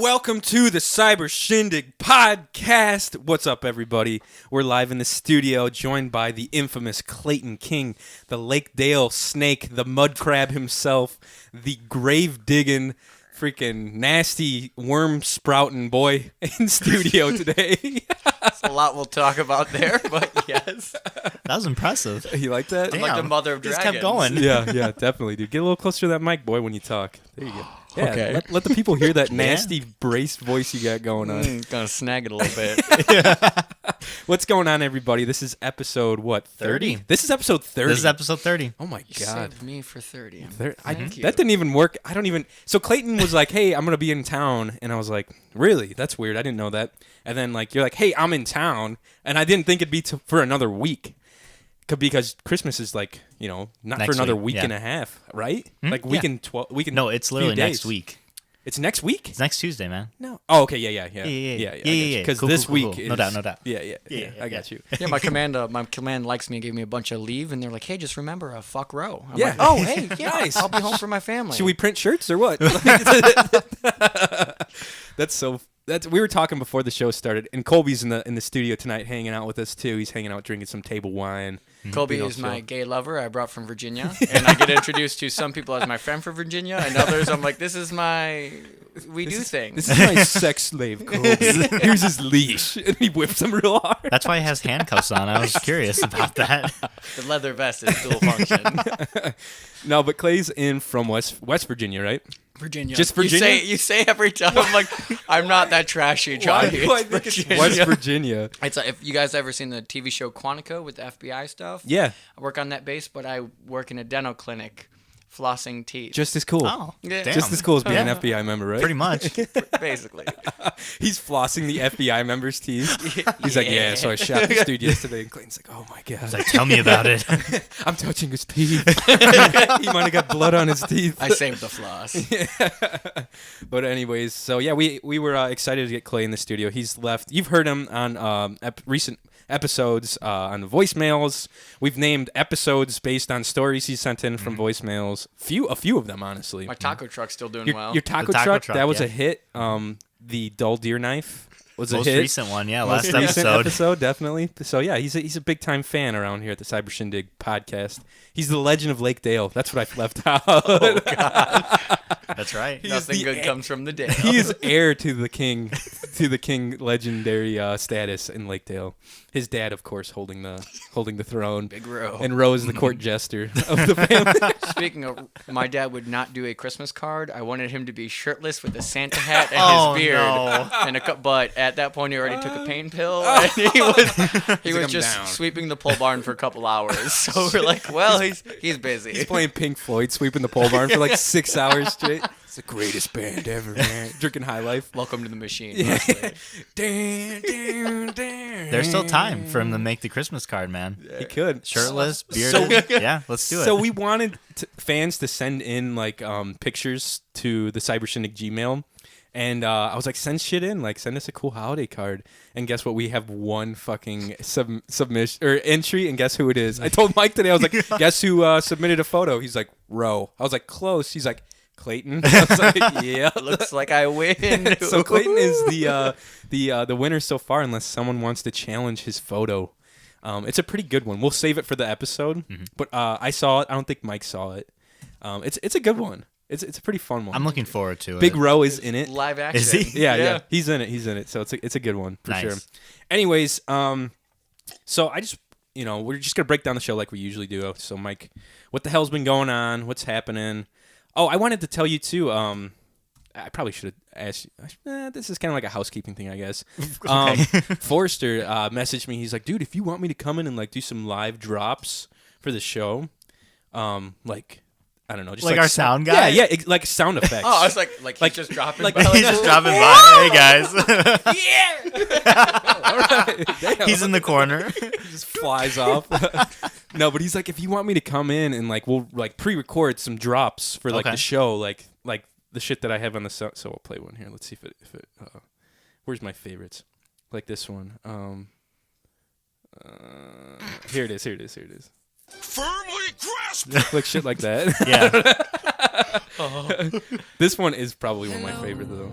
Welcome to the Cyber Shindig podcast. What's up, everybody? We're live in the studio, joined by the infamous Clayton King, the Lake Dale snake, the mud crab himself, the grave digging, freaking nasty worm sprouting boy in studio today. There's a lot we'll talk about there, but yes. That was impressive. You like that? I'm like the mother of dragons. Just kept going. Yeah, definitely, dude. Get a little closer to that mic, boy, when you talk. There you go. Yeah, Okay. let the people hear that nasty braced voice you got going on. Gonna snag it a little bit. What's going on, everybody? This is episode, 30? This is episode 30. This is episode 30. Oh, my You God. saved me for 30. That didn't even work. So Clayton was like, hey, I'm going to be in town. And I was like, really? That's weird. I didn't know that. And then you're like, hey, I'm in town. And I didn't think it'd be for another week. Because Christmas is not Next for another week, week and a half, right? Week and 12. No, it's literally few next days. week. It's next week? It's next Tuesday, man. No. Oh, okay. Yeah. Yeah. Because Cool, this cool, week cool. is... No doubt. Yeah. I got you. Yeah, my command likes me and gave me a bunch of leave, and they're like, hey, just remember, fuck row. I'm Yeah. like, oh, hey, yeah, Nice. I'll be home for my family. Should we print shirts or what? We were talking before the show started, and Colby's in the studio tonight, hanging out with us too. He's hanging out, drinking some table wine. Colby is my gay lover I brought from Virginia, and I get introduced to some people as my friend from Virginia, and others I'm like, this is my... We do things. This is my sex slave, Colby. Here's his leash, and he whips him real hard. That's why he has handcuffs on. I was curious about that. The leather vest is dual function. No, but Clay's in from West Virginia, right? Virginia. Just Virginia? You say every time. I'm like, I'm not that trashy, Johnny. Why do I think it's West Virginia? It's like, if you guys ever seen the TV show Quantico with the FBI stuff? Yeah. I work on that base, but I work in a dental clinic, flossing teeth. Just as cool. Oh, Yeah. damn. Just as cool as being Yeah. an FBI member, right? Pretty much. Basically. He's flossing the FBI member's teeth. He's like, yeah, so I shot this dude yesterday. And Clayton's like, oh my God. He's like, tell me about it. I'm touching his teeth. He might have got blood on his teeth. I saved the floss. But anyways, so yeah, we were excited to get Clay in the studio. He's left. You've heard him on recent episodes on the voicemails. We've named episodes based on stories he sent in from voicemails. A few of them, honestly. My taco truck's still doing Your, well. your taco The taco truck, truck, that was yeah. a hit. The dull deer knife was Most a hit. recent one, yeah, Most last recent episode. definitely. So yeah, he's a big time fan around here at the Cyber Shindig podcast. He's the legend of Lake Dale. That's what I left out. Oh, God. That's right. Nothing good comes from the day. He is heir to the king legendary status in Lake Dale. His dad, of course, holding the throne. Big Row. And Rose, the court jester of the family. Speaking of, my dad would not do a Christmas card. I wanted him to be shirtless with a Santa hat and his beard. No. And but at that point, he already took a pain pill. And he was I'm just down. sweeping the pole barn for a couple hours. So we're like, well, he's busy. He's playing Pink Floyd, sweeping the pole barn for 6 hours straight. It's the greatest band ever, man. Drinking High Life. Welcome to the machine. Yeah. mostly. There's still time for him to make the Christmas card, man. He could. Shirtless, bearded. Yeah, let's do it. So we wanted fans to send in pictures to the Cyber Shindig Gmail, and I was like, send shit in, send us a cool holiday card. And guess what? We have one fucking submission or entry, and guess who it is? I told Mike today. I was like, guess who submitted a photo? He's like, Roe. I was like, close. He's like, Clayton. I was like, yeah. Looks like I win. So Clayton is the winner so far, unless someone wants to challenge his photo. It's a pretty good one. We'll save it for the episode, but I saw it. I don't think Mike saw it. It's a good one. It's a pretty fun one. I'm looking forward to it. Big Row is in it. Live action. Is he? Yeah. He's in it. So it's a good one for Nice. sure. Anyways, so I just we're just gonna break down the show like we usually do. So Mike, what the hell's been going on? What's happening? Oh, I wanted to tell you too. I probably should have asked you. This is kind of like a housekeeping thing, I guess. Forrester messaged me. He's like, dude, if you want me to come in and do some live drops for the show, I don't know, just Like our sound guy? Yeah, like sound effects. Oh, I was like he's just dropping by. He's just dropping by. Hey, guys. All right. Damn. He's in the corner. He just flies off. No, but he's like, if you want me to come in and we'll pre-record some drops for Okay. the show, like the shit that I have on the so I'll play one here. Let's see if it where's my favorites? Like this one. Here it is. Firmly grasp. Like shit like that. Yeah. This one is probably one of my favorite though.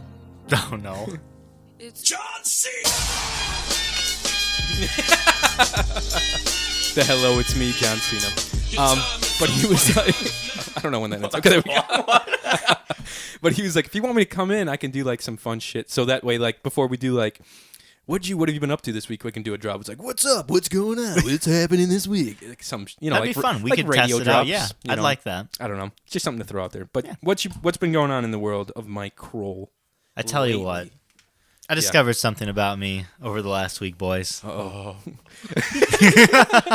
Oh no. John Cena. The hello, it's me, John Cena. But he was like, I don't know when that ends. Okay, there we go. But he was like, if you want me to come in, I can do like some fun shit. So that way, like before we do like, what have you been up to this week? We can do a drop. It's like, what's up? What's going on? What's happening this week? Like some, That'd like be fun. We like could radio test it drops. out. Yeah, I'd know. like that. I don't know. It's just something to throw out there. But what's been going on in the world of Mike Kroll? I tell you lately? what. I discovered something about me over the last week, boys. Oh,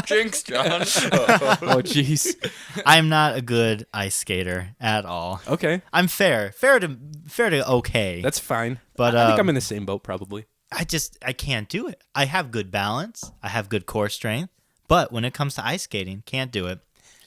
Jinx, John. oh, jeez. I'm not a good ice skater at all. Okay, I'm fair to okay. that's fine. But I think I'm in the same boat, probably. I can't do it. I have good balance. I have good core strength. But when it comes to ice skating, can't do it.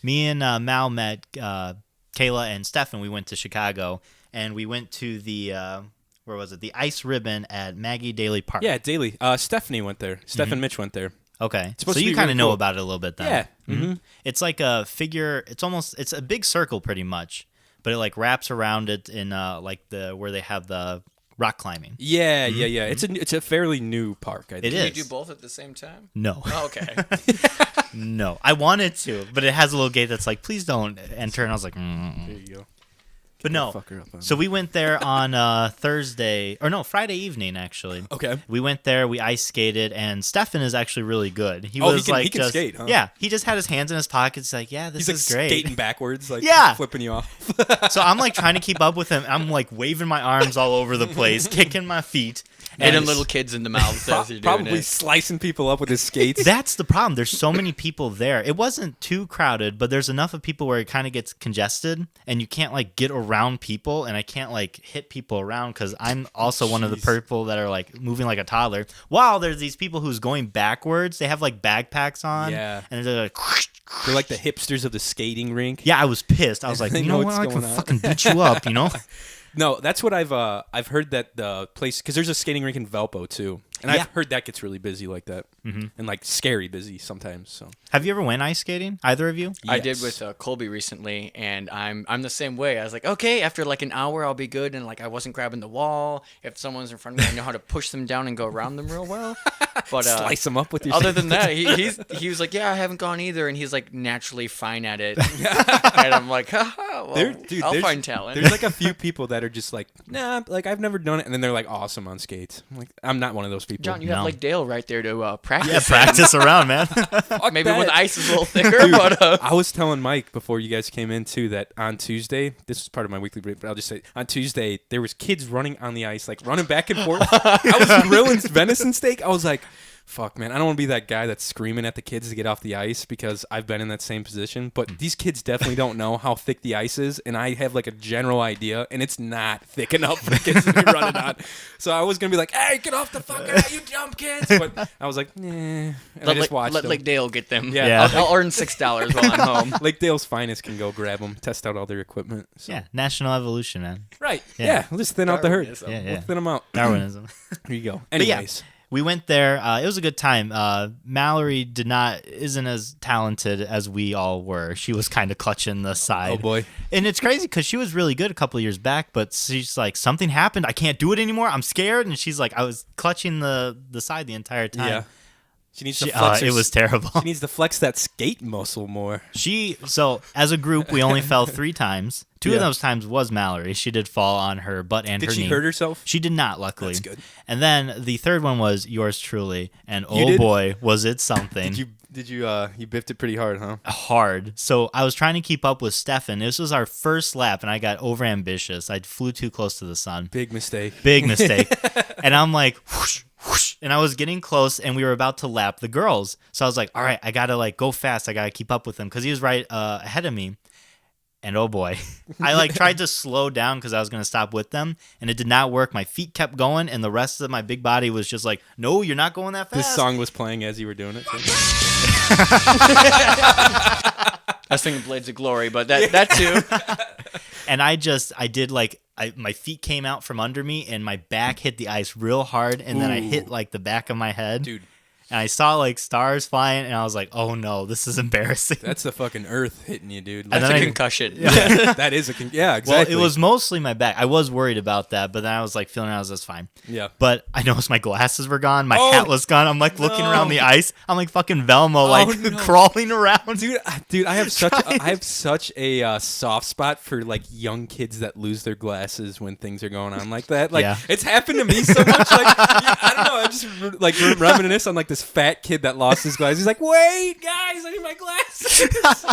Me and Mal met Kayla and Stefan. We went to Chicago, and we went to the where was it? The ice ribbon at Maggie Daly Park. Yeah, Daily. Stephanie went there. Steph Mitch went there. Okay. supposed So to you be kind really of know cool. about it a little bit then. Yeah. Mm-hmm. It's like a figure. It's a big circle pretty much, but it like wraps around it in like the where they have the rock climbing. Yeah. It's a fairly new park. I think. It Can is. you do both at the same time? No. Oh, okay. No. I wanted to, but it has a little gate that's like, please don't enter. And I was like, There you go. But no. Fucker up on So we went there on Friday evening, actually. Okay. We went there, we ice skated, and Stefan is actually really good. He Oh, he was can- like he can just, skate, huh? Yeah, he just had his hands in his pockets, like, yeah, this He's like is great. skating backwards, like Yeah. flipping you off. So I'm like trying to keep up with him. I'm like waving my arms all over the place, kicking my feet. Hitting And little kids in the mouth as you're doing Probably it. slicing people up with his skates. that's the problem. There's so many people there. It wasn't too crowded, but there's enough of people where it kind of gets congested, and you can't like get around people, and I can't like hit people around because I'm also one of the people that are like moving like a toddler. While there's these people who's going backwards. They have like backpacks on. Yeah. And they're like, They're like the hipsters of the skating rink. yeah, I was pissed. I was like, They you know know what's what? I can going on. fucking beat you up, you know? No, that's what I've heard that the place, because there's a skating rink in Valpo too, and Yeah. I've heard that gets really busy like that, and like scary busy sometimes. So Have you ever went ice skating? Either of you? I did Yes. with Colby recently, and I'm the same way. I was like, okay, after like an hour, I'll be good, and like I wasn't grabbing the wall. If someone's in front of me, I know how to push them down and go around them real well. But slice them up with your. other than that, he was like, yeah, I haven't gone either, and he's like naturally fine at it. And I'm like, haha, well, I'll there's- find talent. There's like a few people that are just like, nah, like I've never done it, and then they're like awesome on skates. I'm like, I'm not one of those people. John, you No. have like Dale right there to practice. Yeah, practice around, man. Fuck Maybe that. when the ice is a little thicker, Dude, but I was telling Mike before you guys came in too that on Tuesday, this is part of my weekly break, but I'll just say on Tuesday there was kids running on the ice, like running back and forth. I was grilling venison steak. I was like, fuck, man, I don't want to be that guy that's screaming at the kids to get off the ice because I've been in that same position. But these kids definitely don't know how thick the ice is, and I have like a general idea, and it's not thick enough for the kids to be running on. So I was gonna be like, hey, get off the fucking ice, you dumb kids. But I was like, nah. And I just watched let them. like Dale get them. Yeah. Yeah. I'll earn $6 while I'm home. Lake Dale's finest can go grab them, test out all their equipment. So. Yeah, national evolution, man. Right. Yeah. Yeah. We'll just thin out the herd. Darwinism. Yeah, We'll yeah. thin them out. Darwinism. Here you go. But yeah, Anyways. we went there. It was a good time. Mallory isn't as talented as we all were. She was kind of clutching the side. Oh, boy. And it's crazy because she was really good a couple of years back, but she's like, something happened. I can't do it anymore. I'm scared. And she's like, I was clutching the side the entire time. Yeah. She needs to flex her, it was terrible. She needs to flex that skate muscle more. So as a group, we only fell 3 times. 2 of Yeah. those times was Mallory. She did fall on her butt and Did her she knee. hurt herself? She did not, luckily. That's good. And then the third one was yours truly, and You oh did? boy, was it something. Did you you biffed it pretty hard, huh? Hard. So I was trying to keep up with Stefan. This was our first lap, and I got overambitious. I flew too close to the sun. Big mistake. Big mistake. And I'm like, whoosh, whoosh, and I was getting close, and we were about to lap the girls. So I was like, all right, I gotta like go fast. I gotta keep up with him because he was right ahead of me. And oh boy, I like tried to slow down because I was gonna stop with them, and it did not work. My feet kept going, and the rest of my big body was just like, no, you're not going that fast. This song was playing as you were doing it. So. I was thinking Blades of Glory, but that too. And I did like, my feet came out from under me, and my back hit the ice real hard, and then I hit like the back of my head. Dude. and I saw like stars flying, and I was like, "Oh no, this is embarrassing." That's the fucking earth hitting you, dude. And That's then a I- concussion. That is yeah, exactly. Well, it was mostly my back. I was worried about that, but then I was like feeling I was just fine. Yeah. But I noticed my glasses were gone. My Oh, hat was gone. I'm like looking around the ice. I'm like fucking Velma, like no. crawling around. Dude, I have such a soft spot for like young kids that lose their glasses when things are going on like that. Like Yeah. it's happened to me so much. Like I don't know. I just like reminisce on like this fat kid that lost his glasses. He's like, "Wait, guys, I need my glasses,"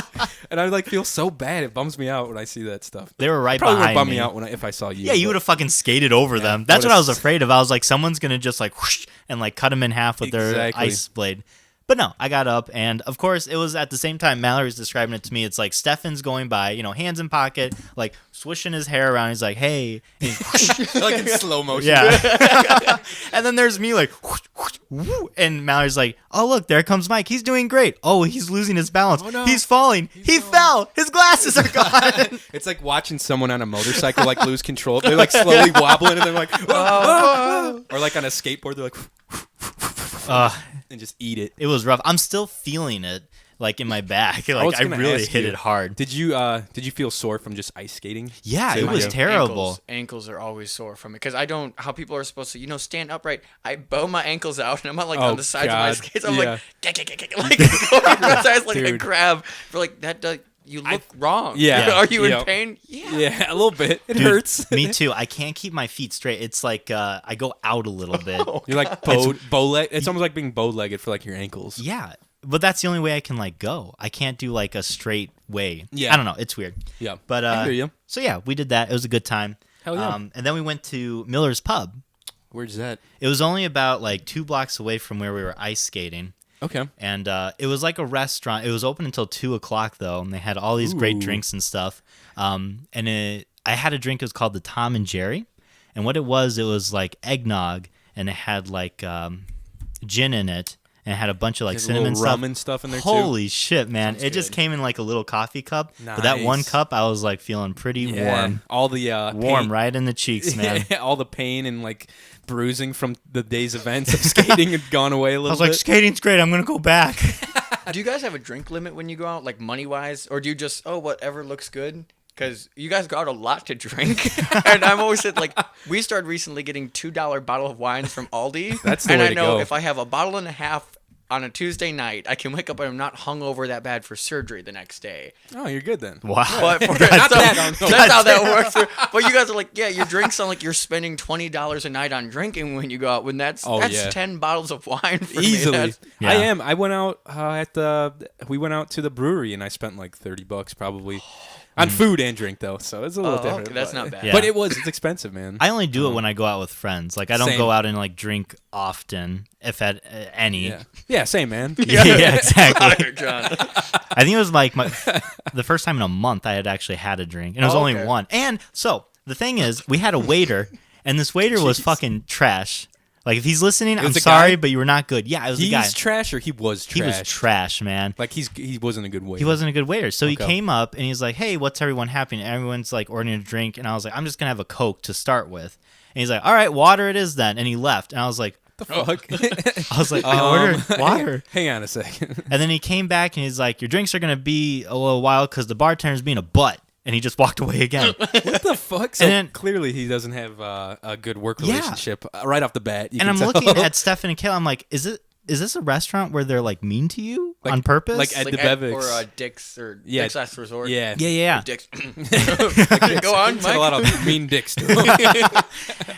and I like feel so bad. It bums me out when I see that stuff. They were right Probably would behind bum me. me out if I saw you. Yeah, you but- would have fucking skated over them. That's what what a I was afraid of. I was like, someone's gonna just like whoosh and like cut them in half with their Exactly. ice blade. But no, I got up, and of course, it was at the same time Mallory's describing it to me. It's like Stefan's going by, you know, hands in pocket, like swishing his hair around. He's like, "Hey," and he's like in slow motion. yeah. And then there's me like, whoosh, whoosh, woo, and Mallory's like, "Oh look, there comes Mike. He's doing great. Oh, he's losing his balance. Oh, no. He's falling. He fell. His glasses are gone." It's like watching someone on a motorcycle like lose control. They're like slowly wobbling, and they're like, or like on a skateboard, they're like, and just eat it. It was rough. I'm still feeling it, like in my back. Like was I gonna really ask hit you, it hard. Did you feel sore from just ice skating? Yeah, Same it was idea. terrible. Ankles are always sore from it because I don't. How people are supposed to, stand upright. I bow my ankles out and I'm not like Oh, on the sides of my God. skates. I'm Yeah. like going across the ice like a Dude. grab for like that. You look wrong. Yeah. Are you Yep. in pain? Yeah. Yeah, a little bit. It Dude, hurts. Me too. I can't keep my feet straight. It's like I go out a little bit. You're like bow leg. It's almost like being bow legged for like your ankles. Yeah, but that's the only way I can like go. I can't do like a straight way. Yeah. I don't know. It's weird. Yeah. But I hear you. so yeah, we did that. It was a good time. Hell yeah. And then we went to Miller's Pub. Where's that? It was only about like 2 blocks away from where we were ice skating. Okay. And it was like a restaurant. It was open until 2:00 though, and they had all these great Ooh. drinks and stuff. I had a drink. It was called the Tom and Jerry, and what it was like eggnog, and it had like gin in it, and it had a bunch of like There's a little cinnamon stuff. rum and stuff in there too. Holy shit, man! Sounds It just good. came in like a little coffee cup, but that one Nice. cup, I was like feeling pretty Yeah. All the warm pain- right in the cheeks, man. all the pain and like bruising from the day's events of skating had gone away a I little was like, bit. skating's great. I'm gonna go back. Do you guys have a drink limit when you go out, like money wise, or do you just whatever looks good? Because you guys go out a lot to drink, and I'm always said like we started recently getting $2 bottle of wines from Aldi. That's the and way I to know go. if I have a bottle and a half on a Tuesday night, I can wake up and I'm not hungover that bad for surgery the next day. Oh, you're good then. Wow. But for, Not so, that, no. that's how that works. But you guys are like, yeah, your drinks sound like you're spending $20 a night on drinking when you go out. When that's Oh, yeah. 10 bottles of wine for me. Easily. That's- Yeah. I am. I went out we went out to the brewery and I spent like $30 probably on food and drink though. So it's a little Oh, different. okay, that's but- not bad. Yeah. But it's expensive, man. I only do it when I go out with friends. Like I don't Same. go out and like drink often, if at any. yeah. Yeah, same, man. Yeah, exactly. Fire, John. I think it was like the first time in a month I had actually had a drink, and it was Oh, only okay. one. And so the thing is, we had a waiter, and this waiter was Jeez. fucking trash. Like if he's listening, I'm was a sorry, guy? but you were not good. Yeah, it was a guy. He's trash or he was trash? He was trash, man. Like he wasn't a good waiter. He wasn't a good waiter. So he Okay. came up and he's like, "Hey, what's everyone having?" And everyone's like ordering a drink, and I was like, "I'm just gonna have a Coke to start with." And he's like, "All right, water it is then." And he left, and I was like, the fuck? "I was like, I ordered water." Hang on a second. And then he came back and he's like, "Your drinks are gonna be a little while because the bartender's being a butt." And he just walked away again. What the fuck? So And then- clearly he doesn't have a good work Yeah. relationship right off the bat. You And can I'm tell. looking at Stefan and Kayla. I'm like, is this a restaurant where they're like mean to you Like- on purpose? like Ed Like DeBevick's. or Dick's or Yeah. Dick's Last Resort. Yeah. yeah. Dick's. Go on, Said a lot Mike. of mean dicks to him.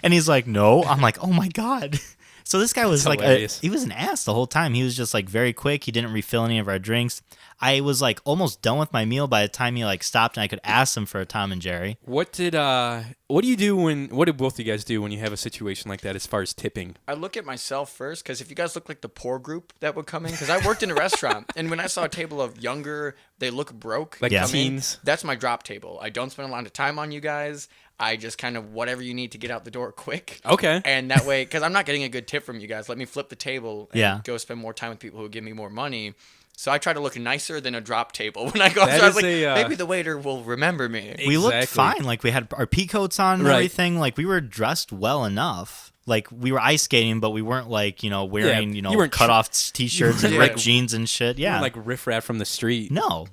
And he's like, no. I'm like, oh my god. So this guy was That's like, hilarious. he was an ass the whole time. He was just like very quick. He didn't refill any of our drinks. I was like almost done with my meal by the time he like stopped and I could ask him for a Tom and Jerry. What do you do what did both of you guys do when you have a situation like that as far as tipping? I look at myself first because if you guys look like the poor group that would come in, because I worked in a restaurant and when I saw a table of younger, they look broke, Like Yeah. come in, teens? that's my drop table. I don't spend a lot of time on you guys. I just kind of whatever you need to get out the door quick. Okay. And that way, because I'm not getting a good tip from you guys, let me flip the table and Yeah. go spend more time with people who give me more money. So I try to look nicer than a drop table when I go. That So I was is like, a, maybe the waiter will remember me. We looked Exactly. fine. Like we had our pea coats on and Right. everything. Like we were dressed well enough. Like we were ice skating, but we weren't like wearing you weren't cut off t-shirts and Yeah. ripped jeans and shit. Yeah. Yeah, Like riffraff from the street. no.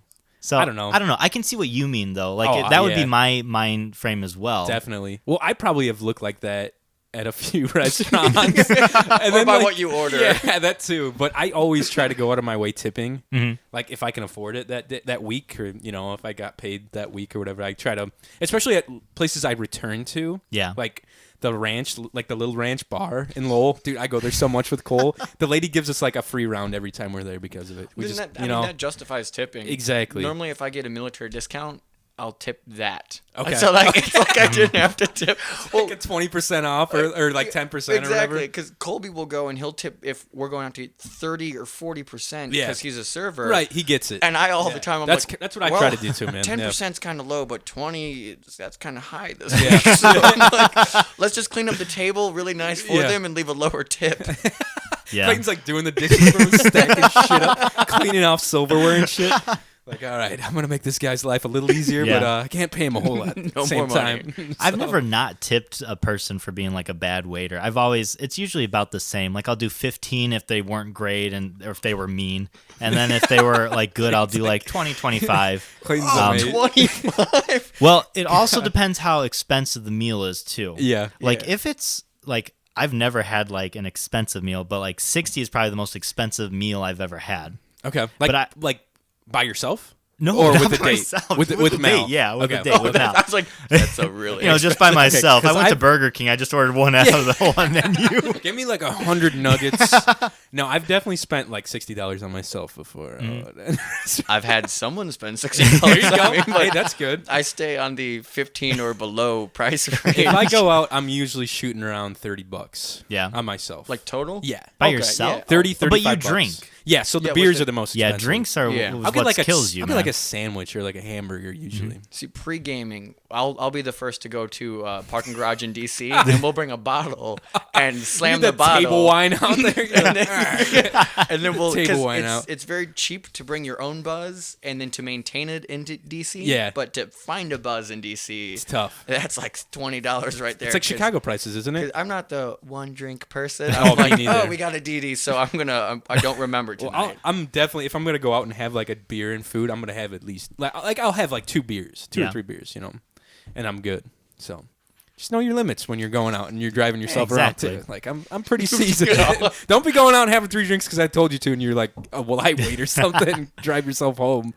So I don't know. I can see what you mean though. Like Oh, that would be yeah. my mind frame as well. Definitely. Well, I probably have looked like that at a few restaurants. and Or by what you order. Yeah, that too. But I always try to go out of my way tipping. Mhm. Like if I can afford it that week, or if I got paid that week or whatever, I try to, especially at places I return to. Yeah. Like the ranch, like the Little Ranch bar in Lowell. Dude, I go there so much with Cole. The lady gives us like a free round every time we're there because of it. We Isn't just, that, I mean, that justifies tipping. Exactly. Normally, if I get a military discount, I'll tip that. Okay. So like, it's like I didn't have to tip. Well, like a 20% off or like 10% or exactly, whatever. because Colby will go and he'll tip if we're going out to eat 30 or 40% Yeah. because he's a server. Right, he gets it. And I all Yeah. the time I'm That's like, that's what I well, try to do too, man. 10% is kind of low, but 20 that's kind of high this Yeah. week. So I'm like, let's just clean up the table really nice for Yeah. them and leave a lower tip. Yeah. Clayton's like doing the dishes for him, stacking shit up, cleaning off silverware and shit. Like, all right, I'm gonna make this guy's life a little easier, Yeah. but I can't pay him a whole lot at No the same more money. time. I've So- never not tipped a person for being like a bad waiter. It's usually about the same. Like I'll do 15 if they weren't great or if they were mean. And then if they were like good, I'll do like 20, 25. Clayton's Um, amazing. 25. Well, it also depends how expensive the meal is too. Yeah. Like yeah. if it's like I've never had like an expensive meal, but like 60 is probably the most expensive meal I've ever had. Okay, but like by yourself. No, Or not with a by date. myself. With the Mel. date, yeah, with Okay. a date Oh, with Mel. I was like, that's a really Just by myself. I 'cause went to I've- Burger King. I just ordered one out of the whole menu. Give me like 100 nuggets. No, I've definitely spent like $60 on myself before. I've had someone spend $60. There you go. I mean, Hey, but that's good. I stay on the 15 or below price range. If I go out, I'm usually shooting around $30 Yeah. on myself. Like total? yeah. By Okay, yourself? yeah. 30, 35 But you bucks. drink. Yeah, so the Yeah, beers which are the most Yeah, expensive. drinks are Yeah. what I'll get like kills you, I'll man. get like a sandwich or like a hamburger usually. See, pre-gaming, I'll be the first to go to parking garage in DC, and we'll bring a bottle and slam Get the bottle. table wine out there. And then we'll Table 'cause wine it's, out. it's very cheap to bring your own buzz and then to maintain it in DC. Yeah. But to find a buzz in DC, It's tough. that's like $20 right there. It's like 'cause- Chicago prices, isn't 'cause it? I'm not the one drink person. Oh, I'm me like, neither. oh, we got a DD, so I don't remember Well, tonight. I'm definitely, if I'm gonna go out and have like a beer and food, I'm gonna have at least like I'll have like two Yeah. or three beers, and I'm good. So just know your limits when you're going out and you're driving yourself around Exactly. too. Like I'm pretty seasoned. Don't be going out and having 3 drinks because I told you to, and you're like, oh, well, I wait or something. And drive yourself home.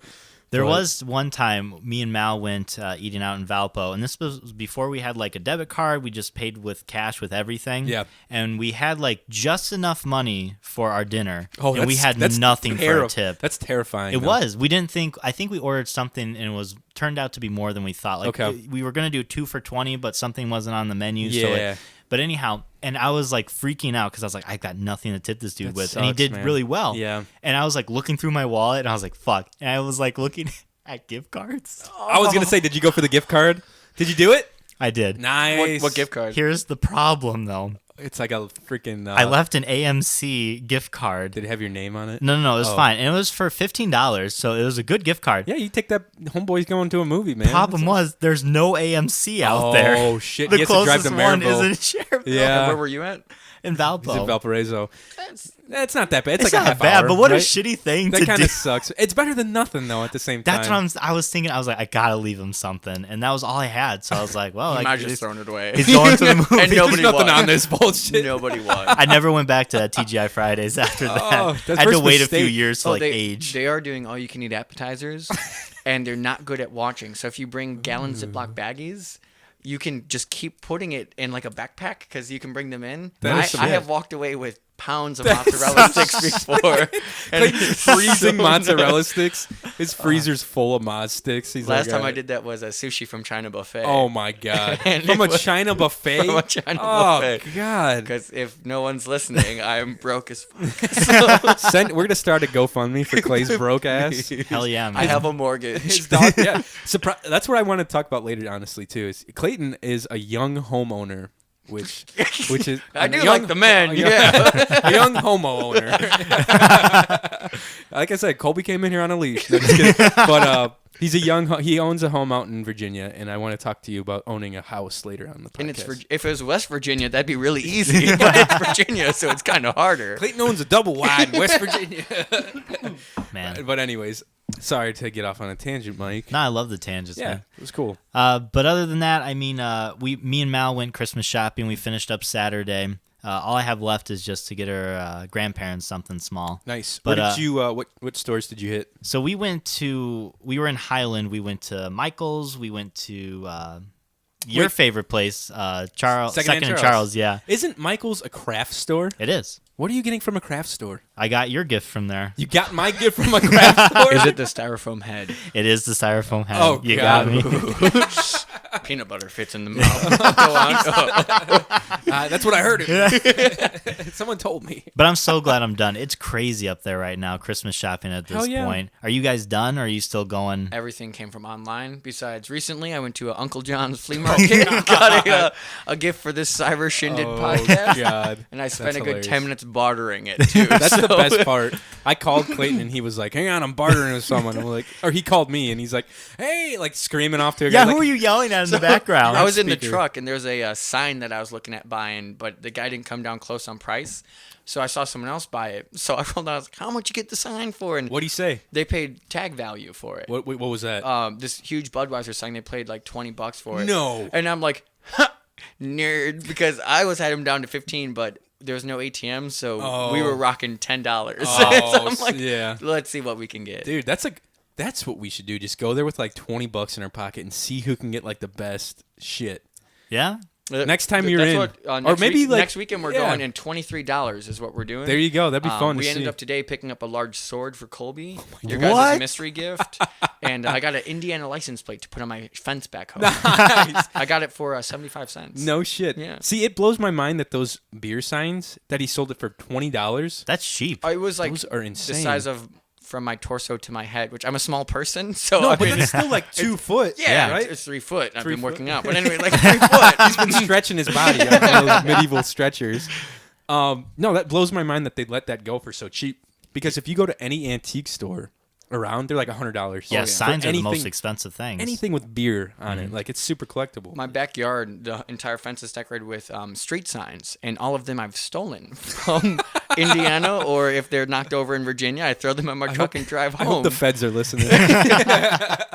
There But- was one time me and Mal went eating out in Valpo, and this was before we had like a debit card. We just paid with cash with everything. Yeah. And we had like just enough money for our dinner. Oh, and we had nothing for a tip. That's terrifying. It though. was. We didn't think. I think we ordered something, and it was turned out to be more than we thought. Like Okay. we were gonna do 2 for $20, but something wasn't on the menu. So Yeah. but anyhow, and I was like freaking out because I was like, I got nothing to tip this dude That with, and he sucks, did man. really well. Yeah. And I was like looking through my wallet, and I was like, fuck. And I was like looking at gift cards. I was gonna say, did you go for the gift card? Did you do it? I did. Nice. What gift card? Here's the problem, though. It's like a freaking. I left an AMC gift card. Did it have your name on it? No, it was Oh. fine, and it was for $15, so it was a good gift card. Yeah, you take that. Homeboy's going to a movie, man. Problem was, there's no AMC out there. Oh shit! The He has to drive closest to one Maryville. is in Cherville. Yeah. Where were you at? in Valpo. He's in Valparaiso. That's not that bad. It's It's like a not half bad, hour, but what right? a shitty thing That to kind do. of sucks. It's better than nothing though. At the same That's time, what I was thinking. I was like, I gotta leave him something, and that was all I had. So I was like, well, I like, might have just thrown it away. he's going to the movie. And nobody There's nothing won. on this bullshit. Nobody won. I never went back to TGI Fridays after that. Oh, I that's had to first wait a few mistake. years to Oh, like they, age. They are doing all you can eat appetizers, and they're not good at watching. So if you bring gallon Ziploc baggies, you can just keep putting it in like a backpack because you can bring them in. That is I some- have walked away with pounds of mozzarella sticks before. And Like it's freezing so mozzarella nice. sticks. His freezer's full of Moz sticks. He's Last like, time I did that was a sushi from China buffet. Oh my god! And From it a was- China buffet. from a China oh buffet. god! Because if no one's listening, I'm broke as fuck. We're gonna start a GoFundMe for Clay's broke ass. Hell yeah, man. I have a mortgage. His dog, yeah. That's what I want to talk about later. Honestly, too, is Clayton is a young homeowner, which is I do young- like the man, a yeah. a young homeowner. Like I said, Colby came in here on a leash. No, just kidding. But he owns a home out in Virginia, and I want to talk to you about owning a house later on the podcast. And if it was West Virginia, that'd be really easy. But it's Virginia, so it's kind of harder. Clayton owns a double wide in West Virginia. Man. But anyways, sorry to get off on a tangent, Mike. No, I love the tangents, Yeah, man. it was cool. But other than that, I mean, me and Mal went Christmas shopping. We finished up Saturday. All I have left is just to get her grandparents something small. Nice. But, Where did you? What stores did you hit? So we were in Highland. We went to Michael's. We went to your favorite place, Charles. Second and Charles. Yeah, Isn't Michael's a craft store? it is. What are you getting from a craft store? I got your gift from there. You got my gift from a craft store? Is it the styrofoam head? It is the styrofoam head. Oh, you God. got me. Peanut butter fits in the mouth. Go on. That's what I heard. Someone told me. But I'm so glad I'm done. It's crazy up there right now, Christmas shopping at this Hell yeah. point. Are you guys done, or are you still going? Everything came from online. Besides, recently I went to Uncle John's flea market and got a gift for this Cyber Shindig podcast. God. And I spent That's a good hilarious. 10 minutes bartering it, too. That's the So- best part. I called Clayton and he was like, "Hang on, I'm bartering with someone." I'm like, or he called me and he's like, "Hey," like screaming off to a guy. Yeah, like, who are you yelling at in the background? I was in the Speaker. truck, and there's a sign that I was looking at buying, but the guy didn't come down close on price. So I saw someone else buy it. So I rolled out, I was like, how much you get the sign for? And What'd he say? they paid tag value for it. What was that? This huge Budweiser sign, they paid like $20 for it. No. And I'm like, ha, nerd, because I had him down to 15, but there was no ATM, so we were rocking $10. Oh, so I'm like, yeah. let's see what we can get. Dude, that's what we should do. Just go there with like $20 in our pocket and see who can get like the best shit. Yeah? Next time you're That's in. what, Or next maybe, week, like- next weekend we're yeah. going, and $23 is what we're doing. There you go. That'd be fun We to ended see. up today picking up a large sword for Colby, your God. guys' What? mystery gift, and I got an Indiana license plate to put on my fence back home. Nice. I got it for 75 cents. No shit. Yeah. See, it blows my mind that those beer signs that he sold it for $20. That's cheap. It was like Those are the insane. size of from my torso to my head, which I'm a small person, so No, I but mean, that's still like 2 foot. yeah, right. it's 3 foot. I've 3 been foot. working out, but anyway, like 3 foot. He's been stretching his body on one of those medieval stretchers. No, that blows my mind that they let that go for so cheap. Because if you go to any antique store around, they're like $100. Yeah, For signs are the most anything- expensive things. Anything with beer on it, like it's super collectible. My backyard, the entire fence is decorated with street signs, and all of them I've stolen from Indiana, or if they're knocked over in Virginia, I throw them in my truck and drive I home. hope the feds are listening.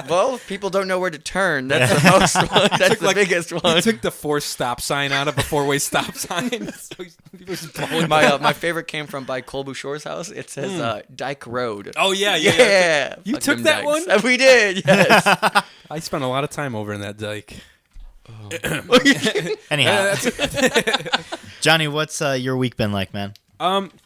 Well, if people don't know where to turn. That's the most one. That's the like- biggest He one. took the forced stop sign out of a 4-way stop sign. So people just blowing My favorite came from by Cole Bouchard's house. It says Dyke Road. Oh yeah. You Fuck took them that dykes. one? We did, yes. I spent a lot of time over in that dike. Anyhow, Johnny, what's your week been like, man?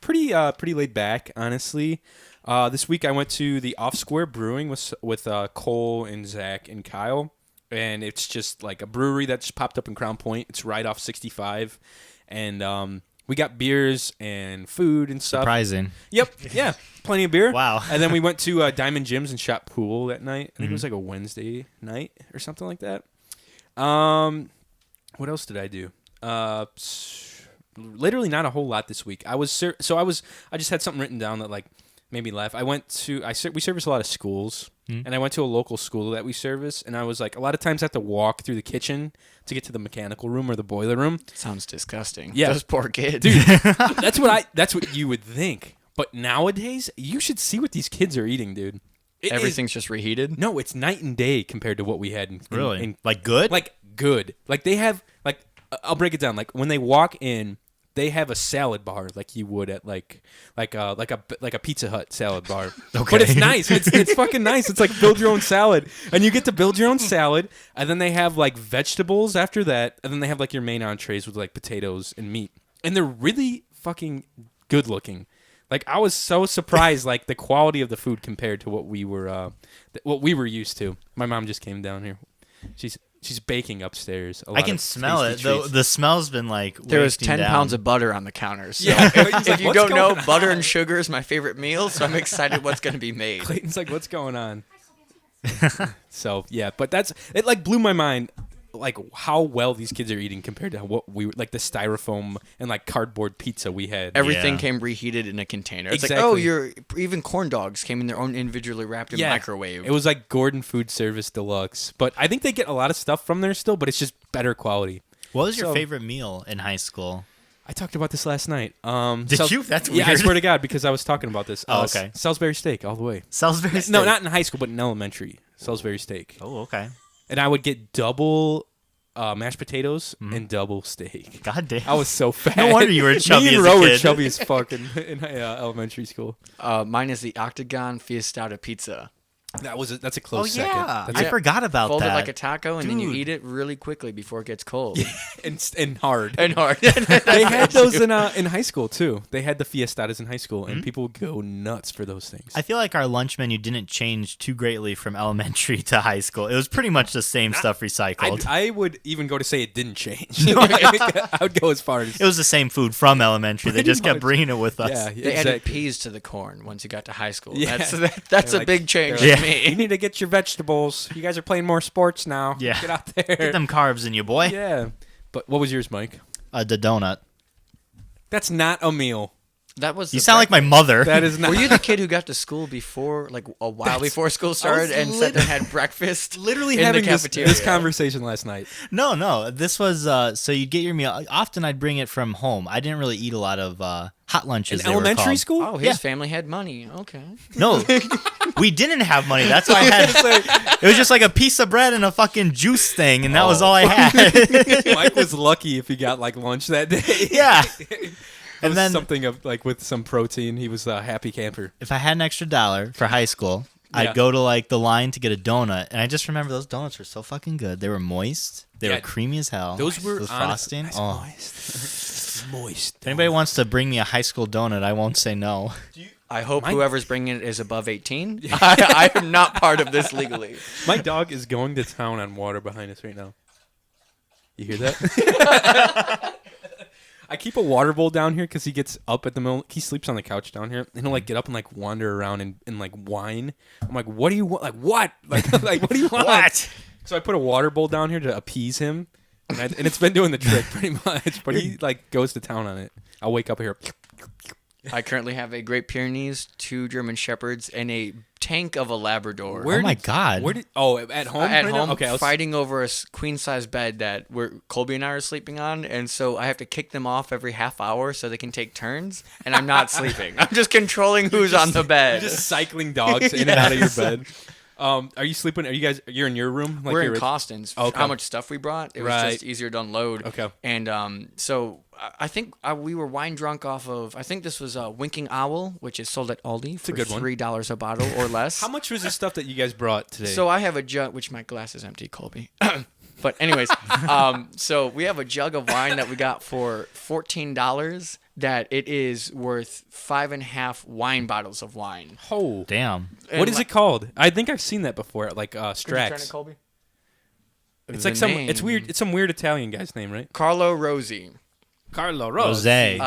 Pretty laid back, honestly. This week I went to the Off Square Brewing with Cole and Zach and Kyle, and it's just like a brewery that just popped up in Crown Point. It's right off 65, and we got beers and food and stuff. Surprising. Yep, yeah, plenty of beer. Wow. And then we went to Diamond Gyms and shot pool that night. I think it was like a Wednesday night or something like that. What else did I do? Literally not a whole lot this week. I just had something written down that like made me laugh. We service a lot of schools, and I went to a local school that we service, and I was like, a lot of times I have to walk through the kitchen to get to the mechanical room or the boiler room. Sounds disgusting. Yeah. Those poor kids. Dude, that's what you would think. But nowadays, you should see what these kids are eating, dude. It is- Everything's just reheated. no, it's night and day compared to what we had in Like good? like good. Like they have like I'll break it down. Like when they walk in, they have a salad bar like you would at like a Pizza Hut salad bar. Okay. But it's nice. It's fucking nice. It's like build your own salad, and you get to build your own salad, and then they have like vegetables after that, and then they have like your main entrees with like potatoes and meat, and they're really fucking good looking. Like I was so surprised, like the quality of the food compared to what we were used to. My mom just came down here. She's baking upstairs. I can smell it. The smell's been like There was wafting 10 down. pounds of butter on the counters. So Yeah. if you "What's don't know, going butter on?" and sugar is my favorite meal, so I'm excited what's going to be made. Clayton's like, what's going on? So yeah, but it like blew my mind. like how well these kids are eating compared to what we like the styrofoam and like cardboard pizza we had. Everything Yeah. came reheated in a container. It's like, Exactly. even corn dogs came in their own individually wrapped in microwave. It was like Gordon Food Service Deluxe, but I think they get a lot of stuff from there still, but it's just better quality. What was your So- favorite meal in high school? I talked about this last night. Did you? That's Yeah, I weird. swear to God, because I was talking about this. Oh, okay. Salisbury steak all the way. Salisbury steak. No, not in high school, but in elementary. Salisbury steak. Oh, okay. And I would get double mashed potatoes and double steak. God damn. I was so fat. No wonder you were chubby Me and as a Ro were kid. chubby as fuck in elementary school. Mine is the Octagon Fiestada pizza. That's a Oh close yeah, second. That's I forgot about Fold that. it like a taco, and then you Dude. eat it really quickly before it gets cold and hard. and hard. They had those in high school too. They had the fiestadas in high school, and people would go nuts for those things. I feel like our lunch menu didn't change too greatly from elementary to high school. It was pretty much the same stuff recycled. I would even go to say it didn't change. I would go as far as It was the same food from elementary. They Pretty just kept much. bringing it with us. yeah, They added exactly. peas to the corn once you got to high school. Yeah. That's They're a big change they're to like, You me. need to get your vegetables. You guys are playing more sports now. Yeah. Get out there. Get them carbs in you, boy. Yeah. But what was yours, Mike? The donut. That's not a meal. That was. You the sound like my mother. That is not. Were you the kid who got to school before, like a while before school started, and sat there and had breakfast? literally in having the this, cafeteria? this conversation last night? No. This was so you'd get your meal. Often I'd bring it from home. I didn't really eat a lot of hot lunches. In they were elementary called. school? Oh, his Yeah. family had money. Okay. No, we didn't have money. That's why I had. It was just like a piece of bread and a fucking juice thing, and that was all I had. Mike was lucky if he got like lunch that day. Yeah. And And then something of like with some protein. He was a happy camper. if I had an extra $1 for high school, Yeah. I'd go to like the line to get a donut, and I just remember those donuts were so fucking good. They were moist. They Yeah. were creamy as hell. Those were With honest- frosting. nice Oh. moist. If anybody wants to bring me a high school donut, I won't say no. I hope My- whoever's bringing it is above 18. I am not part of this legally. My dog is going to town on water behind us right now. You hear that? I keep a water bowl down here because he gets up at the middle. He sleeps on the couch down here, and he'll like get up and like wander around and like whine. I'm like, what do you want? Like what? Like what do you want? What? So I put a water bowl down here to appease him, and it's been doing the trick pretty much. But he like goes to town on it. I'll wake up here. I currently have a Great Pyrenees, 2 German Shepherds, and a tank of a Labrador. Oh my God. Where did? Oh, at home. At right now? home, Okay, I was, fighting over a queen-size bed that Colby and I are sleeping on, and so I have to kick them off every half hour so they can take turns, and I'm not sleeping. I'm just controlling who's on the bed. You're just cycling dogs in and out of your bed. Are you sleeping? Are you guys? You're in your room? Like We're you're in Costins. Okay. How much stuff we brought? It was Right. just easier to unload. Okay. And so I think we were wine drunk off of. I think this was Winking Owl, which is sold at Aldi for a good one. $3 a bottle or less. How much was the stuff that you guys brought today? So I have a jug, which my glass is empty, Colby. But anyways, so we have a jug of wine that we got for $14. That it is worth 5.5 wine bottles of wine. oh, Damn. what is it called? I think I've seen that before at like Strax. Colby? It's like it's weird. It's some weird Italian guy's name, right? Carlo Rosi. Carlo Rose. Jose.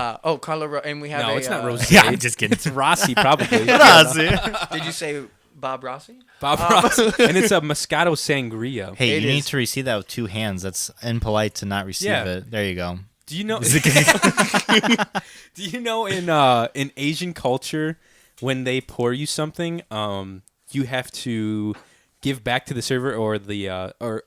Carlo and we have No, a, it's not Rose. Yeah, I'm just kidding. It's Rossi probably. Did you say Bob Rossi? Bob Rossi. And it's a Moscato Sangria. Hey, It you need is. to receive that with 2 hands. That's impolite to not receive Yeah. it. There you go. Do you know? Do you know in Asian culture when they pour you something, you have to give back to the server or the or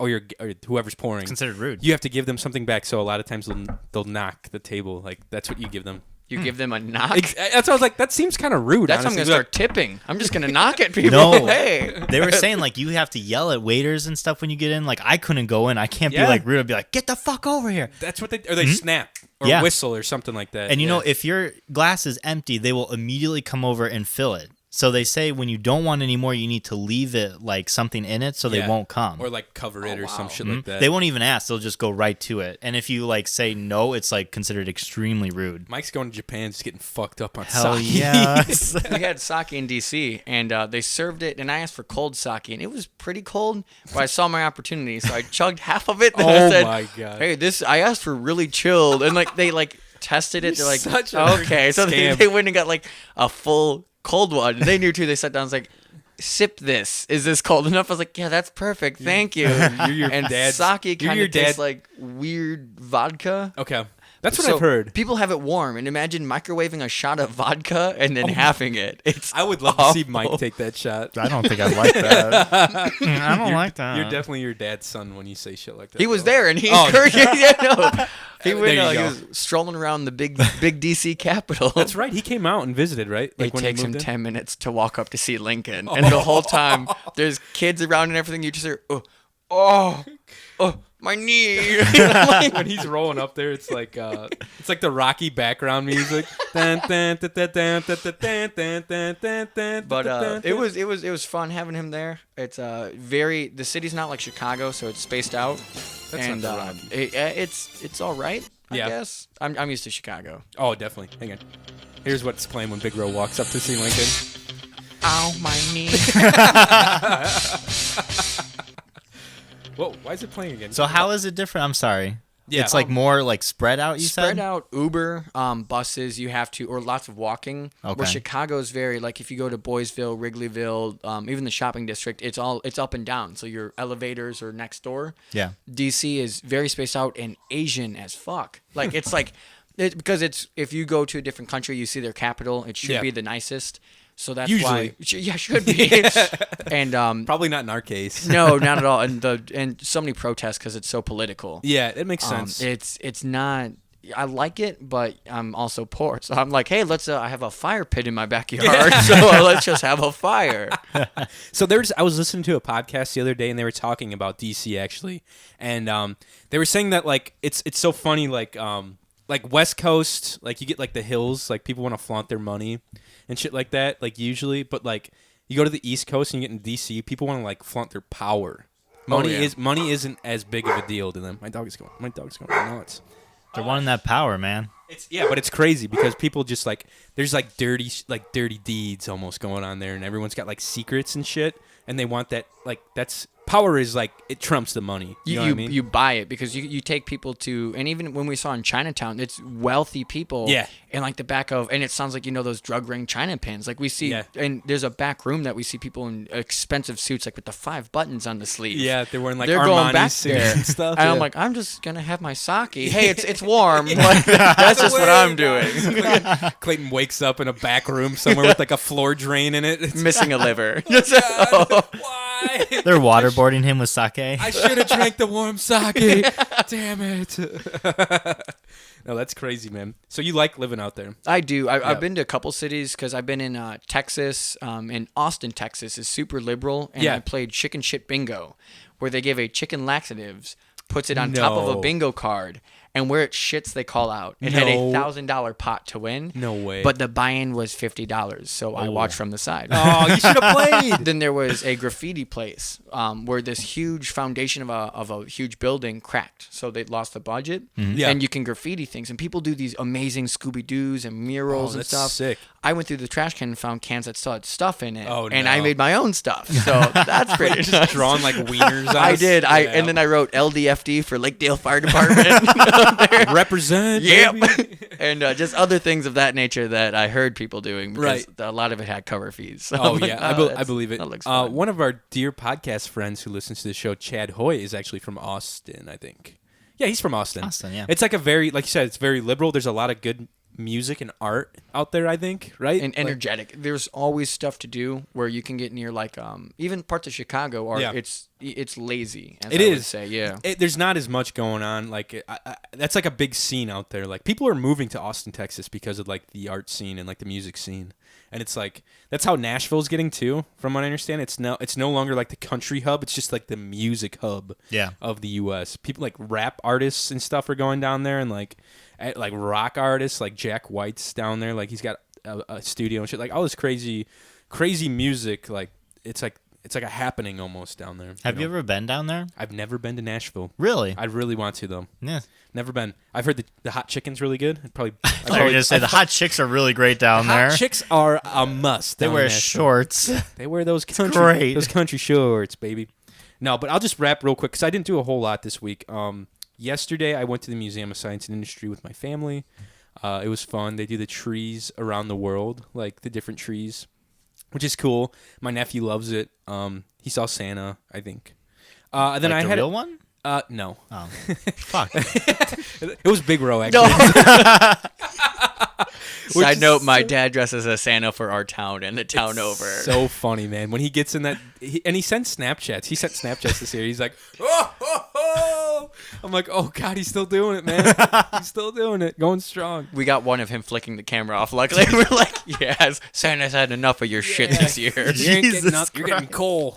whoever's pouring. Considered rude. You have to give them something back. So a lot of times they'll knock the table. Like that's what you give them. You give them a knock? That's what I was like. That seems kind of rude. That's how I'm honestly. going to start tipping. I'm just going to knock at people. No. Hey. They were saying like you have to yell at waiters and stuff when you get in. Like I couldn't go in. I can't Yeah. be like rude. I'd be like, get the fuck over here. That's what they snap or Yeah. whistle or something like that. And you Yeah. know, if your glass is empty, they will immediately come over and fill it. So they say when you don't want any more, you need to leave it like something in it so Yeah. they won't come. or like cover it Oh, or some wow. shit like that. They won't even ask. They'll just go right to it. And if you like say no, it's like considered extremely rude. Mike's going to Japan, just getting fucked up on Hell sake. yes. We had sake in DC, and they served it, and I asked for cold sake, and it was pretty cold. But I saw my opportunity, so I chugged half of it. And I Oh said, my God. Hey, this I asked for really chilled, and like they like tested it. You're They're like, such a okay, so scam. they went and got like a full cold one. They knew too. They sat down, and was like, sip this. Is this cold enough? I was like, yeah, that's perfect. Thank you. You're your And dad's. sake you're kind your of tastes dad- like weird vodka. Okay, that's what So I've heard. People have it warm, and imagine microwaving a shot of vodka and then having it. It's I would love to see awful. Mike take that shot. I don't think I like that. I don't like that. You're definitely your dad's son when you say shit like that. He was though. there, and he Oh. encouraged. Yeah, no. He There went. you He go. was strolling around the big DC Capitol. That's right. He came out and visited, right? It when he takes him moved in? 10 minutes to walk up to see Lincoln, and the whole time there's kids around and everything. You just hear, oh, my knee. Like, When he's rolling up there, it's like the Rocky background music. Dun, dun, dun, dun, dun, dun, dun, dun, dun, dun, dun, but dun, it was fun having him there. It's the city's not like Chicago, so it's spaced out, That's and not the Rocky. it's all right. I Yeah. guess I'm used to Chicago. Oh, definitely. Hang on. Here's what's playing when Big Ro walks up to see Lincoln. Ow, my knee. Whoa, why is it playing again? So how is it different? I'm sorry. Yeah, It's like more like spread out, you Spread said? out Uber, buses, you have to, or lots of walking. Okay. Where Chicago's very, like if you go to Boysville, Wrigleyville, even the shopping district, it's up and down. So your elevators are next door. Yeah. DC is very spaced out and Asian as fuck. Like it's like, because if you go to a different country, you see their capital, it should Yeah. be the nicest. So that's Usually. why, yeah, should be. And Probably not in our case. no, not at all. And so many protests because it's so political. Yeah, it makes sense. It's not. I like it, but I'm also poor, so I'm like, hey, let's. I have a fire pit in my backyard, so let's just have a fire. So I was listening to a podcast the other day, and they were talking about DC actually, and they were saying that like it's so funny, like West Coast, like you get like the hills, like people want to flaunt their money and shit like that, like usually, but like you go to the East Coast and you get in DC, people want to like flaunt their power. Money yeah. money isn't as big of a deal to them. My dog's going nuts. They're wanting that power, man. But it's crazy because people just like there's like dirty deeds almost going on there, and everyone's got like secrets and shit, and they want that, like that's power is like it trumps the money. You know what I mean? You buy it because you take people to, and even when we saw in Chinatown, it's wealthy people. Yeah. And like the back of, and it sounds like those drug ring China pins. Like we see, Yeah. and there's a back room that we see people in expensive suits, like with the 5 buttons on the sleeve. Yeah, they're wearing like They're Armani going back suits there and stuff. And yeah. I'm like, I'm just gonna have my sake. Hey, it's warm. Like, that's just what I'm doing. Clayton wakes up in a back room somewhere with like a floor drain in it. It's, Missing a liver. why? They're waterboarding him with sake. I should have drank the warm sake. Damn it. No, that's crazy, man. So you like living out there? I do. Yeah. I've been to a couple cities because I've been in Texas. And Austin, Texas is super liberal. And Yeah. I played chicken shit bingo, where they give a chicken laxatives, puts it on top of a No. bingo card, and where it shits, they call out. It had No. a $1,000 pot to win. No way. But the buy-in was $50, so I watched from the side. Oh, you should have played. Then there was a graffiti place where this huge foundation of a huge building cracked, so they lost the budget. Yeah. And you can graffiti things, and people do these amazing Scooby Doos and murals Oh, and that's stuff. sick. I went through the trash can and found cans that still had stuff in it, Oh, and no. I made my own stuff. So that's pretty. Just nice. drawing like wieners on I us. did. Yeah. And then I wrote LDFD for Lakedale Fire Department. represent. Yep. baby. And just other things of that nature that I heard people doing because Right. a lot of it had cover fees. So Oh I'm like, yeah, I that's- believe it. That looks fun. One of our dear podcast friends who listens to the show, Chad Hoy, is actually from Austin, I think. Yeah, he's from Austin. Austin, yeah. It's like like you said, it's very liberal. There's a lot of good music and art out there, I think, right? And Like- energetic. There's always stuff to do where you can get near like even parts of Chicago are Yeah. it's lazy. As It I would is. say, yeah. There's not as much going on. Like that's like a big scene out there. Like people are moving to Austin, Texas because of like the art scene and like the music scene. And it's like that's how Nashville's getting too, from what I understand. It's no longer like the country hub. It's just like the music hub Yeah. of the U.S. People like rap artists and stuff are going down there, and like rock artists like Jack White's down there. Like he's got a studio and shit. Like all this crazy music. Like it's like a happening almost down there. Have you ever been down there? I've never been to Nashville. Really? I really want to though. Yeah. Never been. I've heard the hot chicken's really good. I'd probably. I was going to say the hot chicks are really great down there. Hot chicks are a must. They down wear in Nashville. shorts. They wear those great. country shorts, baby. No, but I'll just wrap real quick because I didn't do a whole lot this week. Yesterday I went to the Museum of Science and Industry with my family. It was fun. They do the trees around the world, like the different trees. which is cool. My nephew loves it. He saw Santa, I think. Then I the had real one? No. Oh, fuck. It was Big Row actually. Side note: my dad dresses as Santa for our town and the town over. So funny, man. When he gets in that, and he sends Snapchats. He sent Snapchats this year. He's like, oh. I'm like, oh God, he's still doing it, man. He's still doing it, going strong. We got one of him flicking the camera off. Luckily, we're like, yes, Santa's had enough of your shit this year. You ain't Jesus getting up. You're getting coal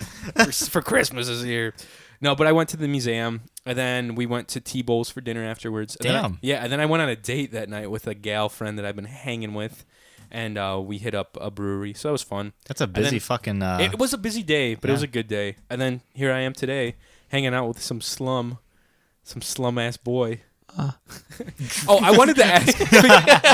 for Christmas this year. No, but I went to the museum, and then we went to T-Bowls for dinner afterwards. And Damn. And then I went on a date that night with a gal friend that I've been hanging with, and we hit up a brewery, so that was fun. That's a busy fucking... It was a busy day, but it was a good day. And then here I am today, hanging out with some slum-ass boy. Oh, I wanted to ask,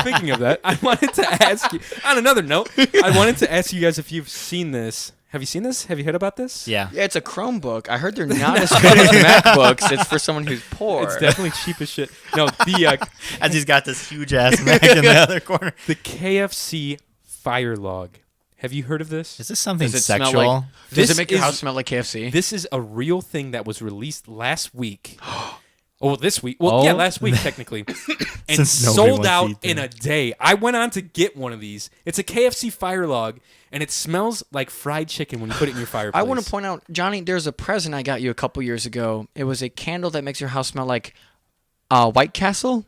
speaking of that, I wanted to ask you, on another note, I wanted to ask you guys if you've seen this. Have you seen this? Have you heard about this? Yeah. Yeah, it's a Chromebook. I heard they're not as good as MacBooks. It's for someone who's poor. It's definitely cheap as shit. No, As he's got this huge-ass Mac in the other corner. the KFC Fire Log. Have you heard of this? Is this something Does it smell sexual? like- Does This it make your is- house smell like KFC? This is a real thing that was released last week. Oh, this week. Well, yeah, last week technically. And Since nobody sold wants to out eat in them. a day. I went on to get one of these. It's a KFC Fire Log, and it smells like fried chicken when you put it in your fireplace. I want to point out, Johnny, there's a present I got you a couple years ago. It was a candle that makes your house smell like White Castle.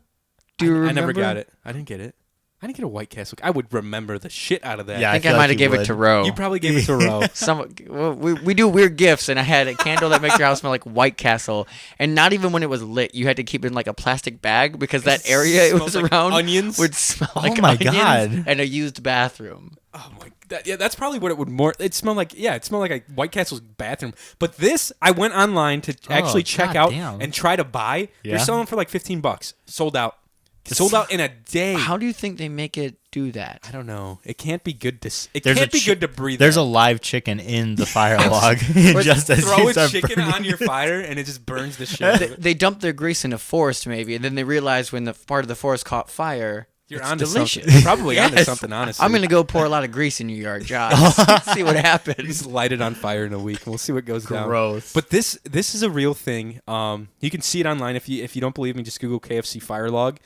Do you remember? I never got it. I didn't get it. I didn't get a White Castle. I would remember the shit out of that. Yeah, I think feel I like might have you gave it would. to Ro. You probably gave it to Ro. We do weird gifts, and I had a candle that makes your house smell like White Castle, and not even when it was lit, you had to keep it in like a plastic bag because that area it was smells like around onions? would smell Oh like my onions God. and a used bathroom. Oh my! That's probably what it would more. It smelled like it smelled like a White Castle's bathroom. But this, I went online to actually check out goddamn. and try to buy. Yeah. They're selling for like $15. Sold out. Sold out in a day. How do you think they make it do that? I don't know. It can't be good to. It There's can't a be chi- good to breathe. There's a in. live chicken in the fire log. just as throw you a start chicken burning on your it. fire and it just burns the shit. Out of it. They dump their grease in a forest, maybe, and then they realize when the part of the forest caught fire, You're it's onto delicious. something. Probably onto Yes. something. Honestly, I'm gonna go pour a lot of grease in your yard, Josh. See what happens. just light it on fire in a week. We'll see what goes down. Gross. But this is a real thing. You can see it online if you don't believe me. Just Google KFC Fire Log.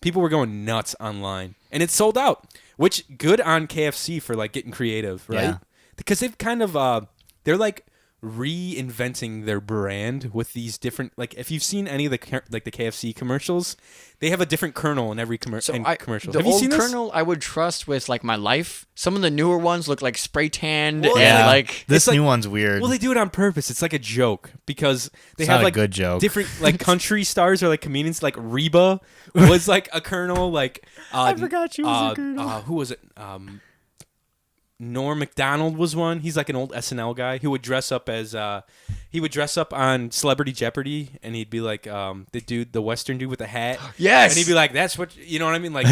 People were going nuts online, and it sold out. Which good on KFC for like getting creative, right? Yeah. Because they've kind of they're like reinventing their brand with these different, like if you've seen any of the KFC commercials, they have a different kernel in every commercial. The Have you old seen this? kernel I would trust with like my life. Some of the newer ones look like spray tanned Well, and Yeah, like this it's like- new one's weird. Well, they do it on purpose. It's like a joke because they It's have not a like good joke. different like country stars or like comedians. Like Reba was like a colonel. Like I forgot she was a colonel. Who was it? Norm Macdonald was one. He's like an old SNL guy who would dress up as he would dress up on Celebrity Jeopardy, and he'd be like the Western dude with the hat. Yes. And he'd be like, "That's what you know what I mean." Like,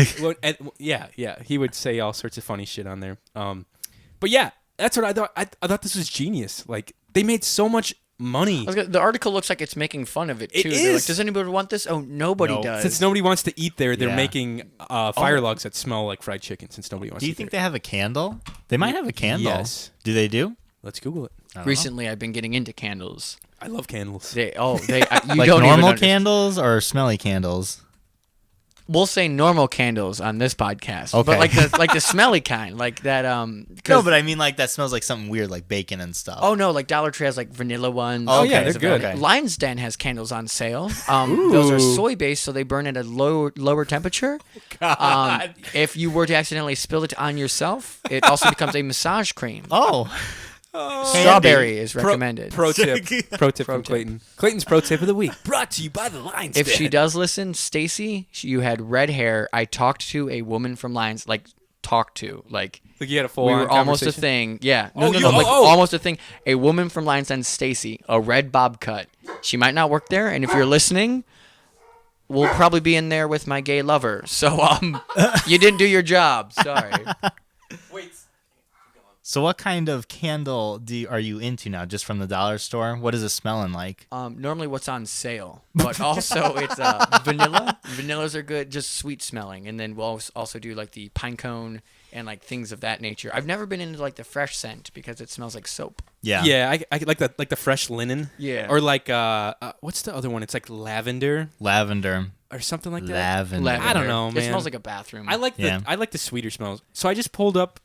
yeah. He would say all sorts of funny shit on there. But yeah, that's what I thought. I thought this was genius. Like they made so much money. the article looks like it's making fun of it too. It They're like, is. does anybody want this? Oh, nobody No. does. Since nobody wants to eat there, they're Yeah. making fire logs that smell like fried chicken. Since nobody wants. Do you to think eat they have a candle? They might have a candle. Yes. Do they do? Let's Google it. I don't know. Recently, I've been getting into candles. I love candles. You Like don't even normal understand. candles or smelly candles? We'll say normal candles on this podcast, Okay. but like the smelly kind, like that. No, but I mean like that smells like something weird, like bacon and stuff. Oh no, like Dollar Tree has like vanilla ones. Oh, yeah, okay, they're good. Okay. Lion's Den has candles on sale. Those are soy based, so they burn at a lower temperature. If you were to accidentally spill it on yourself, it also becomes a massage cream. Oh. Strawberry is recommended. Pro tip. Pro tip from tip. Clayton. Clayton's pro tip of the week. Brought to you by the Lions. If she does listen, Stacy, you had red hair. I talked to a woman from Lions, like like you had a full. we were almost a thing. Yeah. No, Oh, like oh. almost a thing. A woman from Lions Den, Stacy, a red bob cut. She might not work there, and if you're listening, we'll probably be in there with my gay lover. So you didn't do your job. Sorry. Wait. So what kind of candle are you into now? Just from the dollar store? What is it smelling like? Normally what's on sale, but also it's vanilla. Vanillas are good, just sweet smelling. And then we'll also do like the pine cone and like things of that nature. I've never been into like the fresh scent because it smells like soap. Yeah. Yeah, I like the fresh linen. Yeah. Or like what's the other one? It's like lavender Lavender. or something like that. Lavender. I don't know, man. It smells like a bathroom. I like the sweeter smells. So I just pulled up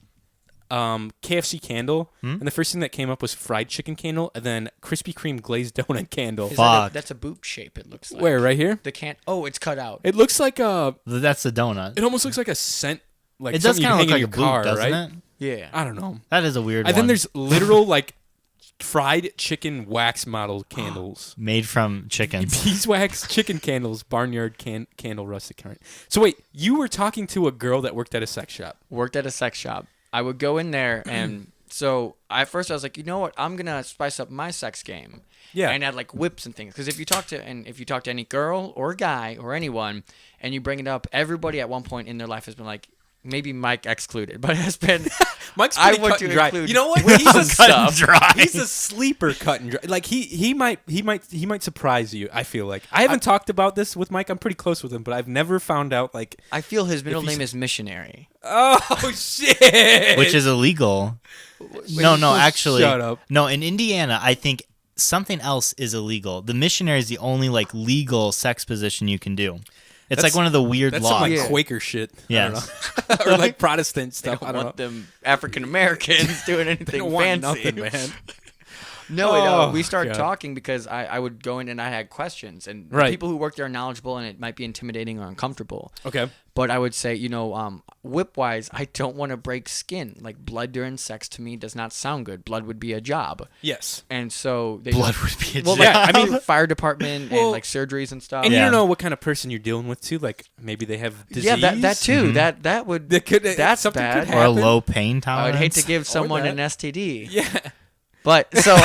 KFC candle, and the first thing that came up was fried chicken candle, and then Krispy Kreme glazed donut candle. Fuck. That's a boot shape. It looks like. Where, right here? The can. Oh, it's cut out. It looks like That's the donut. it almost looks like a scent. Like It does something you kind of hang look in like your a boot, car, doesn't right? it? Yeah. I don't know. That is a weird And one. then there's literal like fried chicken wax model candles. made from chickens. Beeswax chicken candles, barnyard candle rustic current. So wait, you were talking to a girl that worked at a sex shop. Worked at a sex shop. I would go in there and so at first I was like, you know what? I'm gonna spice up my sex game. Yeah. And add like whips and things. Because if you talk to any girl or guy or anyone, and you bring it up, everybody at one point in their life has been like, maybe Mike excluded, but it has been. Mike's I pretty want cut to and dry. include You know what? whips He's a and stuff. dry. He's a sleeper cut and dry. Like he might surprise you. I feel like I haven't talked about this with Mike. I'm pretty close with him, but I've never found out like. I feel his middle he's- name is missionary. Oh shit! Which is illegal. No, actually. Shut up. No, in Indiana, I think something else is illegal. The missionary is the only like legal sex position you can do. It's That's- like one of the weird That's laws. some like Yeah. Quaker shit. Yes. I don't know. Or like Protestant They stuff. don't I don't want know. them African Americans doing anything They don't want fancy. nothing, man. No, Oh, we started God. talking because I would go in and I had questions, and the Right. people who work there are knowledgeable, and it might be intimidating or uncomfortable. Okay. But I would say, whip wise, I don't want to break skin. Like blood during sex to me does not sound good. Blood would be a job, Yes. and so they Blood would be a well, job. yeah, I mean fire department Well, and like surgeries and stuff. And you Yeah. don't know what kind of person you're dealing with too. Like maybe they have disease. yeah, that too. That would that's something bad. could Or a happen. low pain I tolerance. would hate to give someone that. an STD. Yeah. But so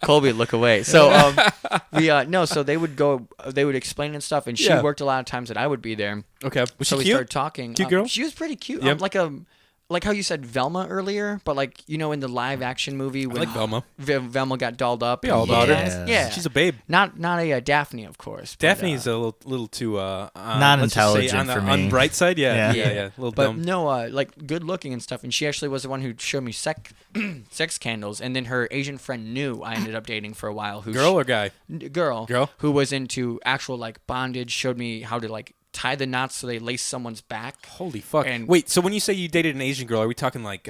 Colby, look away. So so they would explain and stuff, and she Yeah. worked a lot of times that I would be there. Okay. Was So she we cute? started talking. Cute girl? She was pretty cute. Yep. Like how you said Velma earlier, but like in the live action movie I when like Velma. Velma got dolled up. Yeah, all and- about her. Yeah, yeah. She's a babe. not a Daphne, of course. but, Daphne's a little too Not let's just say intelligent on for the me. bright side. Yeah, Yeah. yeah. A little But dumb. no, like good looking and stuff. And she actually was the one who showed me sex candles. And then her Asian friend knew I ended up dating for a while. Who Girl or guy? girl Girl? who was into actual like bondage, showed me how to like tie the knots so they lace someone's back. Holy fuck! And- Wait, so when you say you dated an Asian girl, are we talking like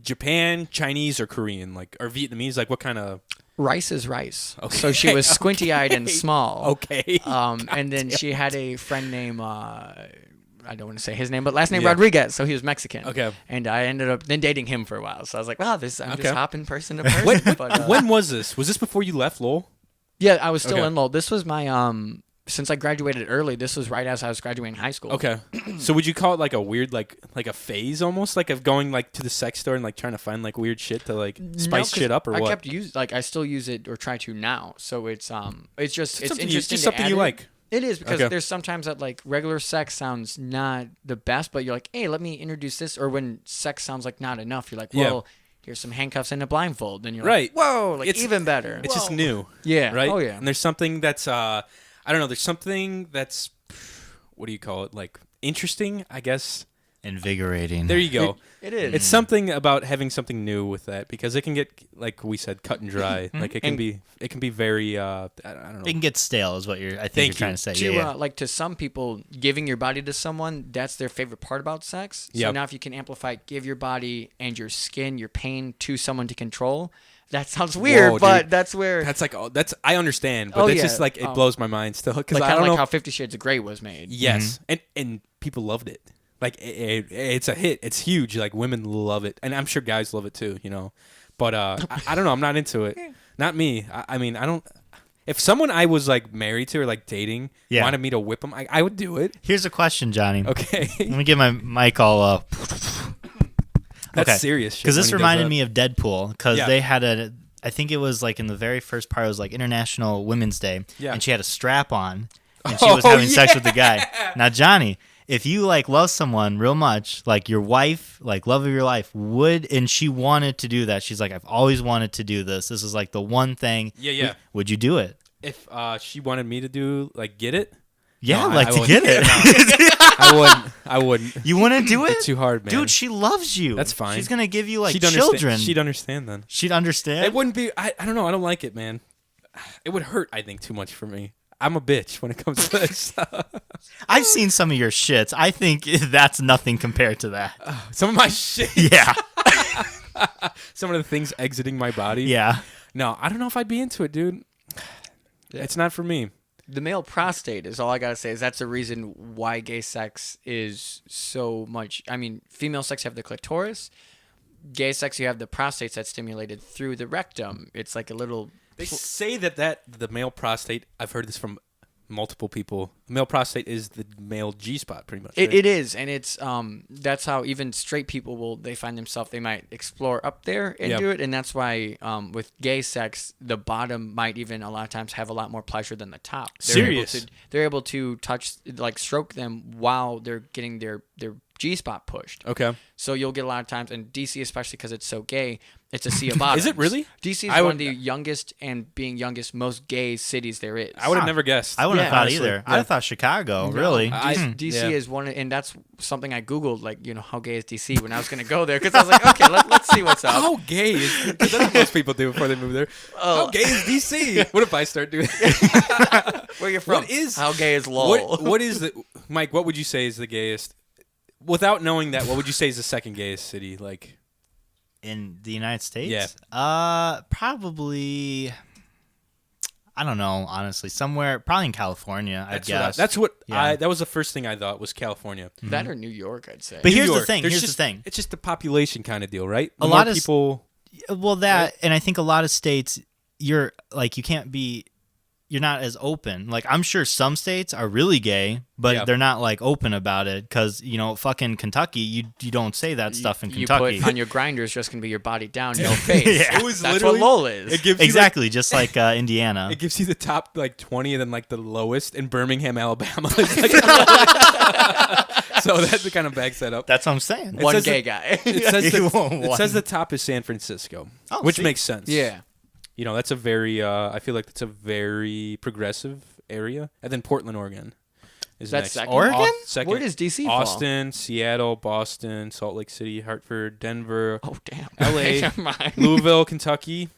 Japan, Chinese, or Korean, like or Vietnamese? Like what kind of? Rice is rice. Okay. So she was squinty-eyed and small. Okay. And then she had a friend named I don't want to say his name, but last name Yeah. Rodriguez. So he was Mexican. Okay. And I ended up then dating him for a while. So I was like, wow, I'm Okay. just hopping person to person. But, When was this? Was this before you left Lowell? yeah, I was still Okay. in Lowell. This was my since I graduated early. This was right as I was graduating high school. Okay. So would you call it like a weird like a phase almost like of going like to the sex store and like trying to find like weird shit to like spice No, 'cause shit up or I what? kept I still use it or try to now. So it's something interesting. just to something add you it. like. It is because Okay. there's sometimes that like regular sex sounds not the best, but you're like, hey, let me introduce this. Or when sex sounds like not enough, you're like, Yeah. well, here's some handcuffs and a blindfold. Then you're Right. like, whoa, like It's- even better. It's just new. Yeah. Right. Oh yeah. And there's something that's I don't know. There's something that's what do you call it? Like interesting, I guess. Invigorating. There you go. It is. It's something about having something new with that because it can get like we said cut and dry. Like it can be very I don't know. It can get stale, is what I think Thank you're you. trying to say. to yeah. like to some people, giving your body to someone, that's their favorite part about sex. So Yep. now if you can amplify, give your body and your skin, your pain to someone to control, that sounds weird, Whoa, but dude. that's where That's like I understand, but Oh, it's yeah. just like it blows my mind still because like I kind of don't like know. how 50 Shades of Grey was made. Yes, and people loved it. Like it's a hit. It's huge. Like women love it, and I'm sure guys love it too. But I don't know. I'm not into it. Not me. I mean, I don't. If someone I was like married to or like dating Yeah. wanted me to whip them, I would do it. Here's a question, Johnny. Okay, Let me get my mic all up. that's Okay. serious shit. Because this when he does reminded that. me of Deadpool. Because Yeah. they had I think it was like in the very first part, it was like International Women's Day. Yeah. And she had a strap on. And she Oh, was having sex with the yeah. guy. Now, Johnny, if you like love someone real much, like your wife, like love of your life, and she wanted to do that. She's like, I've always wanted to do this. This is like the one thing. Yeah. Would you do it? If she wanted me to do like get it, Yeah, No, like I to wouldn't. get it. I wouldn't. You wouldn't do it? It's too hard, man. Dude, she loves you. That's fine. She's gonna give you like She'd children. Understand. She'd understand then. She'd understand. It wouldn't be. I don't know. I don't like it, man. It would hurt. I think too much for me. I'm a bitch when it comes to this. I've seen some of your shits. I think that's nothing compared to that. Some of my shit. Yeah. Some of the things exiting my body. Yeah. No, I don't know if I'd be into it, dude. It's not for me. The male prostate is all I gotta say. Is that's the reason why gay sex is so much. I mean, female sex have the clitoris. Gay sex, you have the prostate that's stimulated through the rectum. It's like a little. They say that the male prostate. I've heard this from multiple people. The male prostate is the male G spot, pretty much. Right? It is, and it's that's how even straight people they find themselves. They might explore up there and Yep. do it, and that's why with gay sex, the bottom might even a lot of times have a lot more pleasure than the top. Serious? They're able to touch, like stroke them while they're getting their G spot pushed. Okay. So you'll get a lot of times, and DC especially because it's so gay, it's a sea of bottoms. Is it really? DC is I one would- of the youngest and being youngest most gay cities there is. I would have never guessed. I wouldn't have thought honestly. either. I'd have thought Chicago, really. DC yeah. is one, and that's something I googled, like how gay is DC when I was gonna go there, because I was like, okay, let's see what's up. How gay is? Because that's what most people do before they move there. Oh. How gay is DC? What if I start doing? Where you from? What is how gay is LOL? What is the Mike? What would you say is the gayest? Without knowing that, what would you say is the second gayest city? Like, In the United States? Yeah. Probably. I don't know, honestly. Somewhere, probably in California, I guess. That's what Yeah. that was the first thing I thought was California. That or New York, I'd say. But New here's the York. thing. There's Here's just- the thing. It's just the population kind of deal, right? The A more lot of people. Well, that, and I think a lot of states, you're like, you can't be, you're not as open. Like, I'm sure some states are really gay, but Yeah. they're not like open about it because, fucking Kentucky, you don't say that stuff in You Kentucky. put on your grinder is just gonna be your body down, no face. Yeah. It was That's literally what LOL is. It gives you Exactly, just like Indiana. it gives you the top like 20 and then like the lowest in Birmingham, Alabama. It's like so that kind of backs that up. That's what I'm saying. One says gay that- guy. It says, You the, want it says one. the top is San Francisco, Oh, which see? makes sense. Yeah. That's a very I feel like that's a very progressive area. And then Portland, Oregon is That's next. second? Oregon? Second. Where does DC fall? Austin, Seattle, Boston, Salt Lake City, Hartford, Denver, Oh damn. LA, Never mind. Louisville, Kentucky.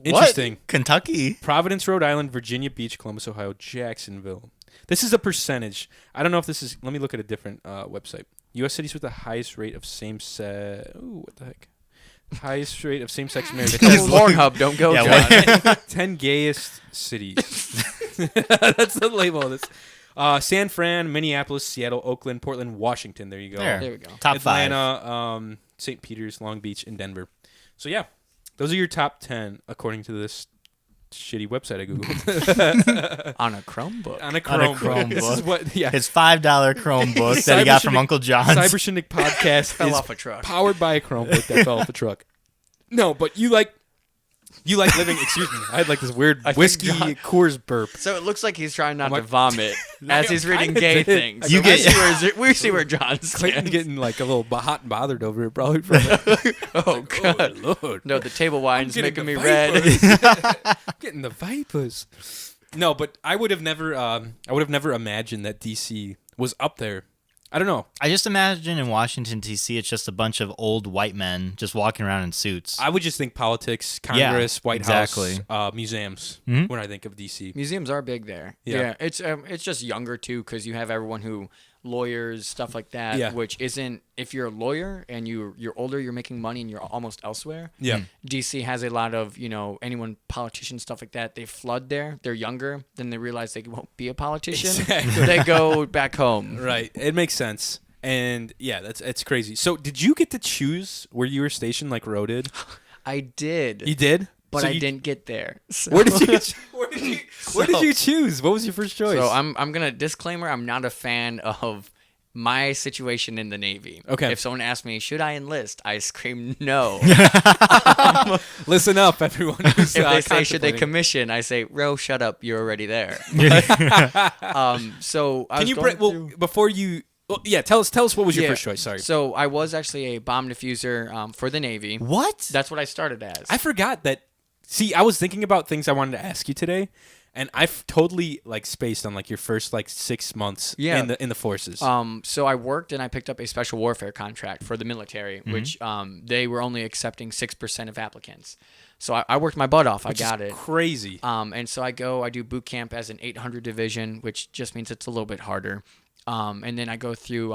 Interesting. What? Kentucky? Providence, Rhode Island, Virginia Beach, Columbus, Ohio, Jacksonville. This is a percentage. I don't know if this is. Let me look at a different website. U.S. cities with the highest rate of same-sex. Ooh, what the heck? Highest rate of same-sex marriage. It says Pornhub. Don't go, Yeah, John. 10 gayest cities. That's the label of this. San Fran, Minneapolis, Seattle, Oakland, Portland, Washington. There you go. There we go. Top Atlanta, St. Peters, Long Beach, and Denver. So yeah, those are your top 10 according to this shitty website I googled. On a Chromebook. On a On a Chromebook. This is Chromebook. what, yeah. His $5 Chromebook that he got from Cyber Uncle John's. Cyber Shindig podcast Fell is off a truck. powered by a Chromebook that fell off a truck. No, but you like living. Excuse me, I had like this weird I think whiskey John- Coors burp. So it looks like he's trying not I'm like- to vomit as he's reading kinda gay did. things. You get- we see where John's Clayton's getting like a little hot and bothered over it, probably from it. Oh god. Oh, Lord. No, the table wine's I'm making getting me the red. vipers. I'm getting the vipers. No, but I would have never. I would have never imagined that DC was up there. I don't know. I just imagine in Washington, D.C., it's just a bunch of old white men just walking around in suits. I would just think politics, Yeah, Congress, White exactly. House, museums. Mhm. When I think of DC. Museums are big there. Yeah. It's just younger too because you have everyone who lawyers stuff like that. Yeah. Which isn't if you're a lawyer and you're older, you're making money and you're almost elsewhere. Yeah. DC has a lot of anyone politicians stuff like that. They flood there. They're younger. Then they realize they won't be a politician. Exactly. So they go back home. Right. It makes sense. And yeah, it's crazy. So did you get to choose where you were stationed like Ro did? I did. You did? But So I you- didn't get there. So, Where did you choose? What was your first choice? So I'm gonna disclaimer. I'm not a fan of my situation in the Navy. Okay. If someone asks me, should I enlist? I scream no. Listen up, everyone. Who's, If they say should they contemplating. commission, I say, Ro, shut up. You're already there. So I Can was you going break? Well, through- before you Well, yeah, tell us what was your Yeah. first choice? Sorry. So I was actually a bomb diffuser for the Navy. What? That's what I started as. I forgot that. See, I was thinking about things I wanted to ask you today, and I've totally like spaced on like your first like 6 months Yeah. in the forces. So I worked and I picked up a special warfare contract for the military, which they were only accepting 6% of applicants. So I worked my butt off. Which I got is it. Crazy. And so I do boot camp as an 800 division, which just means it's a little bit harder. And then I go through,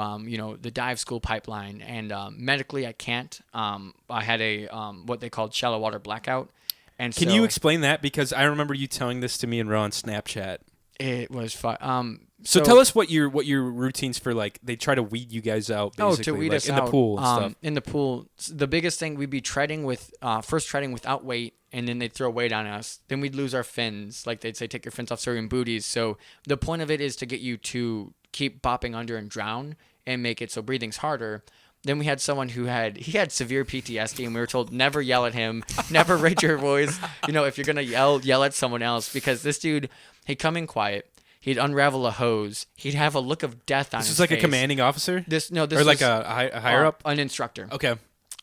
the dive school pipeline. And medically, I can't. I had a what they called shallow water blackout. And Can you explain that? Because I remember you telling this to me and Ro on Snapchat. It was fun. So tell us what your routines for, like, they try to weed you guys out, basically. To weed like, us in out. the pool and stuff. In the pool, the biggest thing, we'd be treading without weight, and then they'd throw weight on us. Then we'd lose our fins. Like, they'd say, take your fins off so you're in booties. So the point of it is to get you to keep bopping under and drown and make it so breathing's harder. Then we had someone who had severe PTSD, and we were told never yell at him, never raise your voice. If you're gonna yell at someone else, because this dude, he'd come in quiet, he'd unravel a hose, he'd have a look of death on his face. This was like a commanding officer, This or was like a higher up. an instructor. Okay.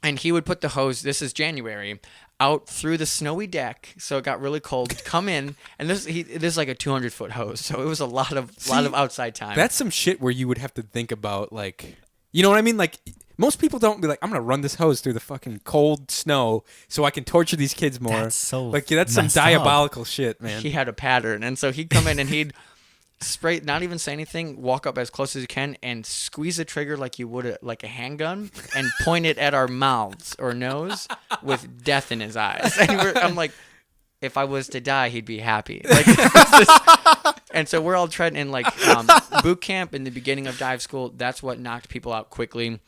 And he would put the hose. This is January. Out through the snowy deck, so it got really cold. Come in, and this is like a 200-foot hose, so it was a lot of outside time. That's some shit where you would have to think about, like, you know what I mean? Like, most people don't be like, I'm gonna run this hose through the fucking cold snow so I can torture these kids more. That's so like, that's some messed up. diabolical shit, man. He had a pattern, and so he'd come in and he'd spray, not even say anything, walk up as close as you can, and squeeze the trigger like you would like a handgun, and point it at our mouths or nose with death in his eyes. And I'm like, if I was to die, he'd be happy. Like, and so we're all treading in like boot camp in the beginning of dive school. That's what knocked people out quickly.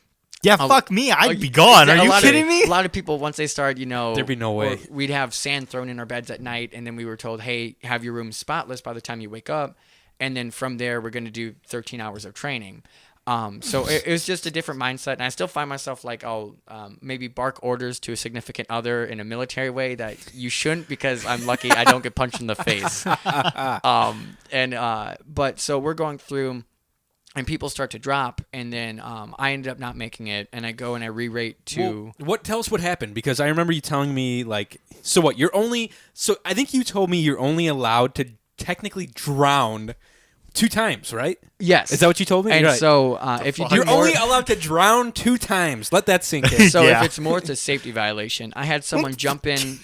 Yeah, fuck me. I'd be gone. Are you kidding me? A lot of people, once they start, There'd be no way. We'd have sand thrown in our beds at night, and then we were told, hey, have your room spotless by the time you wake up. And then from there, we're going to do 13 hours of training. So it was just a different mindset. And I still find myself like, I'll maybe bark orders to a significant other in a military way that you shouldn't, because I'm lucky I don't get punched in the face. But so we're going through, and people start to drop, and then I ended up not making it, and I go and I re-rate to... Well, tell us what happened, because I remember you telling me, like, so what, so I think you told me you're only allowed to technically drown 2 times, right? Yes. Is that what you told me? And right. so if you do You're more, only allowed to drown 2 times. Let that sink in. so Yeah. if it's more, it's a safety violation. I had someone jump in.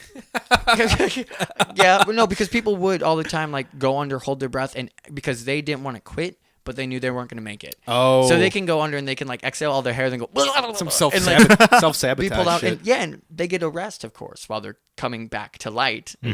Yeah, but no, because people would all the time like go under, hold their breath, and because they didn't want to quit, but they knew they weren't going to make it. Oh. So they can go under and they can like exhale all their hair, then go Some and, like, self-sabotage be pulled out, shit. and they get a rest, of course, while they're coming back to light. So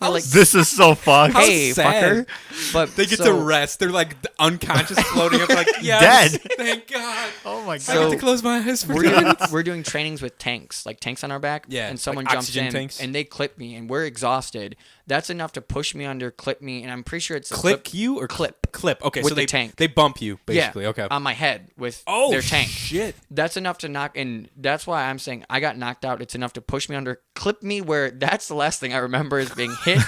we're like, This is so fucked. hey, sad. fucker. But They get so, to rest. They're like unconscious, floating up, like, yes, Dead. thank God. Oh my god. I So- get to close my eyes for 2 minutes. we're doing trainings with tanks on our back. Yeah, and someone like jumps oxygen in tanks? and they clip me, and we're exhausted. That's enough to push me under, clip me, and I'm pretty sure it's a Clip you or clip. Clip. Okay, With so the they tank. they bump you basically. Yeah, Okay. on my head with Oh, their tank. shit. That's enough to knock, and that's why I'm saying I got knocked out. It's enough to push me under, clip me where that's the last thing I remember is being hit.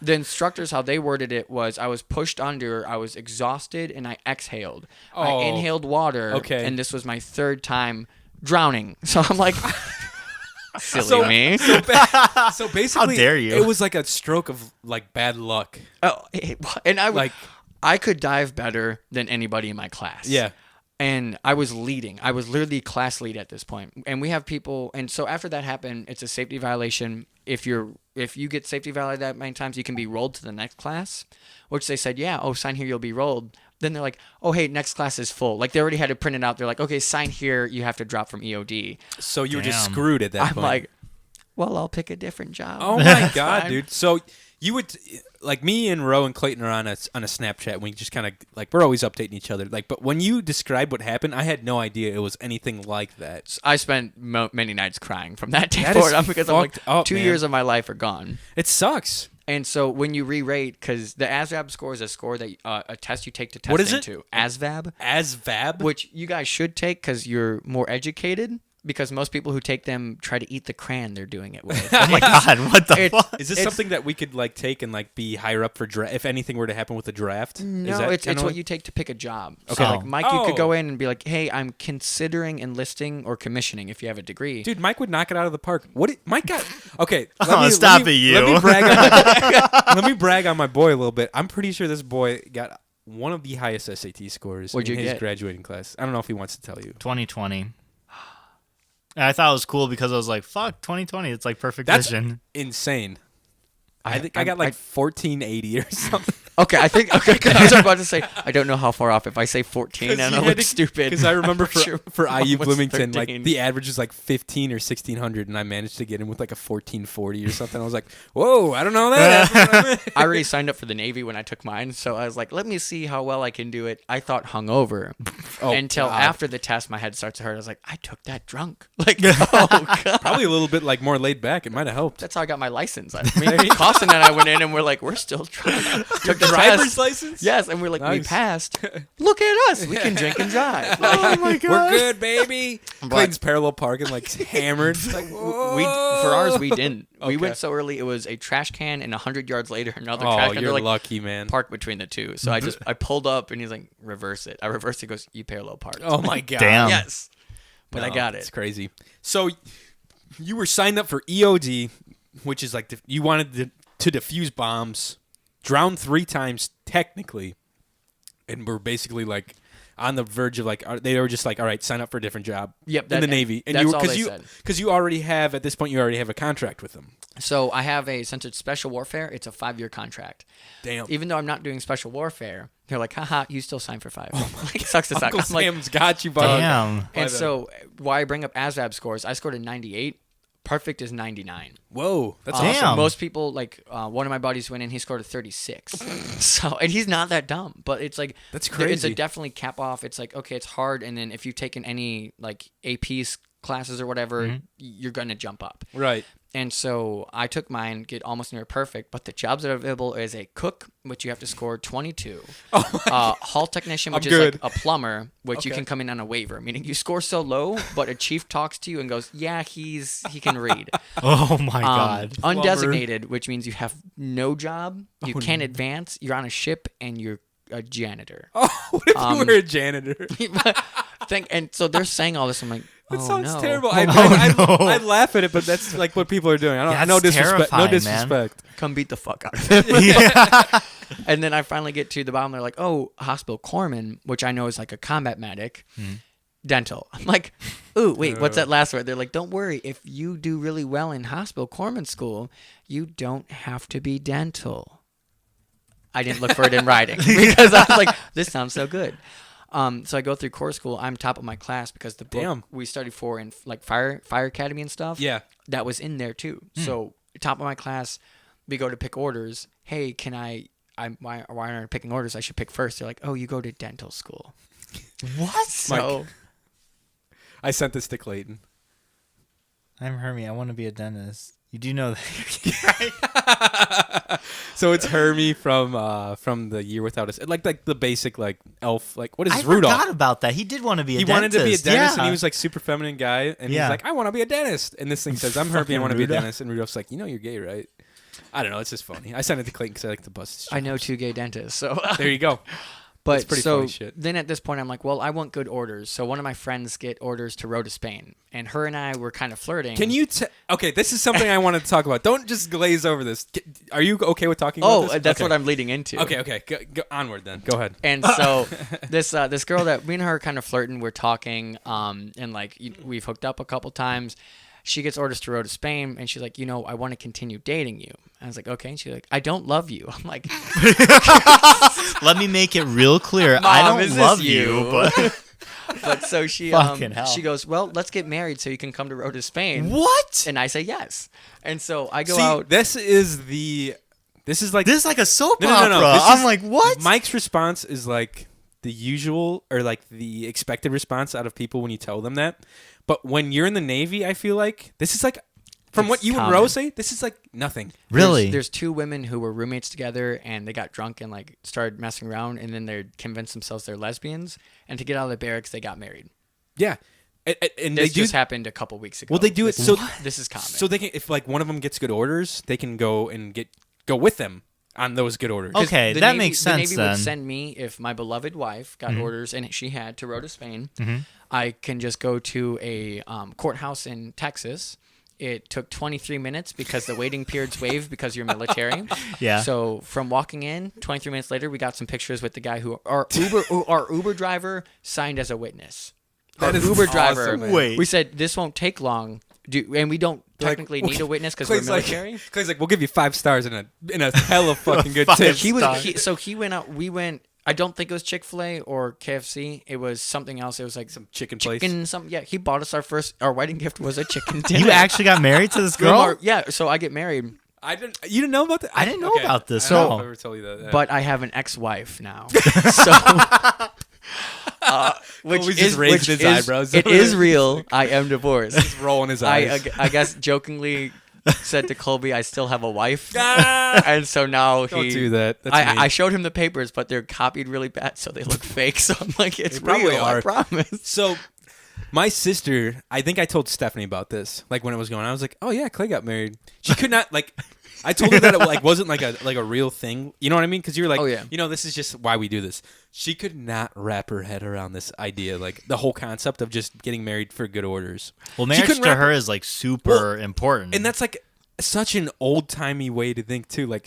The instructors, how they worded it was I was pushed under, I was exhausted, and I exhaled. I Oh. inhaled water, Okay. and this was my 3rd time drowning. So I'm like, silly So- me. So basically, dare you. it was like a stroke of like bad luck. Oh, and I could dive better than anybody in my class. Yeah. And I was leading. I was literally class lead at this point. And we have people, and so after that happened, it's a safety violation. If you get safety violated that many times, you can be rolled to the next class, which they said, yeah, oh, sign here, you'll be rolled. Then they're like, oh, hey, next class is full. Like, they already had it printed out. They're like, okay, sign here, you have to drop from EOD. So you were just Damn. screwed at that I'm point. like, well, I'll pick a different job. oh my God, Fine. dude. So you would, like, me and Ro and Clayton are on a Snapchat. We just kind of, like, we're always updating each other. Like, but when you described what happened, I had no idea it was anything like that. I spent many nights crying from that day That forward is because I'm like, fucked up, 2 man. years of my life are gone. It sucks. And so when you re-rate, because the ASVAB score is a score that a test you take to test What is it? into. ASVAB, ASVAB? which you guys should take because you're more educated. because most people who take them try to eat the crayon they're doing it with. Oh my God, what the It's- fuck? Is this something that we could like take and like be higher up for draft if anything were to happen with the draft? No, it's what you take to pick a job. Okay. So like Mike, you could Oh. go in and be like, "Hey, I'm considering enlisting or commissioning if you have a degree." Dude, Mike would knock it out of the park. Mike got okay. Stop it, you. Let me brag on my, let me brag on my boy a little bit. I'm pretty sure this boy got one of the highest SAT scores What'd in you his get? graduating class. I don't know if he wants to tell you. 2020. And I thought it was cool because I was like, fuck, 2020. It's like perfect That's vision. insane. I think I got like 1480 or something. Okay, I think okay. 'Cause I was about to say I don't know how far off. If I say 14, I don't look stupid. Because I remember Sure, for IU was Bloomington, 13. like the average is like 15 or 1600, and I managed to get in with like a 1440 or something. I was like, whoa, I don't know that. I already signed up for the Navy when I took mine, so I was like, let me see how well I can do it. I thought hungover until God. after the test, my head starts to hurt. I was like, I took that drunk. Like, oh god. Probably a little bit like more laid back. It might have helped. That's how I got my license. I mean, Costin and I went in and we're like, we're still trying. Took the Driver's test. license? Yes, and we're like, we Nice. passed. Look at us. We can drink and drive. Like, Oh my God. We're good, baby. Clayton's parallel parking like hammered. like we for ours we didn't. We Okay. went so early. It was a trash can, and 100 yards later, another Oh, trash can. you're They're like lucky, man. parked between the two. So I pulled up, and he's like, reverse it. I reversed it. He goes, you parallel parked. Oh my god. Damn. yes. But I No, got It's it. crazy. So you were signed up for EOD, which is like you wanted to defuse bombs, drown 3 times technically, and we're basically like on the verge of like they were just like, all right, sign up for a different job. Yep, in the Navy, and that's you all they you said. because you already have at this point you already have a contract with them. So I have a Centered Special Warfare. It's a 5-year contract. Damn. Even though I'm not doing Special Warfare, they're like, haha, you still signed for 5. Like, it sucks to suck. Uncle I'm like, Sam's got you, bud. Damn. and so why I bring up ASVAB scores, I scored a 98. Perfect is 99. Whoa, that's Damn. awesome. So most people, like one of my buddies went in, he scored a 36. So, and he's not that dumb, but it's like That's It's crazy. a definitely cap off. It's like, okay, it's hard, and then if you've taken any like AP classes or whatever, you're gonna jump up. Right. And so I took mine, get almost near perfect, but the jobs that are available is a cook, which you have to score 22. Hall technician, which I'm is good. like a plumber, which you Okay. can come in on a waiver, meaning you score so low, but a chief talks to you and goes, yeah, he can read. Oh my God. Undesignated, which means you have no job, you can't advance, you're on a ship, and you're a janitor. Oh, what if you were a janitor? And so they're saying all this. I'm like, That oh, sounds no. terrible. no. I laugh at it, but that's like what people are doing. I Yeah, no it's disrespect. No terrifying, man. disrespect. Come beat the fuck out of him. Yeah. And then I finally get to the bottom. They're like, oh, hospital corpsman, which I know is like a combat medic. Dental. I'm like, ooh, wait, what's that last word? They're like, don't worry. If you do really well in hospital corpsman school, you don't have to be dental. I didn't look for it in writing because I was like, this sounds so good. So I go through core school. I'm top of my class because the book Damn. we studied for in like fire academy and stuff. Yeah. that was in there too. So top of my class, we go to pick orders. Hey, can why aren't I picking orders? I should pick first. They're like, oh, you go to dental school. What? So I sent this to Clayton. I'm Hermie. I want to be a dentist. You do know that. So it's Hermie from the Year Without a like the basic like elf like what is I this, Rudolph? forgot about that. He did want to be a He dentist. wanted to be a dentist, and Yeah. he was like super feminine guy, and Yeah. he's like, I want to be a dentist, and this thing says, I'm Herbie, I Fucking want to be a Rudolph. dentist, and Rudolph's like, you know, you're gay, right? I don't know, it's just funny. I sent it to Clayton because I like the bust. I know 2 gay dentists. So There you go. But That's pretty so funny shit. then at this point, I'm like, well, I want good orders. So one of my friends get orders to row to Spain, and her and I were kind of flirting. Can you? Okay, this is something I wanted to talk about. Don't just glaze over this. Are you okay with talking Oh, about this? that's Okay. what I'm leading into. Okay. Go onward then. Go ahead. And so this girl that me and her are kind of flirting, we're talking, and like we've hooked up a couple times. She gets orders to row to Spain, and she's like, you know, I want to continue dating you. I was like, okay. And she's like, I don't love you. I'm like, Let me make it real clear. Mom, I is don't this love you? you, but but so she Fucking hell. she goes, well, let's get married so you can come to row to Spain. what? And I say yes. And so I go See, out. this is like This is like a soap No. opera. This I'm is- like, what? Mike's response is like the usual or like the expected response out of people when you tell them that. But when you're in the Navy, I feel like this is like from what It's you and common. Rose say, this is like nothing. Really? There's 2 women who were roommates together, and they got drunk and like started messing around, and then they convinced themselves they're lesbians, and to get out of the barracks, they got married. Yeah. And This they do. just happened a couple weeks ago. Well, they do it so This is common. so they can, if like one of them gets good orders, they can go and go with them on those good orders. Okay, The that Navy- makes sense The Navy then. would send me if my beloved wife got orders and she had to row to Spain. I can just go to a courthouse in Texas. It took 23 minutes because the waiting period's waived because you're military. Yeah. So from walking in, 23 minutes later, we got some pictures with the guy who our Uber driver signed as a witness. That Our is Uber awesome, driver. man. Wait. We said this won't take long, and we don't technically need a witness because we're military. Clay's like, we'll give you 5 stars and a hella fucking good 5 tip. He went out. We went. I don't think it was Chick-fil-A or KFC. It was something else. It was like some chicken place. Something. Yeah, he bought us our wedding gift was a chicken dinner. You actually got married to this From girl? yeah. So I get married, You didn't know about that? I didn't know about this, I don't know no. if I ever told you that. but I have an ex-wife now. So, which Colby's is just raising which his is, eyebrows. It is real. I am divorced. He's rolling his eyes. I guess jokingly said to Colby, I still have a wife, Ah! and so now Don't he. do that. That's mean. I showed him the papers, but they're copied really bad, so they look fake. So I'm like, it's They probably real. I are. promise. So, my sister, I think I told Stephanie about this. Like when it was going on, I was like, "Oh yeah, Clay got married." She could not like. I told her that it like wasn't like a real thing. You know what I mean? Because you were like, Oh, yeah. this is just why we do this. She could not wrap her head around this idea, like the whole concept of just getting married for good orders. Well, She marriage couldn't to wrap her is like super important. And that's like such an old timey way to think too. Like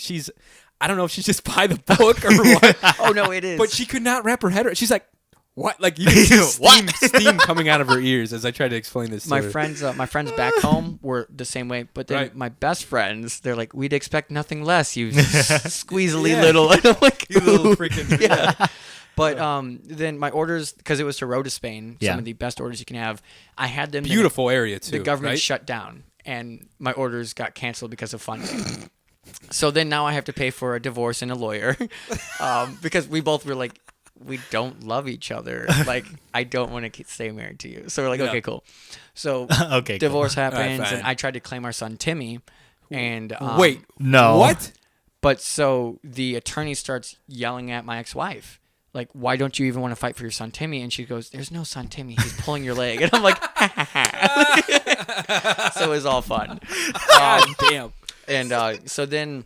I don't know if she's just by the book or what. Oh no, it is. But she could not wrap her head around. She's like, "What?" Like you can see steam coming out of her ears as I try to explain this. my to her. friends back home were the same way. But then Right. my best friends, they're like, we'd expect nothing less. You squeezely Yeah. little. And I'm like, You little "Ooh." freaking Yeah. But then my orders, because it was to row to Spain, Yeah. some of the best orders you can have. I had them. beautiful area too. The government right? shut down, and my orders got canceled because of funding. So then now I have to pay for a divorce and a lawyer, because we both were like, we don't love each other. Like, I don't want to stay married to you. So we're like, Yeah. okay, cool. So Okay, cool. divorce happens, fine. and I tried to claim our son Timmy, and Wait, No. what? But so the attorney starts yelling at my ex-wife. Like, why don't you even want to fight for your son Timmy? And she goes, "There's no son Timmy. He's pulling your leg." And I'm like, so it was all fun. Damn. And so then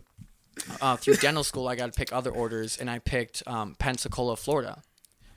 through dental school, I got to pick other orders, and I picked Pensacola, Florida,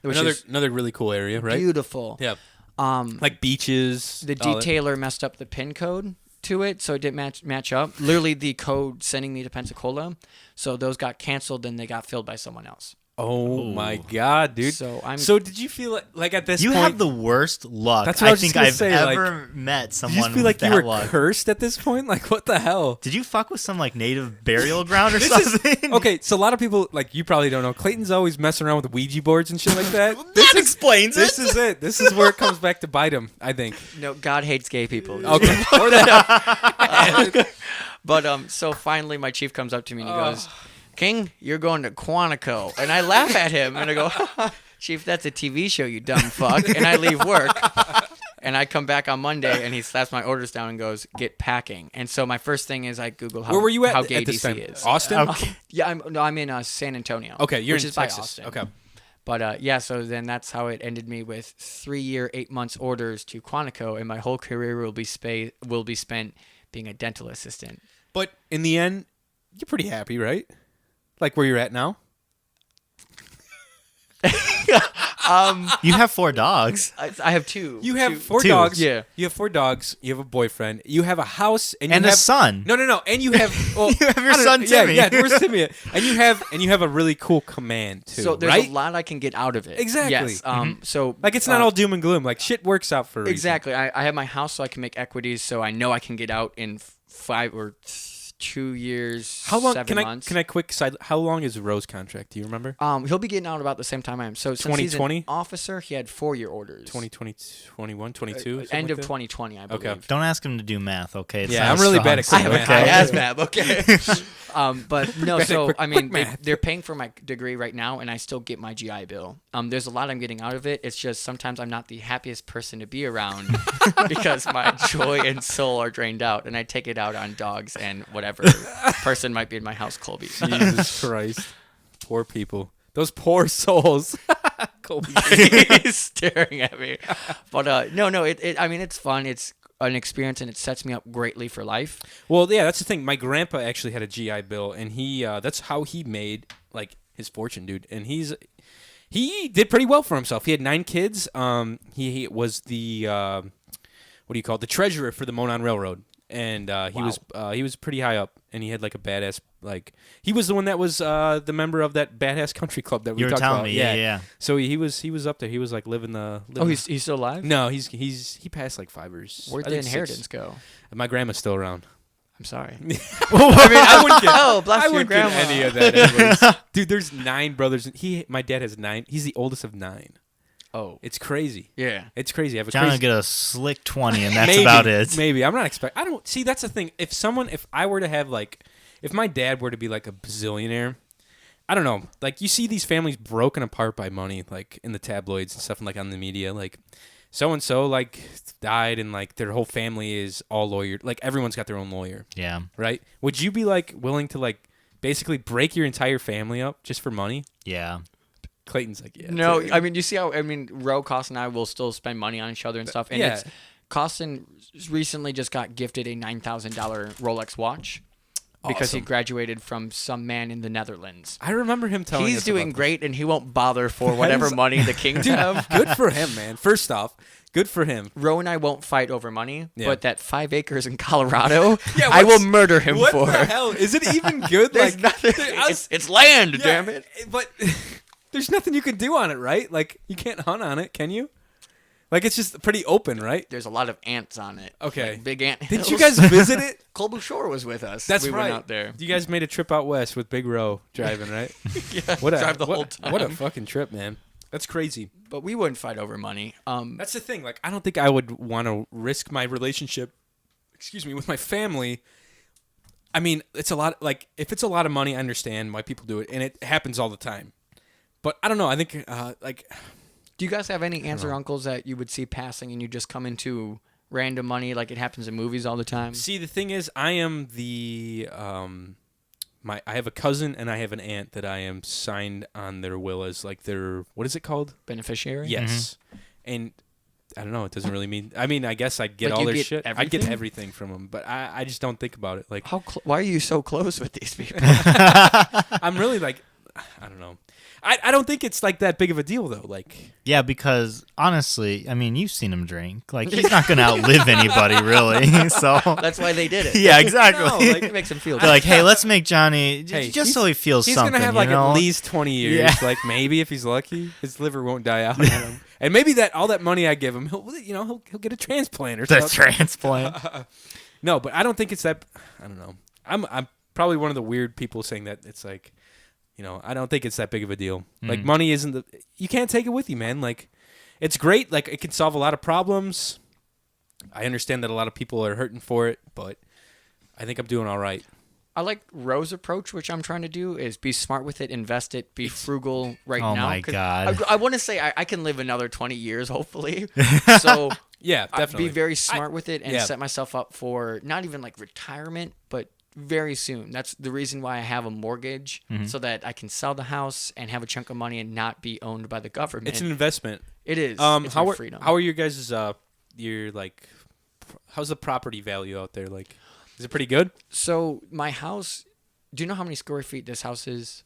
which is Another really cool area, right? beautiful. Yeah. Um, Like beaches. the all that. detailer messed up the pin code to it, so it didn't match up. Literally, the code sending me to Pensacola, so those got canceled, and they got filled by someone else. Oh my god, dude. So did you feel like at this You point have the worst luck That's what I I was think just gonna I've say, like, ever met did someone you just feel like with you that were luck. cursed at this point? Like what the hell? Did you fuck with some like native burial ground or This something? Okay, so a lot of people like you probably don't know. Clayton's always messing around with Ouija boards and shit like that. That explains This is it. This is where it comes back to bite him, I think. no, God hates gay people. Okay. Or that. But so finally, my chief comes up to me and he goes, "King, you're going to Quantico," and I laugh at him and I go, "Chief, that's a TV show, you dumb fuck." And I leave work. And I come back on Monday, and he slaps my orders down and goes, "Get packing." And so my first thing is I Google how, Where were you how at, gay at this DC time? is. Austin? Okay. Yeah, I'm in San Antonio. Okay, you're which in is by Texas. Austin. Okay. But yeah, so then that's how it ended me with 3-year, 8 months orders to Quantico, and my whole career will be spent being a dental assistant. But in the end, you're pretty happy, right? Like where you're at now? You have 4 dogs. I have two. You have 4 two. dogs. Yeah. You have 4 dogs. You have a boyfriend. You have a house, and you And a have son. No. And you have well, You have your I don't son, know. Timmy. Yeah, where's Timmy? And you have a really cool command too. So there's right? a lot I can get out of it. Exactly. Yes. So Like it's not all doom and gloom. Like shit works out for a reason. exactly. I have my house, so I can make equities, so I know I can get out in 5 or 2 years. How long 7 months. can I quick side? How long is Rose's contract? Do you remember? He'll be getting out about the same time I am. So since he's 2020? an officer, he had 4-year orders. 2020, 21, 22? End of like that? 2020, I believe. Okay. Don't ask him to do math, okay? It's Yeah, not I'm really strong bad at suit, quick math. okay? I ASVAB, okay. But no, Quick- so quick- I mean, quick math. they're paying for my degree right now, and I still get my GI Bill. There's a lot I'm getting out of it. It's just sometimes I'm not the happiest person to be around because my joy and soul are drained out, and I take it out on dogs and whatever person might be in my house, Colby. Jesus Christ. Poor people. Those poor souls. Colby. He's staring at me. But no, I mean, it's fun. It's an experience, and it sets me up greatly for life. Well, yeah, that's the thing. My grandpa actually had a GI Bill, and that's how he made like his fortune, dude. And he did pretty well for himself. He had 9 kids. He was the what do you call it? The treasurer for the Monon Railroad, and he was pretty high up, and he had like a badass he was the one that was the member of that badass country club that we You were talked telling about. me, yeah. So he was up there. He was like living the. Oh, he's still alive? No, he passed like 5 years. Where'd I the think 6. inheritance go? My grandma's still around. I'm sorry. I mean, I wouldn't get. Oh, bless I your wouldn't get grandma. any of that. Anyways. Dude, there's 9 brothers. My dad has 9. He's the oldest of 9. Oh, It's crazy. yeah. It's crazy. I have a John will crazy. get a slick 20, and that's Maybe, about it. Maybe I'm not expect. I don't see. That's the thing. If I were to have if my dad were to be like a bazillionaire, I don't know. Like you see these families broken apart by money, like in the tabloids and stuff, and like on the media, like so and so like died, and like their whole family is all lawyer. Like everyone's got their own lawyer, Yeah. right? Would you be like willing to like basically break your entire family up just for money? Yeah. Clayton's like, yeah. No, too. I mean, you see how, Ro, Costin, and I will still spend money on each other and stuff. And yeah. it's, Costin recently just got gifted a $9,000 Rolex watch because he Awesome. graduated from some man in the Netherlands. I remember him telling He's us doing about great, and he won't bother for whatever money the Kings have. this. Good for him, man. First off, good for him. Ro and I won't fight over money, Yeah. but that 5 acres in Colorado, Yeah, I will what's- murder him What for. the hell? Is it even good? There's like nothing. I was- It's land, Yeah, damn it. But there's nothing you can do on it, right? Like you can't hunt on it, can you? Like it's just pretty open, right? There's a lot of ants on it. Okay. Like big ant Did hills. you guys visit it? Colby Shore was with us. That's we right. went out there. You guys made a trip out west with Big Ro driving, right? Yeah, What a drive the what, whole time. What a fucking trip, man. That's crazy. But we wouldn't fight over money. That's the thing. Like I don't think I would want to risk my relationship, with my family. I mean, it's a lot. Like if it's a lot of money, I understand why people do it, and it happens all the time. But I don't know. I think Do you guys have any aunts or uncles that you would see passing and you just come into random money like it happens in movies all the time? See, the thing is, I am the I have a cousin and I have an aunt that I am signed on their will as like their what is it called? Beneficiary? Yes, and I don't know. It doesn't really mean. I mean, I guess I'd get Like all you their get shit. I'd get everything? everything from them, but I just don't think about it. Like Why are you so close with these people? I'm really like I don't know. I don't think it's like that big of a deal though. Like Yeah, because honestly, I mean, you've seen him drink. Like, he's not going to outlive anybody, really. So, That's why they did it. yeah, exactly. No, It makes them feel They're like, hey, let's make Johnny Hey, just so he feels he's something. gonna have like you know? at least 20 years. Yeah. Like maybe if he's lucky, his liver won't die out on him. And maybe that all that money I give him, he'll get a transplant or the something. transplant. No, but I don't think it's that. I don't know. I'm probably one of the weird people saying that it's like, I don't think it's that big of a deal. Like money isn't you can't take it with you, man. Like it's great. Like it can solve a lot of problems. I understand that a lot of people are hurting for it, but I think I'm doing all right. I like Ro's approach, which I'm trying to do, is be smart with it, invest it, be frugal right Oh now. my 'Cause God. I want to say I can live another 20 years, hopefully. So Yeah, I'd definitely. be very smart with it and yeah. set myself up for not even like retirement, but very soon. That's the reason why I have a mortgage, so that I can sell the house and have a chunk of money and not be owned by the government. It's an investment. It is. It's How my are freedom. how are your guys' your like how's the property value out there? Like is it pretty good? So my house, do you know how many square feet this house is?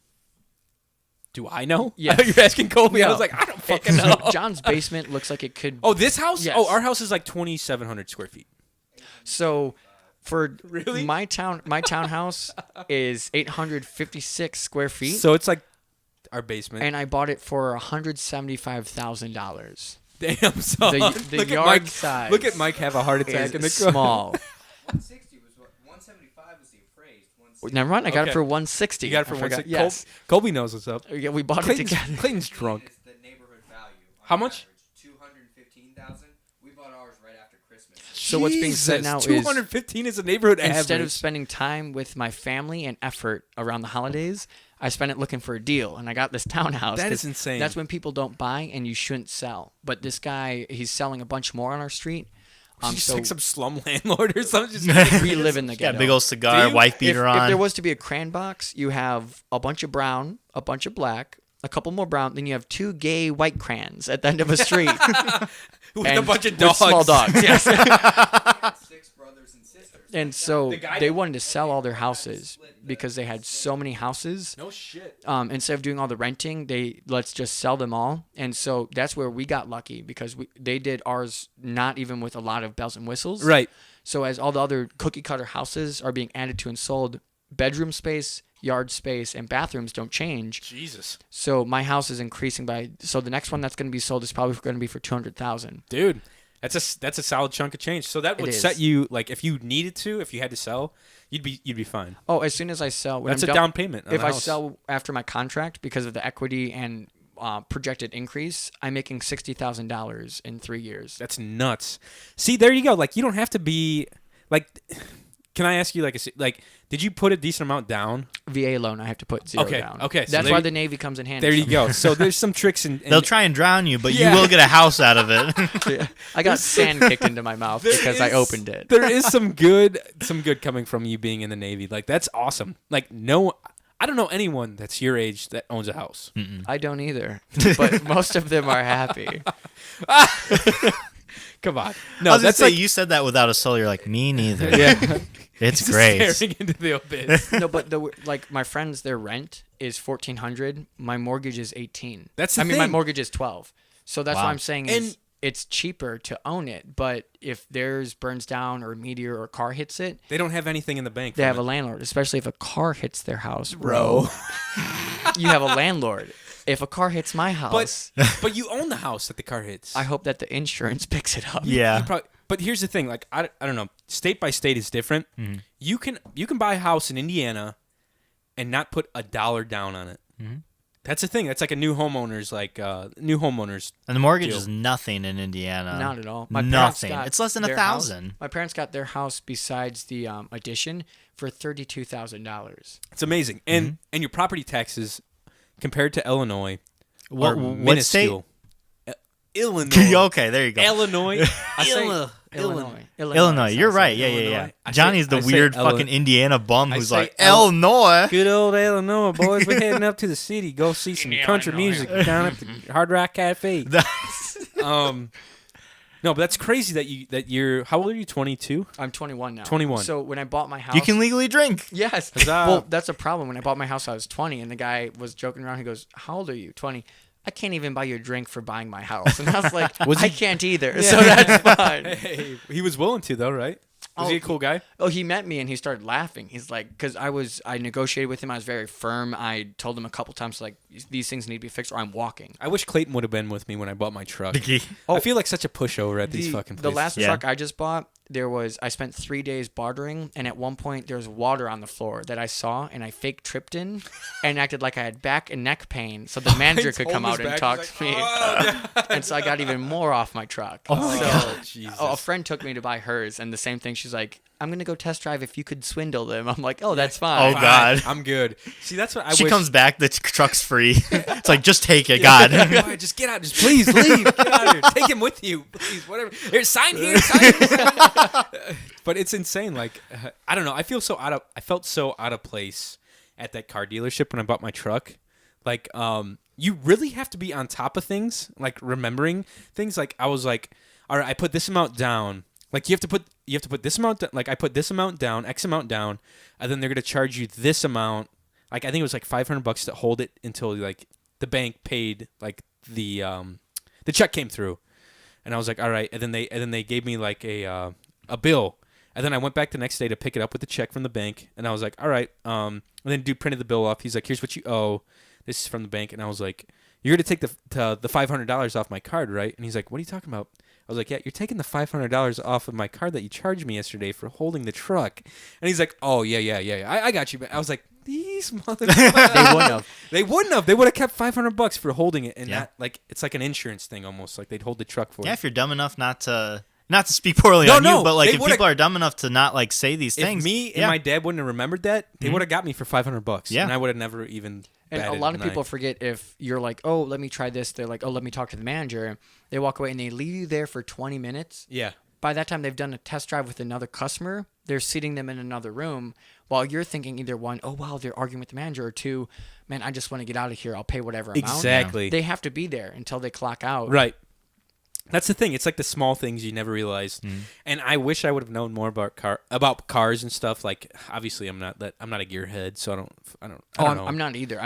Do I know? Yeah. You're asking Colby. I No. was like, I don't fucking know. John's basement looks like it could. Oh, this house? Yes. Oh, our house is like 2,700 square feet. So for Really? my townhouse is 856 square feet, So it's like our basement. and I bought it for $175,000. Damn, son. The Look at yard Mike. size Look at Mike have a heart attack in the Is small. 160 was what 175 was the appraised. 160. Never mind, I got Okay. it for 160. You got it for I forgot. 160. Yes. Colby knows what's up. Yeah, we bought it Clayton's, together. Clayton's drunk. Is the neighborhood value. on How much? average, 215,000. We bought ours right after Christmas. So what's being said now is 215 is a neighborhood instead average. of spending time with my family and effort around the holidays, I spent it looking for a deal, and I got this townhouse. That 'cause is insane. That's when people don't buy, and you shouldn't sell. But this guy, he's selling a bunch more on our street. Just So like some slum landlord or something. Just we live in the Got ghetto. a big old cigar, Do you? wife if, beater if on. there was to be a crayon box, you have a bunch of brown, a bunch of black, a couple more brown, then you have 2 gay white crayons at the end of a street. With and a bunch of with dogs. small dogs, yes. We had 6 brothers and sisters. And so The guy they that- wanted to sell all their houses because they had so many houses. No shit. Instead of doing all the renting, let's just sell them all. And so that's where we got lucky because they did ours not even with a lot of bells and whistles. Right. So as all the other cookie cutter houses are being added to and sold, bedroom space, yard space, and bathrooms don't change. Jesus. So my house is increasing so the next one that's going to be sold is probably going to be for $200,000. Dude, that's a solid chunk of change. So that would It is. set you, like, if you needed to, if you had to sell, you'd be fine. Oh, as soon as I sell, when That's I'm a done- down payment on If a I house. sell after my contract because of the equity and projected increase, I'm making $60,000 in 3 years. That's nuts. See, there you go. Like, you don't have to be, like, can I ask you, like, did you put a decent amount down? VA loan, I have to put 0 Okay, down. okay, so That's there why you- the Navy comes in handy. There you go. So there's some tricks in They'll try and drown you, but Yeah. you will get a house out of it. I got sand kicked into my mouth because I opened it. There is some good coming from you being in the Navy. Like, that's awesome. Like, I don't know anyone that's your age that owns a house. I don't either, but most of them are happy. Come on. I No, was gonna that's say like you said that without a soul. You're like me neither. yeah. It's Just great. staring into the abyss. No, but like my friends, their rent is $1,400. My mortgage is $18. That's the I mean, my thing. mortgage is $12. So that's Wow. what I'm saying is And- it's cheaper to own it. But if theirs burns down or a meteor or a car hits it, They don't have anything in the bank. they from have a it. landlord. Especially if a car hits their house, bro. You have a landlord. If a car hits my house, But you own the house that the car hits. I hope that the insurance picks it up. Yeah. But here's the thing, like I don't know, state by state is different. Mm-hmm. You can buy a house in Indiana and not put $1 down on it. Mm-hmm. That's the thing. That's like a new homeowners And the mortgage Deal. is nothing in Indiana. Not at all. My parents Nothing. got It's less than their house- 1,000. My parents got their house besides the addition for $32,000. It's amazing. And your property taxes compared to Illinois What- are what state? minuscule. Illinois. Okay, there you go. Illinois. I say Illinois. Illinois. You're I say right. Yeah, Illinois. yeah, yeah. I say- Johnny's the I say weird Illinois. fucking Indiana bum I who's say like Ill- Illinois. Good old Illinois, boys. We're heading up to the city. Go see some country music down at the Hard Rock Cafe. No, but that's crazy that you're. How old are you? 22. I'm 21 now. 21. So when I bought my house, You can legally drink. Yes. Huzzah. Well, that's a problem. When I bought my house, I was 20, and the guy was joking around. He goes, "How old are you?" 20. I can't even buy you a drink for buying my house, and I was like, Was I he- can't either. So that's fine. Hey, he was willing to though, right? Was he a cool guy? Oh, he met me and he started laughing. He's like, because I negotiated with him. I was very firm. I told him a couple times, like, these things need to be fixed or I'm walking. I wish Clayton would have been with me when I bought my truck. Oh. I feel like such a pushover at these fucking places. The last Yeah. truck I just bought, I spent 3 days bartering, and at one point there was water on the floor that I saw, and I fake tripped in and acted like I had back and neck pain so the manager could come out and talk to me. And so I got even more off my truck. Oh, Jesus. A friend took me to buy hers, and the same thing. She's like, I'm going to go test drive if you could swindle them. I'm like, oh, that's fine. Oh, God. I'm good. See, that's what I She wish. comes back, the truck's free. It's like, just take it, God. All right, just get out. Just please leave. Get out of here. Take him with you, please. Whatever. Here, sign here. Sign here. But it's insane. Like, I don't know. I felt so out of place at that car dealership when I bought my truck. Like, you really have to be on top of things, like remembering things. Like, I was like, all right, I put this amount down. Like, you have to put this amount. Like, I put this amount down, X amount down, and then they're gonna charge you this amount. Like, I think it was like $500 to hold it until like the bank paid like the check came through, and I was like, all right. And then they gave me like a bill, and then I went back the next day to pick it up with the check from the bank, and I was like, all right. And then dude printed the bill off. He's like, here's what you owe. This is from the bank, and I was like, you're gonna take the $500 off my card, right? And he's like, what are you talking about? I was like, yeah, you're taking the $500 off of my card that you charged me yesterday for holding the truck. And he's like, oh, yeah. I got you. But I was like, these motherfuckers. They wouldn't have. They would have kept $500 for holding it. And Yeah. that, like, it's like an insurance thing almost. Like, they'd hold the truck for Yeah, you. if you're dumb enough not to speak poorly No, on no, you, but like they if would've- people are dumb enough to not like say these If things, me and yeah. my dad wouldn't have remembered that, they would have got me for $500. Yeah. And I would have never even And a batted lot of an eye. people forget if you're like, oh, let me try this. They're like, oh, let me talk to the manager. They walk away and they leave you there for 20 minutes. Yeah. by that time they've done a test drive with another customer, they're seating them in another room while you're thinking either one, oh, wow, they're arguing with the manager, or two, man, I just want to get out of here. I'll pay whatever amount. Exactly. They have to be there until they clock out. Right. That's the thing. It's like the small things you never realize. And I wish I would have known more about cars and stuff. Like, obviously, I'm not a gearhead, so I don't know. I'm not either.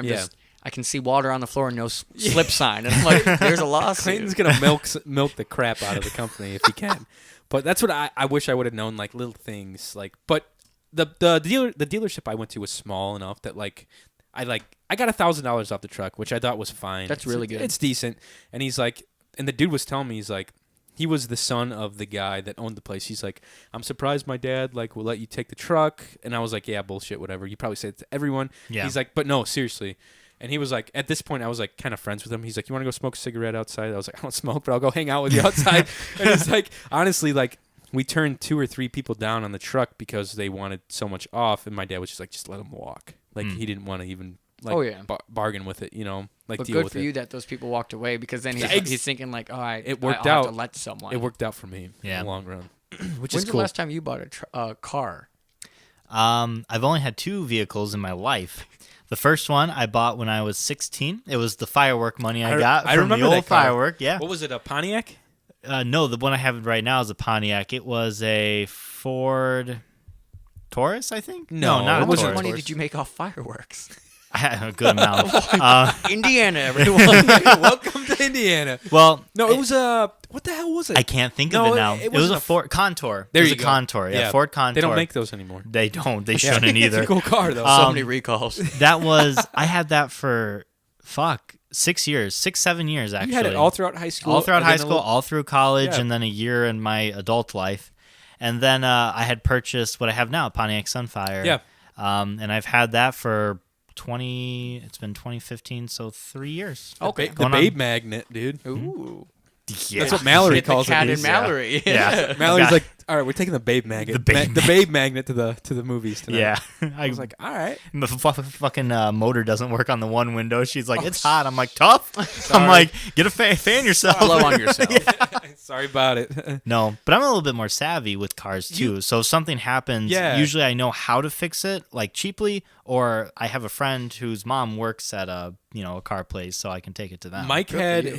I can see water on the floor and no slip sign. And I'm like, there's a lawsuit. Clayton's gonna milk the crap out of the company if he can. But that's what I wish I would have known, like little things. Like, but the dealership I went to was small enough that I got $1,000 off the truck, which I thought was fine. That's really good. It's decent. And he's like, and the dude was telling me, he's like, he was the son of the guy that owned the place. He's like, I'm surprised my dad will let you take the truck. And I was like, yeah, bullshit, whatever. You probably say it to everyone. Yeah. He's like, but no, seriously. And he was like, at this point, I was like kind of friends with him. He's like, you want to go smoke a cigarette outside? I was like, I don't smoke, but I'll go hang out with you outside. And it's like, honestly, like we turned 2 or 3 people down on the truck because they wanted so much off. And my dad was just like, just let them walk. Like he didn't want to even bargain with it, like but deal good with for it. you that those people walked away, because then he's thinking like, oh, it worked I'll out. have to let someone. It worked out for me in the long run, which When's is cool. the last time you bought a car? I've only had 2 vehicles in my life. The first one I bought when I was 16. It was the firework money I got from remember the old that car. firework. Yeah. What was it, a Pontiac? No, the one I have right now is a Pontiac. It was a Ford Taurus, I think. No, not it a wasn't Taurus. How much money did you make off fireworks? I had a good amount. Indiana, everyone. Welcome to Indiana. Well, No, it was a what the hell was it? I can't think of it now. It was wasn't a Ford Contour. There it was you a go. Contour. Yeah, Ford Contour. They don't make those anymore. They don't. They shouldn't It's either. a cool car though. So many recalls. That was. I had that for 6 years, 7 years actually. You had it all throughout high school. all throughout and high then a school, little- all through college, Yeah. and then a year in my adult life. And then I had purchased what I have now, Pontiac Sunfire. Yeah. And I've had that for it's been 2015, so 3 years. Okay. The Going Babe on. Magnet, dude. Ooh. Yeah. That's what Mallory Hit the calls cat it. and Mallory. Yeah. Mallory's Got- like, all right, we're taking the Babe Magnet. The Babe Magnet to the movies tonight. Yeah. I was like, all right. the fucking motor doesn't work on the one window. She's like, it's hot. I'm like, tough. I'm like, get a fan yourself. Blow on yourself. Sorry about it. No, but I'm a little bit more savvy with cars too. So if something happens, Yeah. usually I know how to fix it, like cheaply, or I have a friend whose mom works at a car place, so I can take it to them. Mike had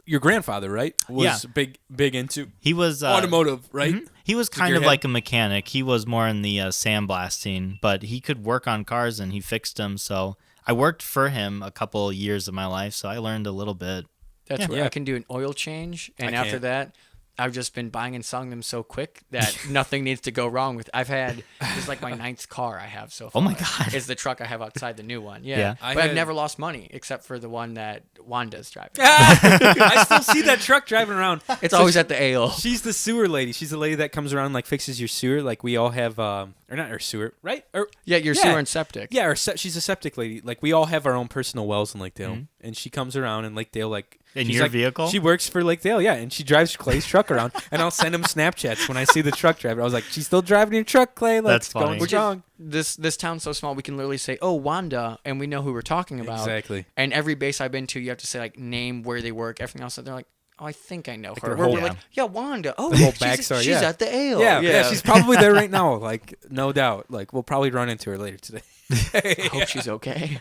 your grandfather, right? Was Yeah. big into He was automotive, right? He was kind your of head? like a mechanic. He was more in the sandblasting, but he could work on cars and he fixed them. So I worked for him a couple years of my life, so I learned a little bit. That's where Yeah. I can do an oil change, and I after can't. that, I've just been buying and selling them so quick that nothing needs to go wrong with. This is like my 9th car I have so far. Oh my God. Is the truck I have outside the new one? Yeah, Yeah. I but I've had- never lost money except for the one that Wanda's driving. I still see that truck driving around. It's always at the ale. She's the sewer lady. She's the lady that comes around and like fixes your sewer. Like we all have, or not our sewer, right? Or Yeah, your Yeah. sewer and septic. yeah, she's a septic lady. Like we all have our own personal wells in Lakedale, and she comes around in Lakedale like In she's your like- vehicle? She works for Lakedale, yeah, and she drives Clay's truck around, and I'll send him Snapchats when I see the truck driver. I was like, she's still driving your truck, Clay. Like, That's it's going funny. Which is, strong. this town's so small, we can literally say, "Oh, Wanda," and we know who we're talking about. Exactly. And every base I've been to, you have to say like name where they work, everything else. And they're like, "Oh, I think I know her." their We're whole- like, "Yeah, Wanda. Oh, The whole she's, backstory, she's yeah. at the ale. Yeah, she's probably there right now. Like, no doubt. Like, we'll probably run into her later today. I hope she's okay.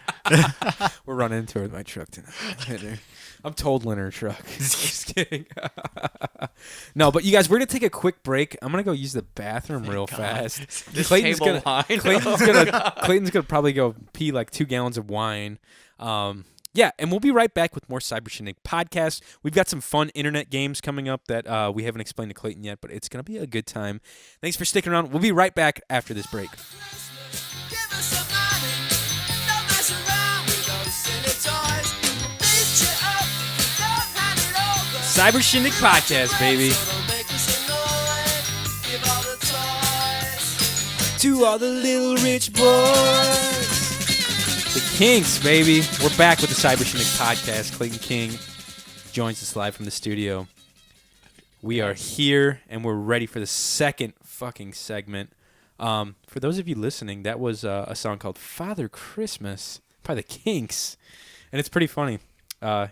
We're running into her with my truck tonight. I'm totaling her truck. Just kidding. No, but you guys, we're gonna take a quick break. I'm gonna go use the bathroom real fast. This Clayton's table gonna wine. Clayton's gonna probably go pee like 2 gallons of wine. Yeah, and we'll be right back with more Cyber Shindig podcast. We've got some fun internet games coming up that we haven't explained to Clayton yet, but it's gonna be a good time. Thanks for sticking around. We'll be right back after this break. Give us some money, don't mess around with those silly toys. Beat you up, don't hand it over. Cyber Shindig podcast, baby. So don't make us annoyed. Give all the toys. To all the little rich boys. The Kinks, baby. We're back with the Cyber Shindig podcast. Clayton King joins us live from the studio. We are here, and we're ready for the second fucking segment. For those of you listening, that was a song called Father Christmas by the Kinks. And it's pretty funny.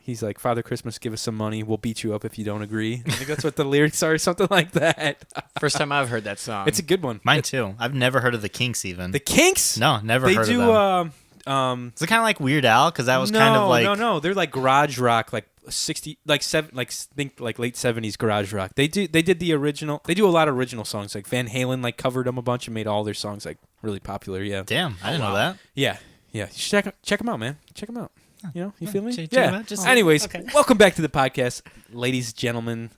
He's like, Father Christmas, give us some money. We'll beat you up if you don't agree. I think that's what the lyrics are, something like that. First time I've heard that song. It's a good one. Mine too. I've never heard of the Kinks even. The Kinks? No, never They heard do. of them. Is it kind of like Weird Al? Because that was kind of like no. They're like garage rock, like 60, like think like late 70s garage rock. They did the original. They do a lot of original songs. Like Van Halen like covered them a bunch and made all their songs like really popular. Yeah. Damn, I didn't know that. Yeah. You should check them out, man. Check them out. You know, you feel me? check 'em Yeah. out, just- Anyways, okay. welcome back to the podcast, ladies and gentlemen.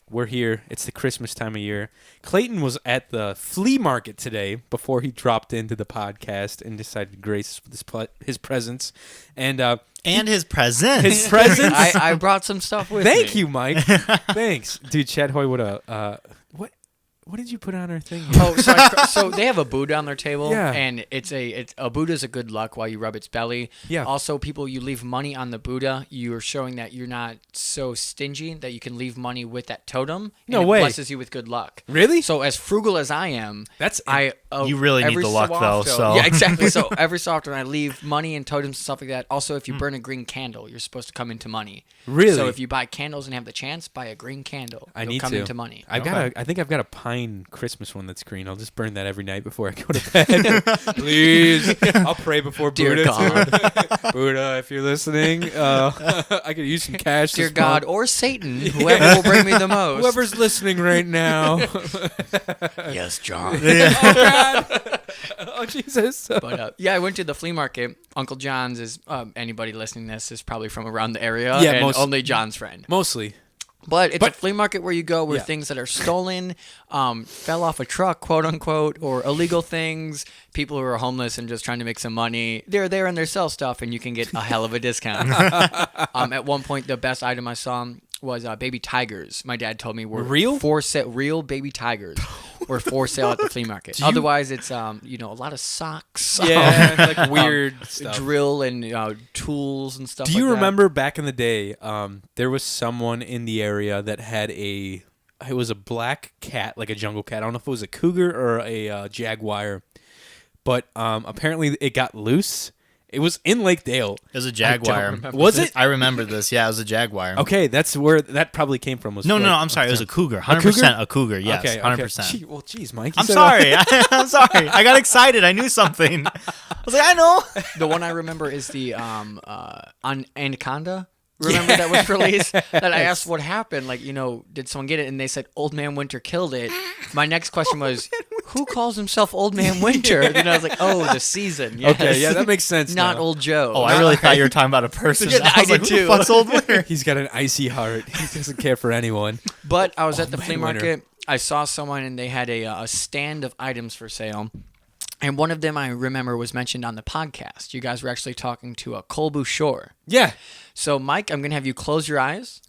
We're here. It's the Christmas time of year. Clayton was at the flea market today before he dropped into the podcast and decided to grace his presence. And And his present. his presence. I brought some stuff with me. Thank you, Mike. Thanks, dude. Chad Hoy, what did you put on our thing? Oh, so they have a Buddha on their table, Yeah. and it's a Buddha's a good luck while you rub its belly. Yeah. Also, you leave money on the Buddha. You are showing that you're not so stingy that you can leave money with that totem. No and way. It blesses you with good luck. Really? So as frugal as I am, That's You really need every the luck, though, often- so- yeah, exactly. So every so often I leave money and totems and stuff like that. Also, if you burn a green candle, you're supposed to come into money. Really? So if you buy candles and have the chance, buy a green candle. I You'll need come to. into money. I think I've got a pine Christmas one that's green. I'll just burn that every night before I go to bed. Please, I'll pray before Dear Buddha. God. Buddha, if you're listening, I could use some cash. Dear this God, month. or Satan, whoever will bring me the most. Whoever's listening right now. Yes, John. Oh God. Oh Jesus. But yeah, I went to the flea market. Uncle John's is anybody listening to this is probably from around the area. Yeah, and only John's friend. Mostly. But it's a flea market where you go where Yeah. things that are stolen, fell off a truck, quote unquote, or illegal things, people who are homeless and just trying to make some money, they're there and they sell stuff and you can get a hell of a discount. At one point, the best item I saw was baby tigers. My dad told me were Real? real baby tigers were for sale at the flea market. Otherwise, it's a lot of socks. Yeah, like weird stuff. Drill and tools and stuff. Do you like that. remember back in the day, there was someone in the area that had it was a black cat, like a jungle cat. I don't know if it was a cougar or a jaguar, but apparently it got loose. It was in Lake Dale. It was a Jaguar. remember Was it? I remember this. Yeah, it was a Jaguar. Okay, that's where that probably came from. Was No, like- I'm sorry. It was a cougar. 100% cougar? a cougar. Yes, Okay, 100%. Gee, well, geez, Mike. you I'm said- sorry. I'm sorry. I got excited. I knew something. I was like, I know. The one I remember is the Anaconda. Remember that was released? That I asked what happened. Like, did someone get it? And they said Old Man Winter killed it. My next question was, who calls himself Old Man Winter? And I was like, oh, the season. Yes. Okay, yeah, that makes sense. Not now. Old Joe. Oh, I really thought you were talking about a person. Yeah, I was I like, did who the too. fuck's Old Winter? He's got an icy heart. He doesn't care for anyone. But I was at the Man flea Winter. market. I saw someone and they had a stand of items for sale. And one of them I remember was mentioned on the podcast. You guys were actually talking to a Cole Bouchard. Yeah. So, Mike, I'm going to have you close your eyes.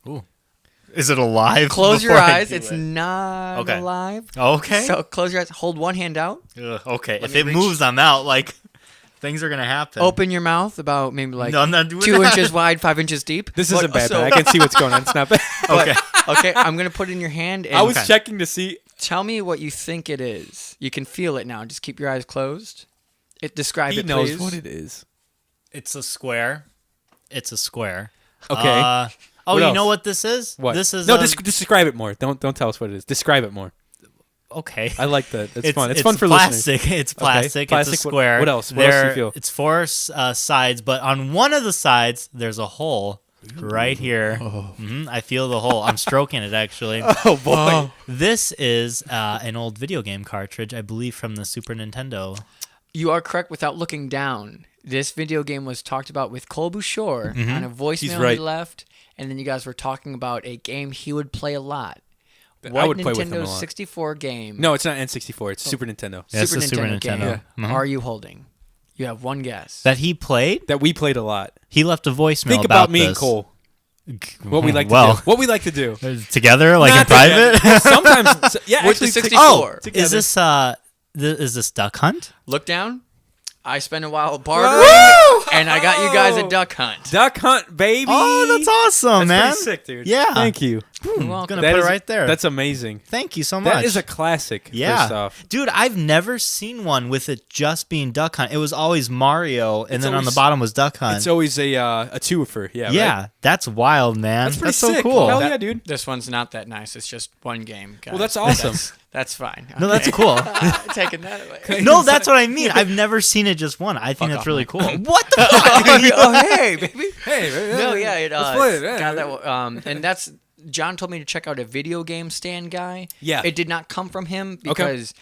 Is it alive? Close your before I eyes. do It's it? not Okay. alive. Okay. So, close your eyes. Hold one hand out. Ugh, okay. If me it reach- moves, I'm out. Like, things are going to happen. Open your mouth about maybe like No, I'm not doing 2 that. inches wide, 5 inches deep. This But- isn't bad. so- I can see what's going on. It's not bad. Okay. Okay, I'm going to put it in your hand and I was Okay. checking to see. tell me what you think it is. You can feel it now. Just keep your eyes closed. Describe He it, knows please. what it is. It's a square. It's a square. Okay. Oh, What you else? know what this is? What? This is no. Describe it more. Don't tell us what it is. Describe it more. okay. I like that. It's fun. It's fun for plastic. listeners. It's plastic. Plastic. It's a square. What else? What else do you feel? It's four sides, but on one of the sides there's a hole right here. I feel the hole. I'm stroking it actually. Oh boy. This is an old video game cartridge, I believe, from the Super Nintendo. You are correct without looking down. This video game was talked about with Cole Bouchard on a voicemail right. he left, and then you guys were talking about a game he would play a lot. I What would play with him a Nintendo lot. 64 game? No, it's not N64. It's Super Nintendo. Yeah, it's Super the Super Nintendo game Nintendo. Mhm. are you holding? You have one guess. That he played. That we played a lot. He left a voicemail Think about about me this. and Cole. What we like to Well, do. What we like to do. together, like in Not private. together. Sometimes. Yeah, With the actually, 64. Oh, together. is this Duck Hunt? Look down. I spent a while bartering, and I got you guys a duck hunt. Duck Hunt, baby. Oh, that's awesome, That's man. pretty sick, dude. Yeah. Thank you. You're welcome. Gonna That put is- it right there. That's amazing. Thank you so much. That is a classic. Yeah. First off. Dude, I've never seen one with it just being Duck Hunt. It was always Mario, and It's then on the always- bottom was Duck Hunt. It's always a twofer. Yeah. yeah, Right? that's wild, man. That's pretty so sick. cool. Hell yeah, dude. This one's not that nice. It's just one game. Guys. Well, that's awesome. That's fine. No, that's cool. Taking that away. No, that's what I mean. I've never seen it just one. I think Fuck that's off, really Mike. cool. What the fuck? Oh, hey, baby. Hey. No, yeah, it Let's play it. got that. And that's John told me to check out a video game stand guy. Yeah. It did not come from him because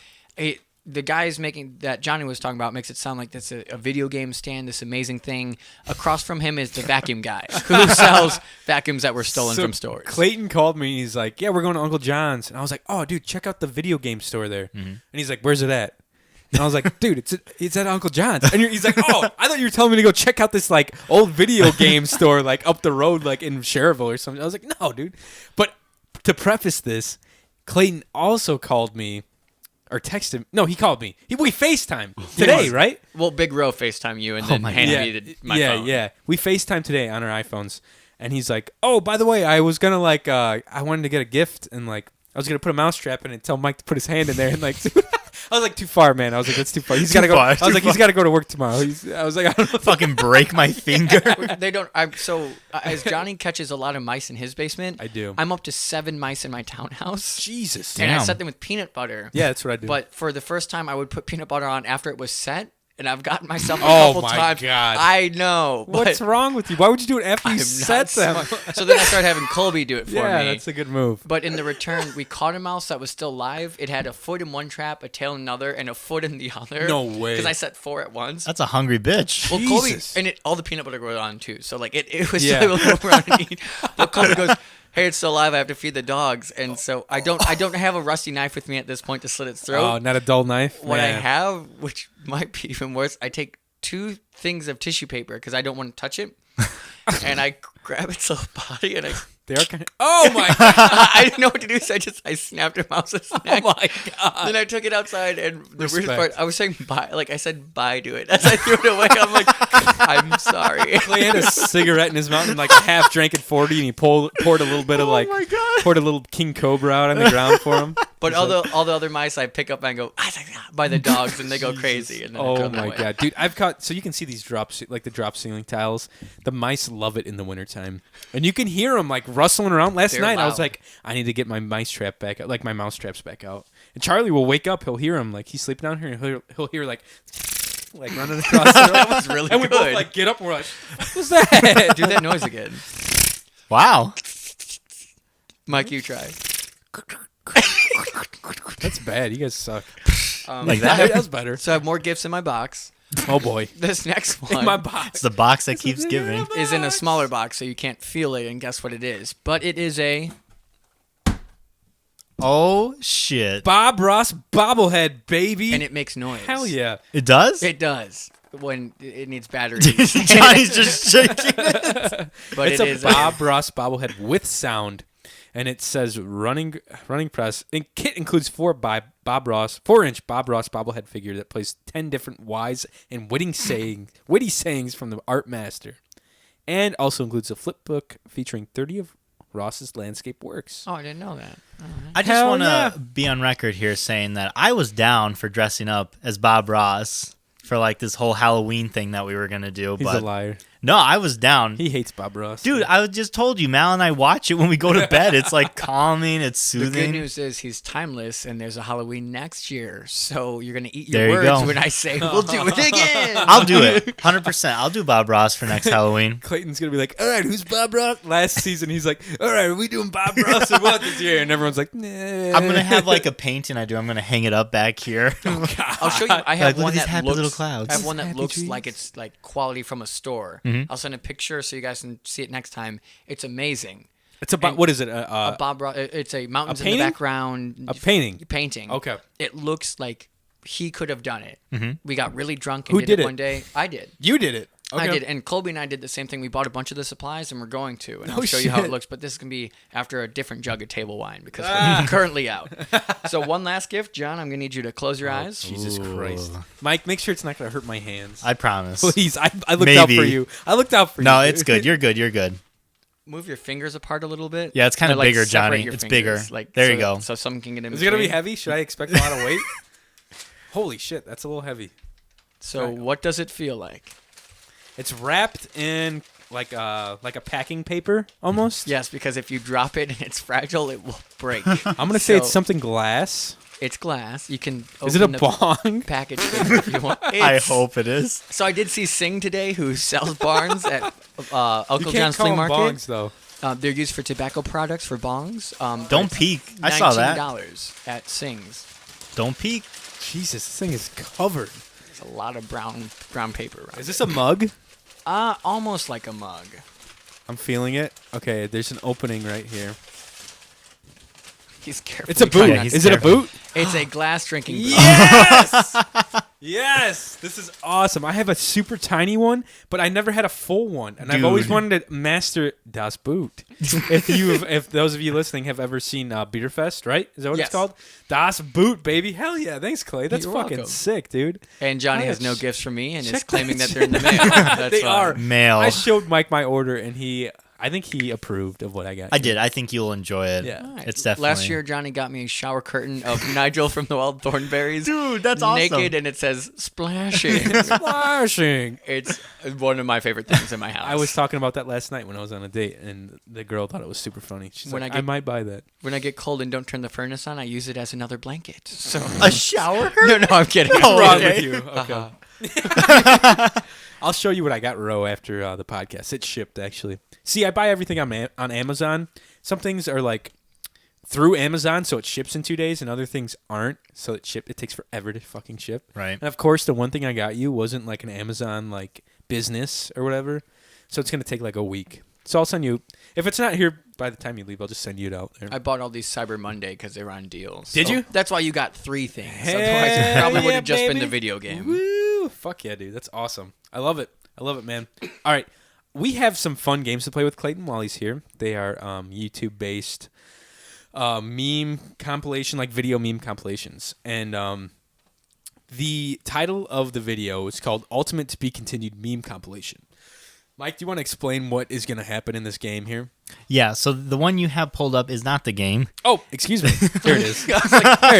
the guys making that Johnny was talking about makes it sound like that's a video game stand, this amazing thing. Across from him is the vacuum guy who sells vacuums that were stolen So from stores. Clayton called me. He's like, "Yeah, we're going to Uncle John's," and I was like, "Oh, dude, check out the video game store there." And he's like, "Where's it at?" And I was like, "Dude, it's at Uncle John's." And he's like, "Oh, I thought you were telling me to go check out this like old video game store like up the road like in Cherville or something." I was like, "No, dude." But to preface this, Clayton also called me or texted. No, he called me. We FaceTime today, right? Well, Big Ro FaceTime you and then my handed me my phone. Yeah. We FaceTime today on our iPhones, and he's like, "Oh, by the way, I was gonna like, I wanted to get a gift, and like, I was gonna put a mousetrap in it and tell Mike to put his hand in there, and like." I was like, too far, man. I was like, that's too far. He's got to go. far, I was too like, he's far. got to go to work tomorrow. I was like, I don't know. Fucking break my finger. They don't. As Johnny catches a lot of mice in his basement, I do. I'm up to 7 mice in my townhouse, Jesus. and I Damn. set them with peanut butter. Yeah, that's what I do. But for the first time, I would put peanut butter on after it was set, and I've gotten myself a Oh couple my times. God. I know. what's but wrong with you? Why would you do it after I'm you not set them? smart. So then I started having Colby do it for Yeah, me. that's a good move. But in the return, we caught a mouse that was still live. It had a foot in one trap, a tail in another, and a foot in the other. No way. Because I set 4 at once. That's a hungry bitch. Well, Colby, Jesus. and all the peanut butter goes on too. So like it was Yeah. still able to move around and eat. But Colby goes, "Hey, it's still alive. I have to feed the dogs." And so I don't have a rusty knife with me at this point to slit its throat. Oh, not a dull knife. What I Man. have, which might be even worse, I take 2 things of tissue paper because I don't want to touch it, and I grab its little body and I. They are kind of. Oh my god. I didn't know what to do, so I snapped him mouse's neck. Oh my god. Then I took it outside, and the weirdest Respect. part, I was saying bye, like I said bye to it as I threw it away. I'm like, I'm sorry. Clay had a cigarette in his mouth and like a half drank at 40, and he poured a little bit of like poured a little King Cobra out on the ground for him. But all the other mice I pick up and go by the dogs, and they go crazy. And then I Oh throw them my away. god, dude! I've caught so you can see these like the drop ceiling tiles. The mice love it in the wintertime, and you can hear them like rustling around. Last They're night I was loud. like, I need to get my mice trap back, like my mouse traps back out. And Charlie will wake up, he'll hear him like he's sleeping down here, and he'll hear like running across the room. That was really And we both good. like get up and we're like, what was that? Do that noise again, Wow. Mike. You try. That's bad. You guys suck. Like That that. was better. So I have more gifts in my box. Oh boy, This next in one my box. It's the box that keeps giving. is in a smaller box, so you can't feel it and guess what it is. But it is a Oh shit. Bob Ross bobblehead, baby. and it makes noise. Hell yeah. It does? It does when it needs batteries. Johnny's just shaking. But It's it a is Bob Ross bobblehead with sound, and it says running press. And kit includes 4-inch Bob Ross bobblehead figure that plays 10 different wise and witty sayings from the art master, and also includes a flip book featuring 30 of Ross's landscape works. Oh, I didn't know that. I just Hell want to yeah. be on record here saying that I was down for dressing up as Bob Ross for like this whole Halloween thing that we were going to do. He's but a liar. no, I was down. He hates Bob Ross. Dude, I just told you, Mal and I watch it when we go to bed. It's like calming, it's The soothing. good news is he's timeless, and there's a Halloween next year. So you're gonna eat There your you words go. when I say we'll do it again. I'll do it. 100%. I'll do Bob Ross for next Halloween. Clayton's gonna be like, all right, who's Bob Ross? Last season, he's like, all right, are we doing Bob Ross or what this year? And everyone's like, nah. I'm going to have like a painting I do. I'm going to hang it up back here. I'll show you. I have Like, look one at these that happy looks. little clouds. I have one that Happy looks trees. like it's like quality from a store. I'll send a picture so you guys can see it next time. It's amazing. It's about what is it? A Bob Ross. It's a mountains in the painting? background. A painting. Painting. Okay. It looks like he could have done it. We got really drunk and Who did did it it? one day. I did. You did it. I Okay. did, and Colby and I did the same thing. We bought a bunch of the supplies, and we're going to, and I'll Oh, show you how it shit. looks. But this is gonna be after a different jug of table wine because we're currently out. So one last gift, John. I'm gonna need you to close your eyes. Jesus Christ, Mike, make sure it's not gonna hurt my hands. I promise. Please, I looked out Maybe. for you. I looked out for you. No, dude. it's good. You're good. You're good. move your fingers apart a little bit. Yeah, it's kind Or, of like, bigger, separate Johnny. your It's fingers, bigger. There you so- go. So someone can get in Is it gonna be between. heavy? Should I expect a lot of weight? Holy shit, that's a little heavy. So what does it feel like? It's wrapped in like a packing paper almost. Yes, because if you drop it and it's fragile, it will break. I'm gonna say it's So- something glass. It's glass. You can open Is it a the bong? package thing if you want. I It's- hope it is. So I did see Sing today, who sells barns at Uncle You can't John's call Flea them Market. bongs though. They're used for tobacco products for bongs. Don't peek. I saw that. $19 at Sing's. Don't peek. Jesus, this thing is covered. It's a lot of brown paper. Around Is this a mug? almost like a mug. I'm feeling it. Okay, there's an opening right here. He's careful. It's a boot. Yeah, he's Is it a careful. boot? It's a glass drinking boot. Yes! Yes! This is awesome. I have a super tiny one, but I never had a full one, and I've always Dude. wanted to master Das Boot. If those of you listening have ever seen Beerfest, right? Is that what Yes. it's called? Das Boot, baby. Hell yeah! Thanks, Clay. That's You're fucking welcome. sick, dude. And Johnny Oh, has yeah, no ch- gifts from me and is check claiming that that they're in the mail. That's They fine. are. Mail. I showed Mike my order, and I think he approved of what I got. I did. I think you'll enjoy it. Yeah. Alright. It's definitely. Last year, Johnny got me a shower curtain of Nigel from the Wild Thornberries. Dude, that's awesome. Naked, and it says splashing. Splashing. It's one of my favorite things in my house. I was talking about that last night when I was on a date, and the girl thought it was super funny. She's When like, I I get- might buy that. When I get cold and don't turn the furnace on, I use it as another blanket. So A shower curtain? no, I'm kidding. Oh, What's wrong okay. with you? Okay. Uh-huh. I'll show you what I got Ro after the podcast. It's shipped actually. See, I buy everything on Amazon. Some things are like through Amazon, so it ships in 2 days, and other things aren't, so it takes forever to fucking ship. Right. And of course, the one thing I got you wasn't like an Amazon like business or whatever, so it's gonna take like a week. So I'll send you. If it's not here by the time you leave, I'll just send you it out there. I bought all these Cyber Monday because they were on deals. Did you? That's why you got 3 things. Hell Otherwise, it probably would yeah, have just been baby. the video game. Woo! Fuck yeah, dude. That's awesome. I love it. I love it, man. All right. We have some fun games to play with Clayton while he's here. They are YouTube-based meme compilation, like video meme compilations. And the title of the video is called Ultimate to be Continued Meme Compilation. Mike, do you want to explain what is going to happen in this game here? Yeah, so the one you have pulled up is not the game. Oh, excuse me. There it is. There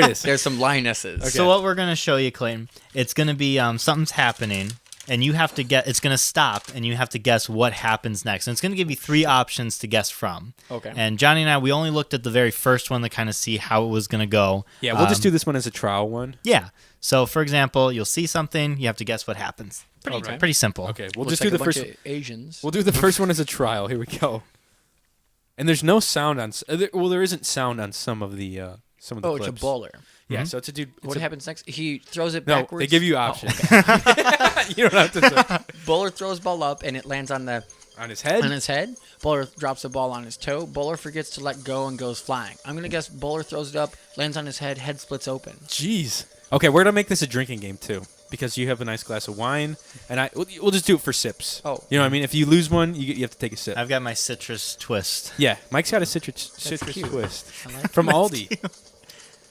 it is. There's some lionesses. So what we're going to show you, Clayton, it's going to be something's happening, and you have to it's going to stop, and you have to guess what happens next. And it's going to give you 3 options to guess from. Okay. And Johnny and I, we only looked at the very first one to kind of see how it was going to go. Yeah, we'll just do this one as a trial one. Yeah. So, for example, you'll see something, you have to guess what happens. Pretty simple. Okay, we'll Looks just like do a the bunch first. of Asians. We'll do the first one as a trial. Here we go. And there's no sound on. There isn't sound on some of the Oh, clips. it's a bowler. Yeah, so it's a dude. What it's a- happens next? He throws it No, backwards. they give you Oh, options. okay. You don't have to Bowler throws ball up and it lands on on his head. his head. Bowler drops the ball on his toe. Bowler forgets to let go and goes flying. I'm gonna guess Bowler throws it up, lands on his head, head splits open. Jeez. Okay, we're gonna make this a drinking game too, because you have a nice glass of wine, and we'll just do it for sips. Oh. You know what I mean? If you lose one, you have to take a sip. I've got my citrus twist. Yeah, Mike's got a citrus cute. twist I like from Aldi.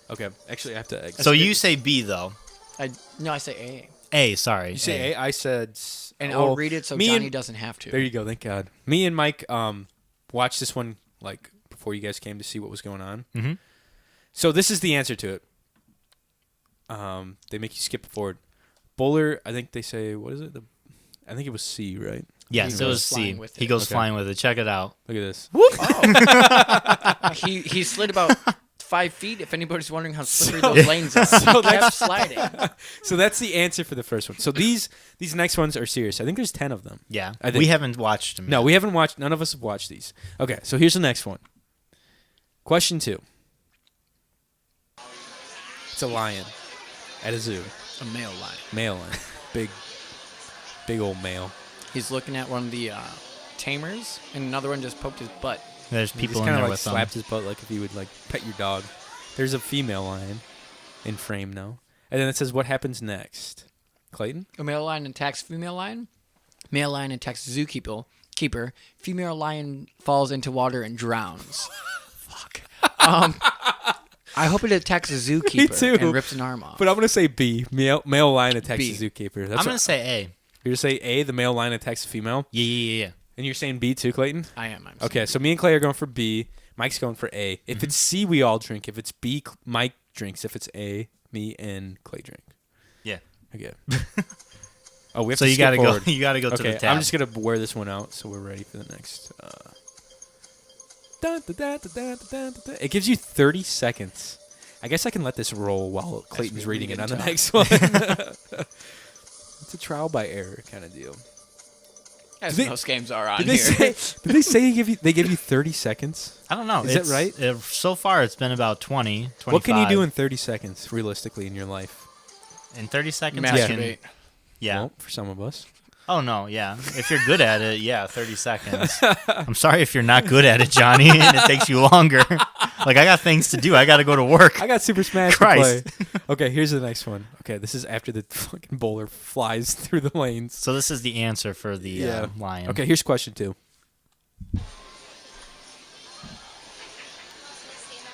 Okay, actually, I have to. So you say B, though. I say A. A, sorry. You say A. I said. And well, I'll read it so me Johnny and- doesn't have to. There you go. Thank God. Me and Mike watched this one like before you guys came to see what was going on. Mhm. So this is the answer to it. They make you skip forward. Bowler, I think they say what is it? I think it was C, right? Yes, He it goes was C. flying with He it. goes Okay. flying with it. Check it out. Look at this. He slid about 5 feet. If anybody's wondering how slippery those lanes are, he kept sliding. So that's the answer for the first one. So these next ones are serious. I think there's 10 of them. Yeah. I think- We haven't watched him No, yet. we haven't watched. None of us have watched these. Okay, so here's the next one. Question 2. It's a lion at a zoo. A male lion. Male lion. Big old male. He's looking at one of the tamers, and another one just poked his butt. There's He people just in kind there of like with slapped them. his butt like if he would like pet your dog. There's a female lion in frame now. And then it says what happens next. Clayton? A male lion attacks female lion. Male lion attacks zookeeper. Female lion falls into water and drowns. Fuck. I hope it attacks a zookeeper too. and rips an arm off. But I'm going to say B. Male lion attacks B. the zookeeper. I'm going to say A. You're going to say A, the male lion attacks the female? Yeah. And you're saying B too, Clayton? I am. Okay, so me and Clay are going for B. Mike's going for A. If it's C, we all drink. If it's B, Mike drinks. If it's A, me and Clay drink. Yeah. Okay. Oh, we have So to you skip gotta forward. go. You gotta go to Okay, the tab. I'm just gonna wear this one out so we're ready for the next. It gives you 30 seconds. I guess I can let this roll while Clayton's really reading it on getting the next one. It's a trial by error kind of deal. As Did they- most games are on Did here. they say they give you 30 seconds? I don't know. Is that right? So far, it's been about 20, 25. What can you do in 30 seconds realistically in your life? in 30 seconds? I can, Masturbate. yeah. Well, for some of us. Oh no, yeah. If you're good at it, yeah, 30 seconds. I'm sorry if you're not good at it, Johnny, and it takes you longer. Like I got things to do. I got to go to work. I got Super Smash Christ. to play. Okay, here's the next one. Okay, this is after the fucking bowler flies through the lanes. So this is the answer for the lion. Okay, here's question 2.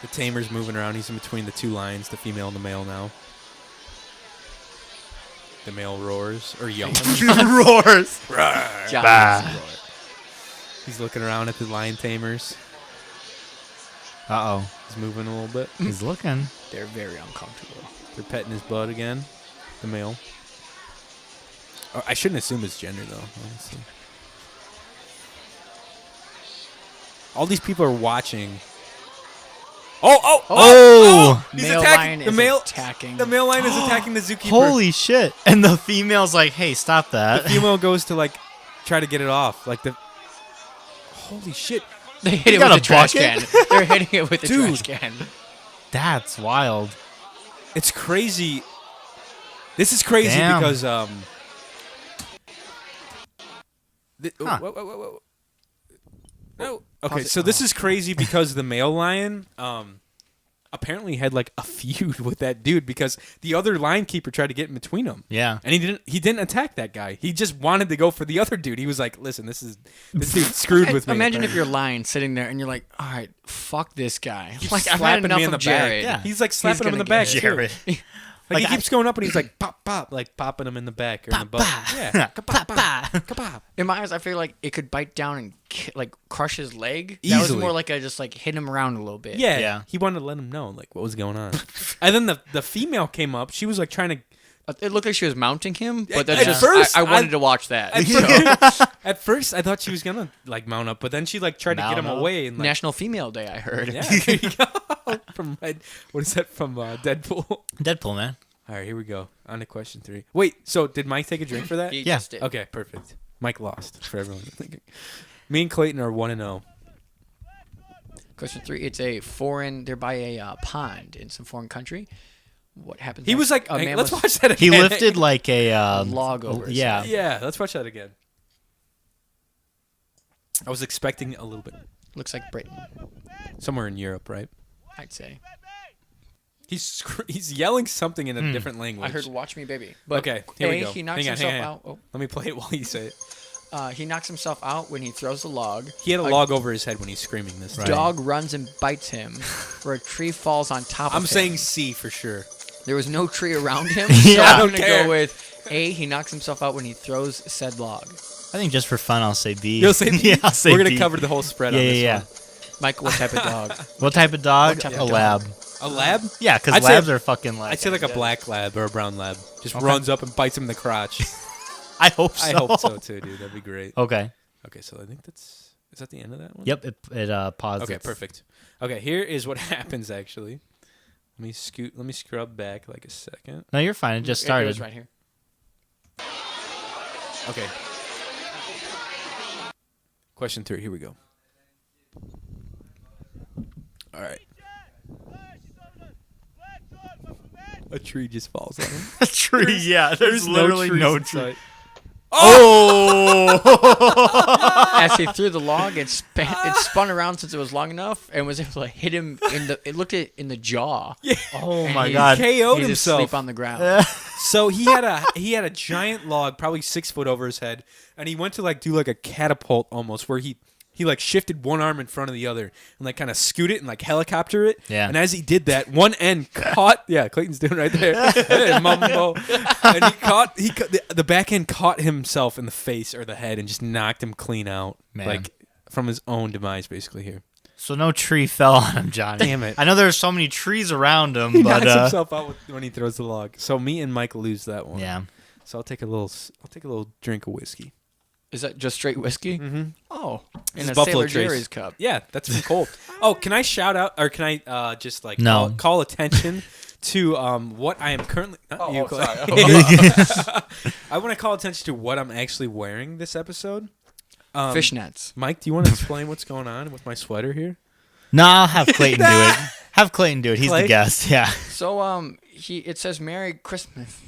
The tamer's moving around. He's in between the 2 lions, the female and the male now. The male roars or yells. Roars. John. Bah. He's looking around at the lion tamers. Uh-oh. He's moving a little bit. He's looking. They're very uncomfortable. They're petting his butt again. The male. Oh, I shouldn't assume his gender though, honestly. All these people are watching. Oh! He's Male attacking lion the is male. attacking. The male lion is attacking the zookeeper. Holy shit. And the female's like, hey, stop that. The female goes to like try to get it off. Like the. Holy shit! They hit it got with a a trash can. bucket? They're hitting it with a Dude. trash can. That's wild. It's crazy. This is crazy Damn. because Huh. whoa. No. Okay, so this is crazy because the male lion apparently had like a feud with that dude because the other lion keeper tried to get in between them. Yeah. And he didn't attack that guy. He just wanted to go for the other dude. He was like, "Listen, this dude screwed with me." Imagine if apparently. you're lying sitting there and you're like, all right, fuck this guy. He's Like, I've had slapping enough me in of the back. Jared. Yeah. He's like slapping him in the gonna back. get it. too. Jared. Like, Like, he keeps going up and he's like pop pop, like popping him in the back or in the butt. Yeah. Ka-pop. In my eyes, I feel like it could bite down and like crush his leg. That was Easily. more like just like hit him around a little bit. Yeah, Yeah. He wanted to let him know like what was going on. And then the female came up. She was like trying to. It looked like she was mounting him, but At that's just first, I wanted I- to watch that. At first, I thought she was gonna like mount up, but then she like tried to get him Mount up? away and like. National Female Day, I heard. Yeah, there you go. From what is that from Deadpool? Deadpool, man. All right, here we go. On to question 3. Wait, so did Mike take a drink for that? He Yeah. just did. Okay, perfect. Mike lost for everyone thinking. Me and Clayton are 1-0. Question 3. It's a foreign. They're by a pond in some foreign country. What happens? He next? was like, a hey, man let's was- watch that He again. lifted like a log over his Yeah. Yeah, let's watch that again. I was expecting a little bit. Looks like Britain, Somewhere in Europe, right? I'd say. He's yelling something in a different language. I heard "Watch Me, Baby." But Okay, here we go. He knocks Hang on, himself hang on. out. Oh. Let me play it while you say it. He knocks himself out when he throws the log. He had a log over his head when he's screaming this. Right. Dog runs and bites him, where a tree falls on top of him. I'm saying C for sure. There was no tree around him, Yeah. so I I'm don't going to care. go with A, he knocks himself out when he throws said log. I think just for fun, I'll say B. You'll say B? Yeah, I'll say We're gonna B. cover the whole spread Yeah, on this yeah, one. Mike, what type of dog? What type of dog? What type A of lab. A lab? Yeah, because I'd say- labs are fucking like. I'd say like a black lab or a brown lab. Just Okay. runs up and bites him in the crotch. I hope so. I hope so too, dude. That'd be great. Okay. Okay, so I think is that the end of that one? Yep. It pauses. Okay, perfect. Okay, here is what happens actually. Let me scrub back like a second. No, you're fine. It just It started. goes right here. Okay. Question 3, here we go. All right. A tree just falls on him. A tree. Yeah. There's, literally trees no in tree. sight. Oh! As he threw the log, it spun around since it was long enough and was able to hit him in the. It looked it in the jaw. Yeah. Oh And my he- God. KO'd He just himself. sleep on the ground. So he had a giant log, probably 6 foot over his head, and he went to like do like a catapult almost, where he He like shifted one arm in front of the other and like kind of scoot it and like helicopter it. Yeah. And as he did that, one end caught. Yeah, Clayton's doing right there. Hey, Mumbo. And the back end caught himself in the face or the head and just knocked him clean out, Man. like from his own demise, basically here. So no tree fell on him, Johnny. Damn it. I know there's so many trees around him, He but knocks himself out when he throws the log. So me and Mike lose that one. yeah. So I'll take a little drink of whiskey. Is that just straight whiskey? Mm-hmm. Oh, in It's a Buffalo Sailor Trace. Jerry's cup. Yeah, that's from Colt. Oh, can I shout out or can I just like No. call attention to what I am currently? Not you, Clay. I want to call attention to what I'm actually wearing this episode. Fishnets. Mike, do you want to explain what's going on with my sweater here? No, I'll have Clayton do it. Have Clayton do it. He's Clay? the guest. Yeah. So it says Merry Christmas.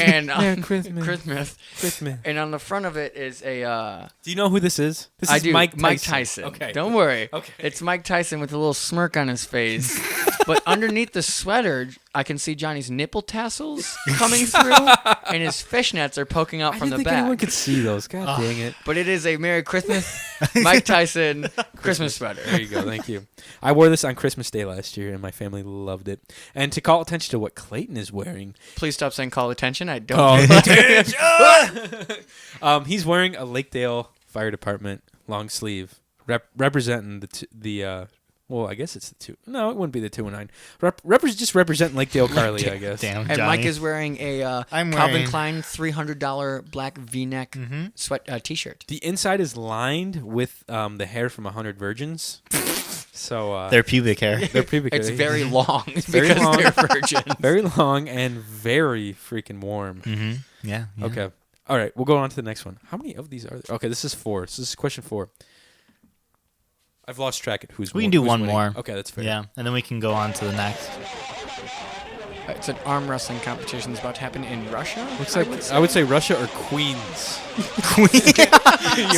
And Merry Christmas. Christmas. And on the front of it is a Do you know who this is? This I is do. Mike Mike Tyson. Tyson. Okay. Don't worry. Okay. It's Mike Tyson with a little smirk on his face. But underneath the sweater, I can see Johnny's nipple tassels coming through, and his fishnets are poking out I from didn't the think anyone back. could see those. God dang it. But it is a Merry Christmas Mike Tyson Christmas sweater. There you go. Thank you. I wore this on Christmas Day last year, and my family loved it. And to call attention to what Clayton is wearing, Please stop saying call attention. I don't. call attention. He's wearing a Lakedale Fire Department long sleeve, representing the well, I guess it's the two. No, it wouldn't be the 219. Just representing Lakedale Carly, I guess. Damn, And Johnny. Mike is wearing a I'm Calvin wearing- Klein $300 black V-neck sweat T-shirt. The inside is lined with the hair from 100 Virgins. So Their pubic hair. they're pubic It's hair. very long Very because long. they're virgins. very long and very freaking warm. Mm-hmm. Yeah. Okay. All right, we'll go on to the next one. How many of these are there? Okay, this is 4. So this is question 4. I've lost track of who's We can do who's one winning. more. Okay, that's fair. Yeah. And then we can go on to the next. It's an arm wrestling competition that's about to happen in Russia. Looks like I would say Russia or Queens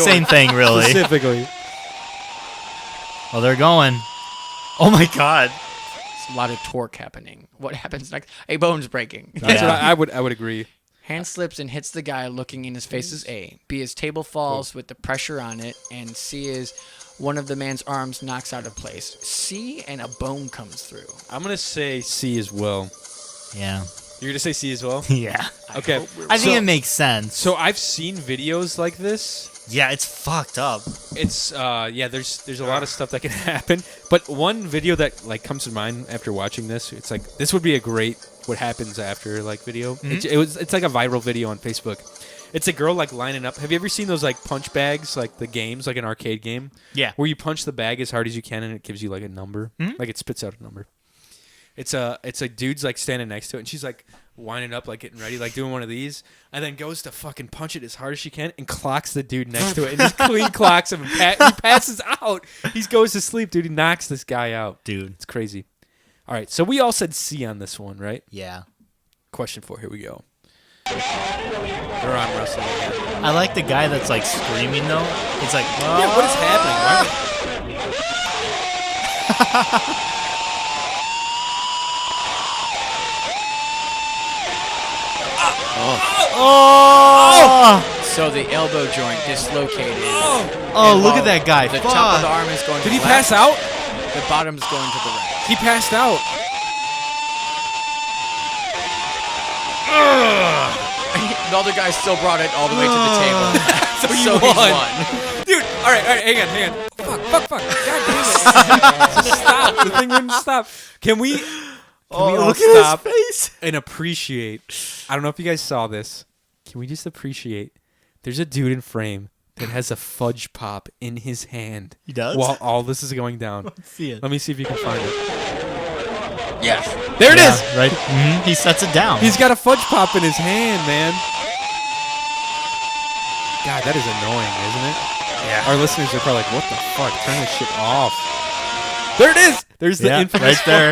Same thing, really. specifically. Oh, they're going. Oh my God. There's a lot of torque happening. What happens next? A bone's breaking. That's Yeah. what I would agree. Hand slips and hits the guy looking in his face is A. B is table falls with the pressure on it. And C is one of the man's arms knocks out of place. C and a bone comes through. I'm gonna say C as well. Yeah. You're gonna say C as well? Yeah. Okay. I think So- it makes sense. So I've seen videos like this. Yeah, it's fucked up. It's there's a lot of stuff that can happen, but one video that like comes to mind after watching this, it's like this would be a great what happens after like video. It's like a viral video on Facebook. It's a girl like lining up. Have you ever seen those like punch bags, like the games, like an arcade game? Yeah. Where you punch the bag as hard as you can and it gives you like a number, like it spits out a number. It's a dude's like standing next to it and she's like winding up, like getting ready, like doing one of these, and then goes to fucking punch it as hard as she can and clocks the dude next to it and just clean clocks him. And he passes out. He goes to sleep, dude. He knocks this guy out. Dude. It's crazy. All right, so we all said C on this one, right? Yeah. Question 4. Here we go. They're arm wrestling again. I like the guy that's like screaming though. It's like, Yeah, what is happening? Why oh, So the elbow joint dislocated. oh, And look while at that guy. The Fuck. top of the arm is going to Did he the left, pass out? The bottom's going to the right. He passed out. The other guy still brought it all the way to the table. So he so won. he's won. Dude, all right, hang on. Fuck. God damn it. Just stop. The thing wouldn't stop. Can we all look stop at his face. and appreciate? I don't know if you guys saw this. Can we just appreciate? There's a dude in frame that has a fudge pop in his hand. He does? While all this is going down. See it. Let me see if you can find it. Yes. There it is. Right. He sets it down. He's got a fudge pop in his hand, man. God, that is annoying, isn't it? Yeah. Our listeners are probably like, what the fuck? Turn this shit off. There it is. There's the infamous right there.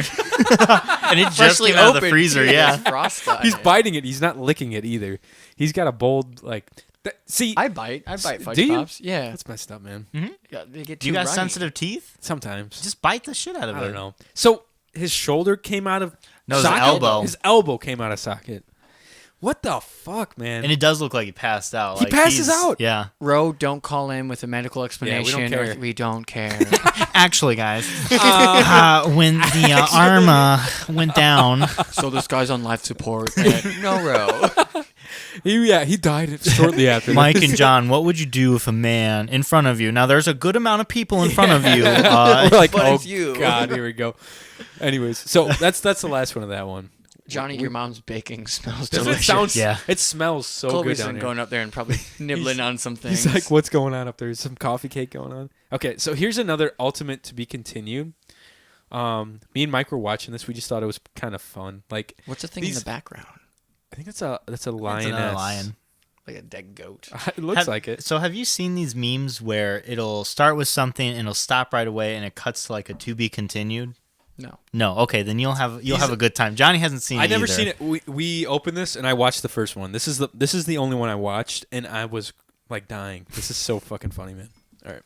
And it just Freshly came out of the opened. freezer. Yeah. Frost on He's it. biting it. He's not licking it either. He's got a bold like. See, I bite fudge do you? pops. Yeah. That's messed up, man. Yeah, they get Do you too got runny. sensitive teeth? Sometimes. Just bite the shit out of it. I don't know. So his shoulder came out of No, his socket? elbow. His elbow came out of socket. What the fuck, man? And it does look like he passed out. He passes he's- out. Yeah. Ro, don't call in with a medical explanation. care. Or we don't care. Actually, guys, when the arm went down, So this guy's on life support. No, Ro. He died shortly after. Mike and John, what would you do if a man in front of you? Now, there's a good amount of people in front of you. We're like, But oh it's you. God, here we go. Anyways, so that's the last one of that one. Johnny, your mom's baking smells Doesn't delicious. it sound? Yeah. It smells so Colby's good down been here. going up there and probably nibbling on some things. He's like, what's going on up there? Is some coffee cake going on? Okay, so here's another ultimate to be continued. Me and Mike were watching this. We just thought it was kind of fun. Like, What's the thing in these- the background? I think that's a it's lioness. another lion. Like a dead goat. It looks like it. So have you seen these memes where it'll start with something and it'll stop right away and it cuts to like a to be continued? No. No. Okay, then you'll have a good time. Johnny hasn't seen it. I never either. seen it. We opened this and I watched the first one. This is the only one I watched and I was like dying. This is so fucking funny, man. All right.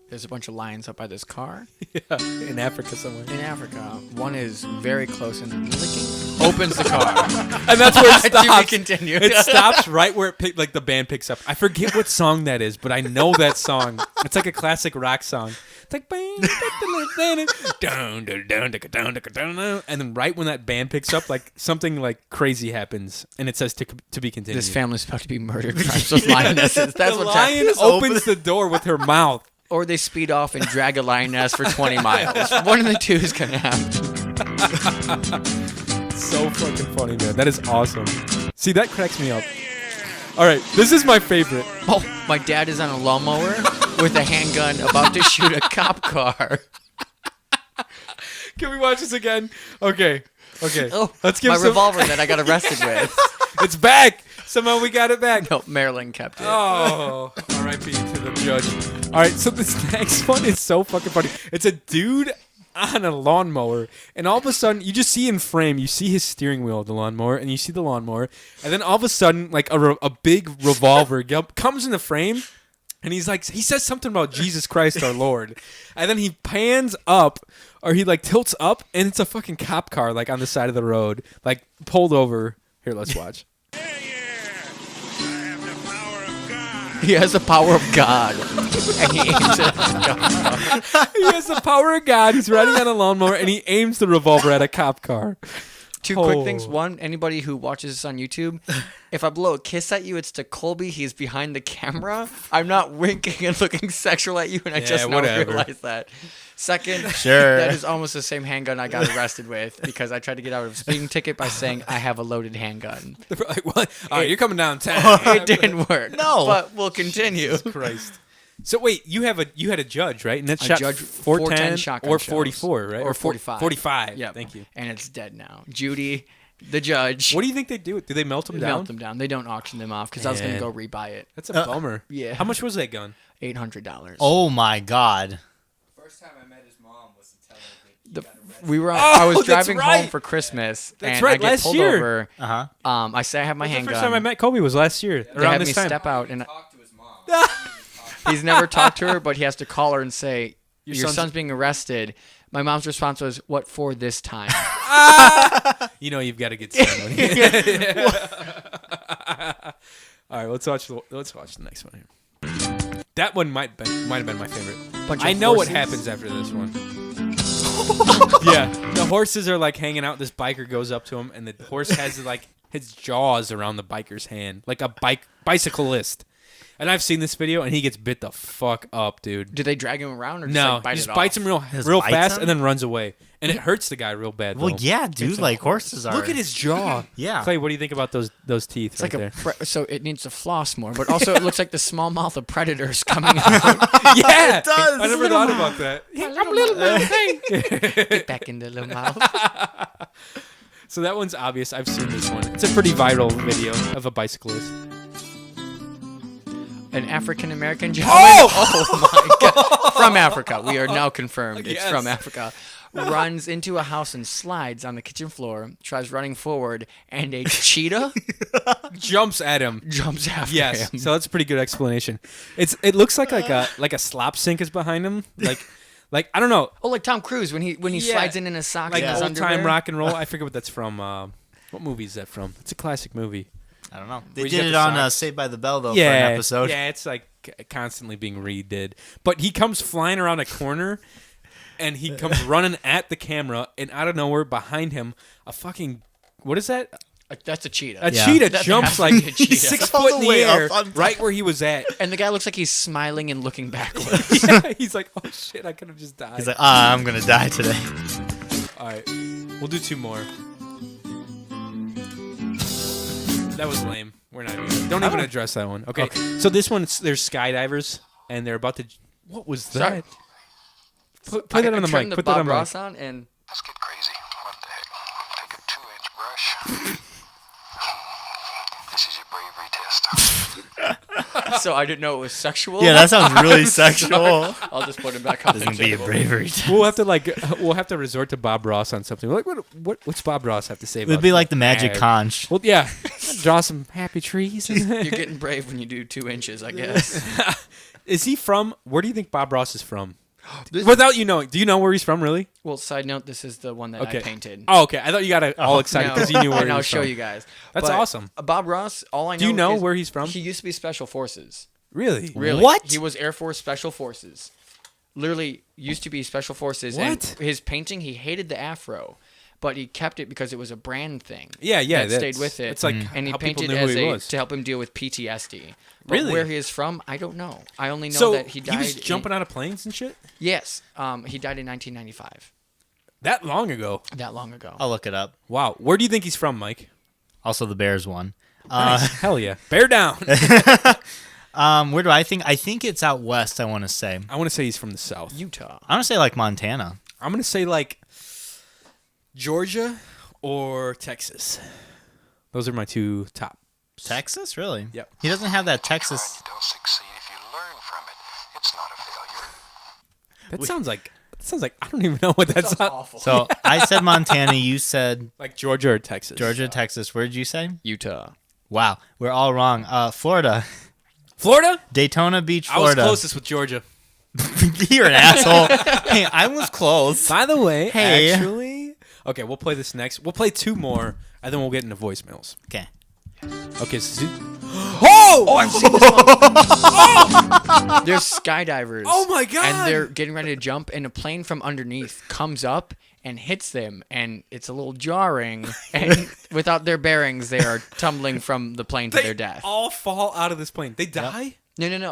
There's a bunch of lions up by this car Yeah, in Africa somewhere. in Africa. One is very close and licking. Opens the car. And that's where it To be stops. continued. It stops right where like the band picks up. I forget what song that is, but I know that song. It's like a classic rock song. It's like and then right when that band picks up, like something like crazy happens, and it says to be continued. This family's about to be murdered by those lionesses. That's the what's lion happening. opens the door with her mouth. Or they speed off and drag a lioness for 20 miles. One of the two is going to happen. So fucking funny, man. That is awesome. See, that cracks me up. All right, this is my favorite. Oh, my dad is on a lawnmower with a handgun about to shoot a cop car. Can we watch this again? Okay. Oh, Let's give my some. revolver that I got arrested with. It's back. Somehow we got it back. No, Marilyn kept it. Oh, R.I.P. to the judge. All right, so this next one is so fucking funny. It's a dude on a lawnmower, and all of a sudden, you just see in frame, you see his steering wheel of the lawnmower, and you see the lawnmower, and then all of a sudden, like a big revolver comes in the frame, and he says something about Jesus Christ our Lord, and then he pans up, or he like tilts up, and it's a fucking cop car like on the side of the road, like pulled over. Here, let's watch. He has the power of God. And he aims it at God. He has the power of God. He's riding on a lawnmower, and he aims the revolver at a cop car. Two quick things. One, anybody who watches this on YouTube, if I blow a kiss at you, it's to Colby. He's behind the camera. I'm not winking and looking sexual at you, and I just now whatever. realized that. Second, Sure. that is almost the same handgun I got arrested with because I tried to get out of a speeding ticket by saying I have a loaded handgun. They're like, what? All right, you're coming downtown. It didn't work. No. But we'll continue. Christ. So wait, you had a judge, right? And that A shot judge, 410 shotgun or shells. 44, right? Or 45. 45. Yep. Thank you. And it's dead now. Judy, the judge, What do you think they do? Do they melt them down? melt them down. They don't auction them off because I was going to go Man. rebuy it. That's a bummer. yeah. How much was that gun? $800. Oh my God. First time I met his mom was to tell her that he The- got arrested. We were. I was that's driving home right. for Christmas, That's and right, I get last pulled year. over. Uh huh. I say I have my The handgun. first time I met Kobe was last year, They around had this me time. step out, and Talk to his mom. he's never talked to her, but he has to call her and say, Your "Your son's- son's being arrested." My mom's response was, "What for this time?" You know you've got to get somebody. All right, let's watch the next one here. That one might have been my favorite. Bunch I of know what horses. happens after this one. Yeah, the horses are like hanging out. This biker goes up to him, and the horse has like his jaws around the biker's hand, like a bicyclist. And I've seen this video, and he gets bit the fuck up, dude. Do they drag him around or just No, like, bite he just it bites off? him Just real bites fast, him? and then runs away, and it hurts the guy real bad. Well, though. yeah, dude. Like horses are. Look at his jaw. Yeah. Clay, what do you think about those teeth? It's right like there? so it needs to floss more, but also it looks like the small mouth of predators coming out. Yeah, it does. I never thought about that. I'm a little thing. Get back in the little mouth. So that one's obvious. I've seen this one. It's a pretty viral video of a bicyclist. An African American gentleman. Oh my God! From Africa, we are now confirmed. It's Yes. from Africa. Runs into a house and slides on the kitchen floor. Tries running forward, and a cheetah Jumps at him. jumps after Yes. him. So that's a pretty good explanation. It looks like a slop sink is behind him. Like I don't know, Oh, like Tom Cruise when he Yeah. slides in his socks like and his old time underwear. rock and roll. I forget what that's from. What movie is that from? It's a classic movie. I don't know. Where They he's did got it the on socks. Saved by the Bell though Yeah, for an episode. yeah, it's like constantly being redid. But he comes flying around a corner, and he comes running at the camera, and out of nowhere, behind him, a fucking what is that? That's a cheetah. A Yeah. cheetah That jumps has to like be a cheetah. 6 All foot the in the way air, up on top. right where he was at. and the guy looks like he's smiling and looking backwards. Yeah, he's like, "Oh shit, I could have just died." He's like, I'm gonna die today. All right, we'll do 2 more. That was lame. We're not even. Don't even address that one. Okay. So this one, there's skydivers, and they're about to. What was that? Sorry. Put that on the Turn mic. the Put Bob that on Ross mic. on and Let's get crazy. What the heck? Take a 2-inch brush. This is your bravery test. so I didn't know it was sexual. Yeah, that sounds really sexual. I'll just put it back on. This is gonna be a bravery test. We'll have to resort to Bob Ross on something. Like what's Bob Ross have to say It about would be like the magic ag? conch. Well, yeah. Draw some happy trees. You're getting brave when you do 2 inches, I guess. Is he from? Where do you think Bob Ross is from? Without you knowing, do you know where he's from? Really? Well, side note, this is the one that Okay. I painted. Oh, okay. I thought you got all excited because you knew where and he I'll was show from. you guys. That's But, awesome. Bob Ross, all I know Do you know is where he's from? He used to be Special Forces. Really? Really? What? He was Air Force Special Forces. Literally used to be Special Forces. What? And his painting, he hated the afro, but he kept it because it was a brand thing. Yeah, yeah. That stayed with it. It's like And he how people painted knew who as he a was. to help him deal with PTSD. But Really? where he is from, I don't know. I only know So that he died. was jumping out of planes and shit. Yes. He died in 1995. That long ago. That long ago. I'll look it up. Wow. Where do you think he's from, Mike? Also, the Bears one. Nice. Hell yeah. Bear down. Where do I think? I think it's out west. I want to say. I want to say he's from the south. Utah. I want to say like Montana. I'm going to say like Georgia or Texas. Those are my 2 top. Texas, really? Yep. He doesn't have that Try Texas. and you don't succeed. If you learn from it, it's not a failure. That sounds like I don't even know what that's Awful. So I said Montana. You said like Georgia or Texas. Georgia, Texas. Where did you say? Utah. Wow, we're all wrong. Florida, Florida? Daytona Beach, I was Florida. closest with Georgia. You're an asshole. Hey, I was close. By the way, Hey. actually, okay, we'll play this next. We'll play 2 more, and then we'll get into voicemails. Okay. Okay, so oh, I've seen this one. There's skydivers. Oh my God. And they're getting ready to jump, and a plane from underneath comes up and hits them, and it's a little jarring. And without their bearings, they are tumbling from the plane to they their death. all fall out of this plane. They die? No.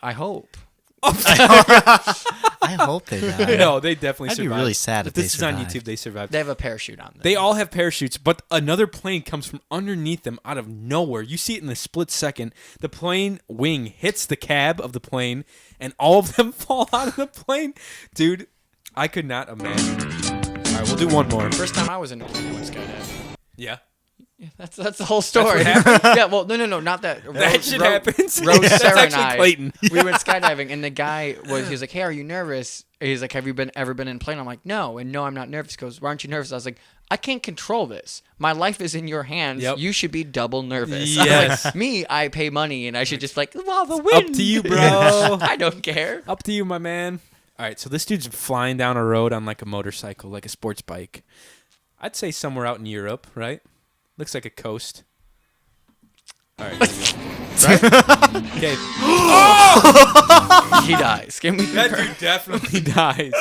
I hope. I hope they die. No, they definitely I'd be survive. really sad if this they is on survived. YouTube. They survived. They have a parachute on them. They all have parachutes, but another plane comes from underneath them out of nowhere. You see it in a split second. The plane wing hits the cab of the plane, and all of them fall out of the plane. Dude, I could not imagine. All right, we'll do 1 more. First time I was in a plane, I went skydiving. Yeah. That's the whole story. What Yeah, well, no, not that. That shit happens. Rose, That's Sarah, and actually I, Clayton. we went skydiving, and the guy he was like, "Hey, are you nervous?" He's like, "Have you ever been in a plane?" I'm like, "No," and no, I'm not nervous. He goes, "Why aren't you nervous?" I was like, "I can't control this. My life is in your hands. Yep. You should be double nervous." I'm Yes. like, me, I pay money, and I should just like, well, the wind. Up to you, bro. I don't care. Up to you, my man. All right, so this dude's flying down a road on like a motorcycle, like a sports bike. I'd say somewhere out in Europe, right? Looks like a coast. All right. Here we go. Right? Okay. He dies. Can we? That dude definitely dies.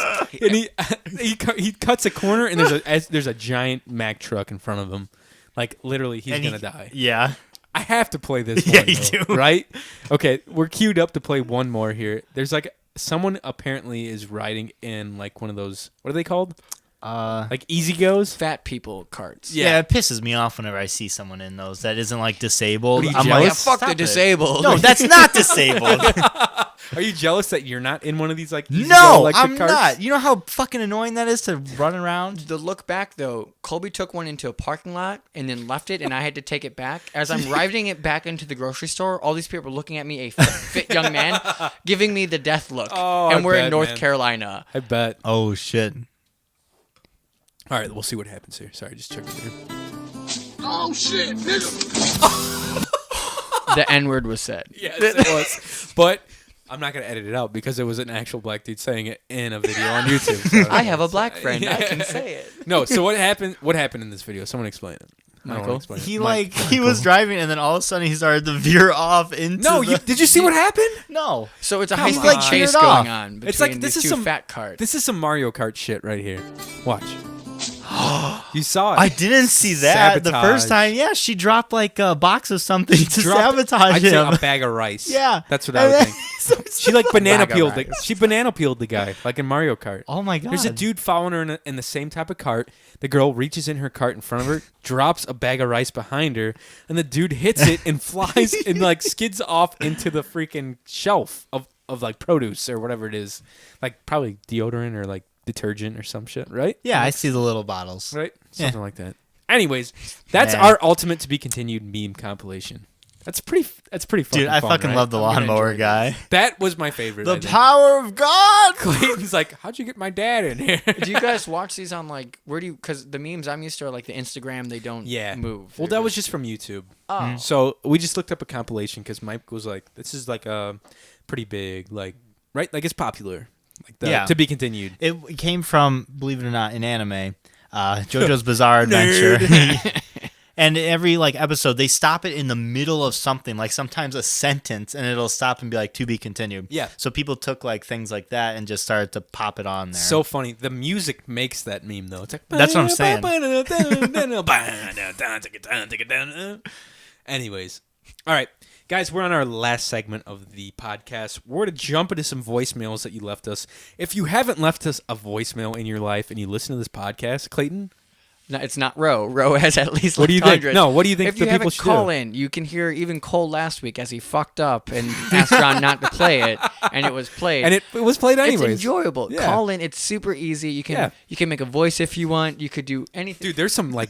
And he cuts a corner, and there's a giant Mack truck in front of him. Like literally, he's gonna die. Yeah. I have to play this Yeah, one, you though, do. right? Okay, we're queued up to play 1 more here. There's like someone apparently is riding in like one of those, what are they called? Like Easy Goes? Fat people carts. Yeah, it pisses me off whenever I see someone in those that isn't like disabled. Are you I'm jealous? like, Yeah, fuck stop the it. disabled. No, that's not disabled. Are you jealous that you're not in one of these like Easy Go No, electric I'm carts? not. You know how fucking annoying that is to run around? The look back though, Colby took one into a parking lot and then left it, and I had to take it back. As I'm riding it back into the grocery store, all these people are looking at me, a fit young man, giving me the death look. Oh, and I we're in bet, North man. Carolina. I bet. Oh, shit. All right, we'll see what happens here. Sorry, just checking here. Oh shit, nigga! The N word was said. Yes, it was. But I'm not gonna edit it out because it was an actual black dude saying it in a video on YouTube. So I have a black friend. I can say it. No, so what happened? What happened in this video? Someone explain it. I don't wanna Michael? explain it. He was driving, and then all of a sudden he started to veer off into. No, the, did you see what happened? No. So it's a Come high on. speed chase Turn it off. going on between It's like this these is two some fat carts. This is some Mario Kart shit right here. Watch. You saw it. I didn't see that the first Sabotage. time. Yeah, she dropped like a box of something to Dropped- sabotage I'd say him. a bag of rice. Yeah, that's what I And would then- think. so She like banana Bag of peeled. rice. She banana peeled the guy like in Mario Kart. Oh my god! There's a dude following her in the same type of cart. The girl reaches in her cart in front of her, drops a bag of rice behind her, and the dude hits it and flies and like skids off into the freaking shelf of like produce or whatever it is, like probably deodorant or like detergent or some shit, right? Yeah, I see the little bottles. Right, Yeah. something like that. Anyways, that's Man. our ultimate to be continued meme compilation. That's pretty fucking Dude, I fun, fucking right? love the I'm gonna lawnmower enjoy guy. That was my favorite. I The think. power of God. Clayton's like, how'd you get my dad in here? Do you guys watch these on like where do you? Because the memes I'm used to are like the Instagram. They don't Yeah. move. Well, They're that was just from YouTube. oh. So we just looked up a compilation because Mike was like, "This is like a pretty big, like, right? Like it's popular, like the, Yeah. to be continued." It came from, believe it or not, an anime, JoJo's Bizarre Adventure. And every like episode, they stop it in the middle of something, like sometimes a sentence, and it'll stop and be like, "To be continued." Yeah. So people took like things like that and just started to pop it on there. So funny. The music makes that meme though. It's like That's what I'm saying. Anyways, all right, guys, we're on our last segment of the podcast. We're gonna jump into some voicemails that you left us. If you haven't left us a voicemail in your life and you listen to this podcast, Clayton, No, it's not Roe. Roe has at least. what do you think? hundreds. No, what do you think If the you people haven't should call do? in, you can hear even Cole last week as he fucked up and asked John not to play it, and it was played. And it was played anyways. It's enjoyable. Yeah. Call in. It's super easy. You can Yeah. you can make a voice if you want. You could do anything. Dude, there's some like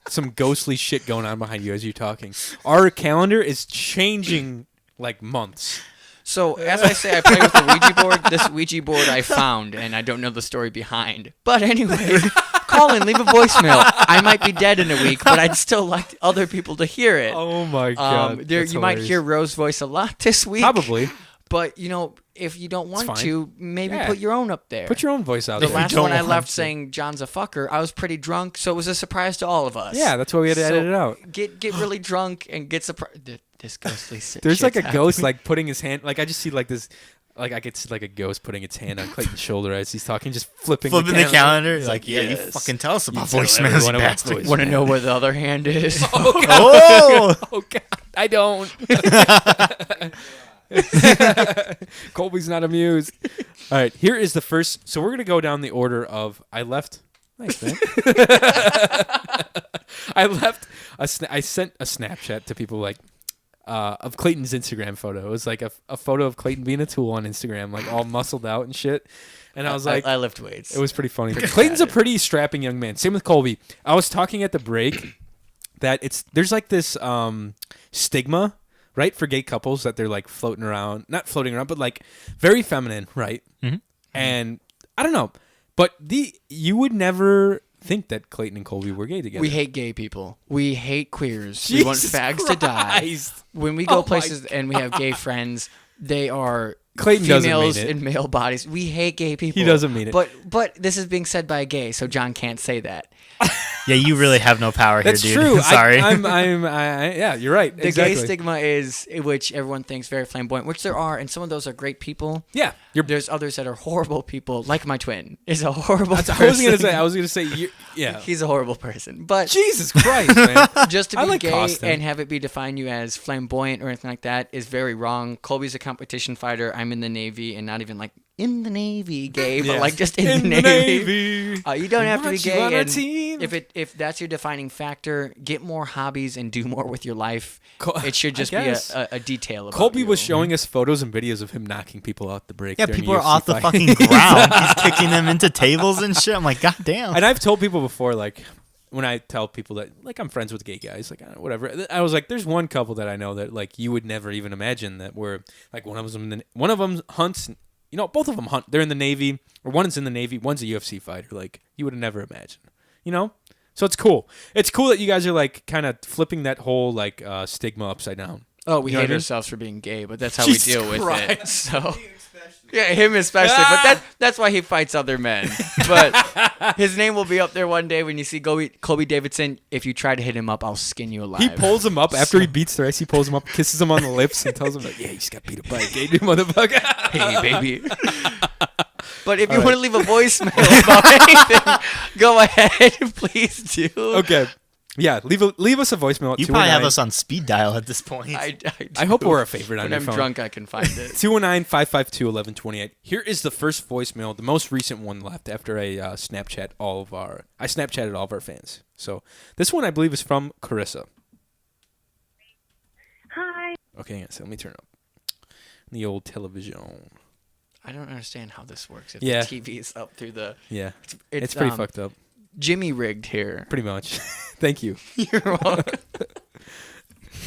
some ghostly shit going on behind you as you're talking. Our calendar is changing like months. So as I say, I play with the Ouija board. This Ouija board I found, and I don't know the story behind. But anyway, call in, leave a voicemail. I might be dead in a week, but I'd still like other people to hear it. Oh my god. There, that's you might hilarious. hear Rose's voice a lot this week. Probably. But you know, if you don't want fine. to, maybe Yeah. put your own up there. Put your own voice out The there. last don't one I want left to. saying John's a fucker. I was pretty drunk, so it was a surprise to all of us. Yeah, that's why we had to edit it out. Get really drunk and get surprised. This ghostly shit. There's like a shit's ghost happening. like putting his hand like I just see like this like I could see like a ghost putting its hand on Clayton's shoulder as he's talking, just flipping flipping the calendar. Like, yeah, you yes. fucking tell us about tell voicemails, everyone you about bastard. voice- Want to know where the other hand is? Oh, Oh god, I don't. Colby's not amused. All right, here is the first. So we're gonna go down the order of I left. Nice man. I left. I sent a Snapchat to people like of Clayton's Instagram photo. It was like a photo of Clayton being a tool on Instagram, like all muscled out and shit. And I was like, I lift weights. it was pretty funny. Clayton's a pretty strapping young man. Same with Colby. I was talking at the break that there's like this stigma, right, for gay couples that they're like floating around, not floating around, but like very feminine, right? Mhm. And I don't know, but you would never think that Clayton and Colby were gay together. We hate gay people. We hate queers. We want Jesus fags to die. Christ. When we go Oh my places and we have gay friends, they are Clayton doesn't females mean it. in male bodies. We hate gay people. He doesn't mean it. But this is being said by a gay, so John can't say that. yeah, you really have no power That's here, dude. true. Sorry. Yeah, you're right. The exactly. gay stigma is which everyone thinks very flamboyant, which there are, and some of those are great people. Yeah, you're. There's others that are horrible people, like my twin is a horrible I person. was gonna say. Yeah. He's a horrible person. But Jesus Christ, man. just to I be like gay Costin. and have it be define you as flamboyant or anything like that is very wrong. Colby's a competition fighter. I'm in the Navy, and not even like in the Navy gay, but Yeah. like just in the Navy. You don't have to be Want you on gay. our And team. if that's your defining factor, get more hobbies and do more with your life. It should I just be guess. a detail. About Colby you. was showing us photos and videos of him knocking people out the break. yeah, during people are UFC off the fight. fucking ground. He's kicking them into tables and shit. I'm like, God damn. And I've told people before, like, when I tell people that, like, I'm friends with gay guys, like, whatever. I was like, there's one couple that I know that, like, you would never even imagine that were, like, one of them hunts. You know, both of them hunt. They're in the Navy, or one is in the Navy, one's a UFC fighter. Like, you would have never imagined. You know? So it's cool. It's cool that you guys are, like, kind of flipping that whole, like, stigma upside down. Oh, we You know hate what I mean? ourselves for being gay, but that's how Jesus we deal with it. Christ. So yeah, him especially. But that's why he fights other men. But his name will be up there one day when you see Kobe Davidson. If you try to hit him up, I'll skin you alive. He pulls him up after he beats Thrice. He pulls him up, kisses him on the lips, and tells him like, "Yeah, you just got beat up by a gay dude, motherfucker." Hey, baby. But if you want to leave a voicemail about anything, go ahead, please do. Okay. Yeah, leave us a voicemail at You probably have 219. us on speed dial at this point. I hope we're a favorite on When your I'm phone. drunk, I can find it. 219-552-1128. Here is the first voicemail, the most recent one left after I Snapchatted all of our fans. So this one I believe is from Carissa. Hi. Okay, so let me turn up the old television. I don't understand how this works. If Yeah. the TV is up through the... Yeah, it's pretty fucked up. Jimmy rigged here. Pretty much. Thank you. You're welcome.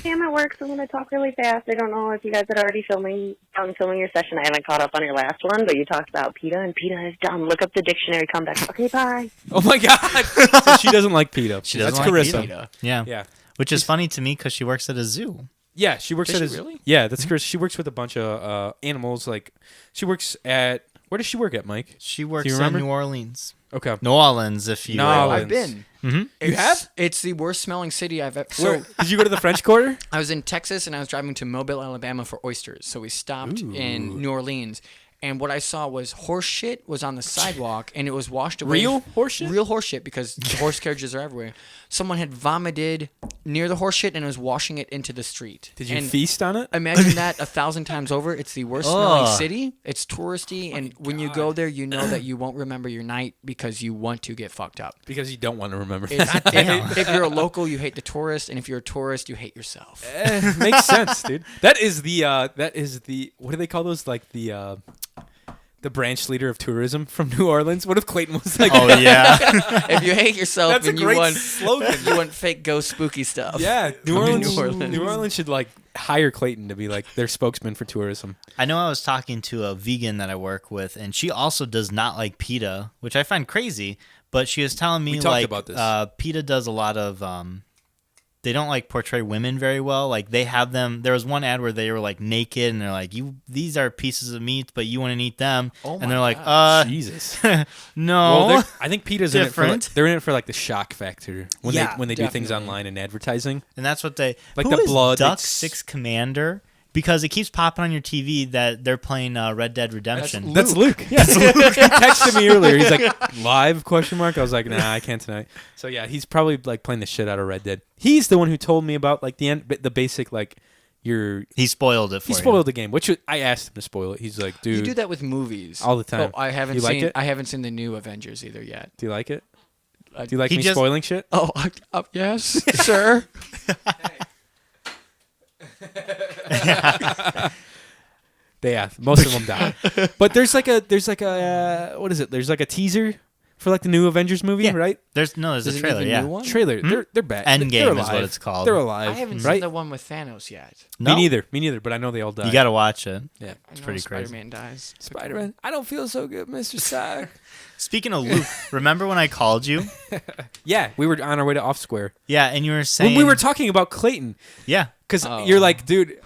I'm at work, so I'm going to talk really fast. I don't know if you guys had already filming your session. I haven't caught up on your last one, but you talked about PETA, and PETA is dumb. Look up the dictionary, come back. Okay, bye. Oh my God. So she doesn't like PETA. She That's doesn't like Carissa. PETA. yeah. Yeah. Which is funny to me because she works at a zoo. Yeah, she works Does at she a really? Yeah, that's Carissa. She works with a bunch of animals. Like she works at where does she work at, Mike? She works you in remember? New Orleans. Okay. New Orleans, if you New will. Orleans. I've been. Mm-hmm. You have? It's the worst smelling city I've ever... Where, So did you go to the French Quarter? I was in Texas, and I was driving to Mobile, Alabama for oysters. So we stopped in New Orleans. And what I saw was horse shit was on the sidewalk, and it was washed away. Real horse shit? Real horse shit, because the horse carriages are everywhere. Someone had vomited near the horse shit and was washing it into the street. Did you And feast on it? Imagine that 1,000 times over. It's the worst smelling Ugh. city. It's touristy, and when you go there, you know that you won't remember your night because you want to get fucked up. Because you don't want to remember. If you're a local, you hate the tourist, and if you're a tourist, you hate yourself. Makes sense, dude. That is the what do they call those? Like the branch leader of tourism from New Orleans. What if Clayton was like? Oh, yeah. If you hate yourself That's a and you great want slogan. you want fake ghost spooky stuff. Yeah, New Come to Orleans. New Orleans. New Orleans should like hire Clayton to be like their spokesman for tourism. I know I was talking to a vegan that I work with, and she also does not like PETA, which I find crazy. But she was telling me We talked like about this. PETA does a lot of they don't like portray women very well. Like they have them. There was one ad where they were like naked, and they're like, these are pieces of meat, but you want to eat them." Oh and my they're like, Jesus. no. Well, I think PETA's in it for like, Different. they're in it for like the shock factor when Yeah, they do things definitely. online and advertising. And that's what they Like Who the is blood, Duck it's- 6 Commander, because it keeps popping on your TV that they're playing Red Dead Redemption. That's Luke. Yeah, Luke. He texted me earlier. He's like, live? Question mark. I was like, nah, I can't tonight. So yeah, he's probably like playing the shit out of Red Dead. He's the one who told me about like the basic like He spoiled it for he you. spoiled the game, which I asked him to spoil it. He's like, dude, You do that with movies all the time. Oh, I haven't You like seen. it? I haven't seen the new Avengers either yet. Do you like it? I- Do you like He me just- spoiling shit? Oh, yes, sir. Yeah, most of them die. But there's like a what is it? There's like a teaser for like the new Avengers movie, Yeah. right? There's Is a it trailer, even yeah. new one? Trailer. They're bad. Endgame They're is what alive. it's called. They're alive. I haven't right? seen the one with Thanos yet. No? Me neither. But I know they all die. You got to watch it. Yeah. It's I know pretty crazy. Spider-Man dies. Spider-Man. I don't feel so good, Mr. Stark. Speaking of Luke, remember when I called you? Yeah, we were on our way to Off Square. Yeah, and you were saying When we were talking about Clayton, yeah. because Oh. you're like, dude.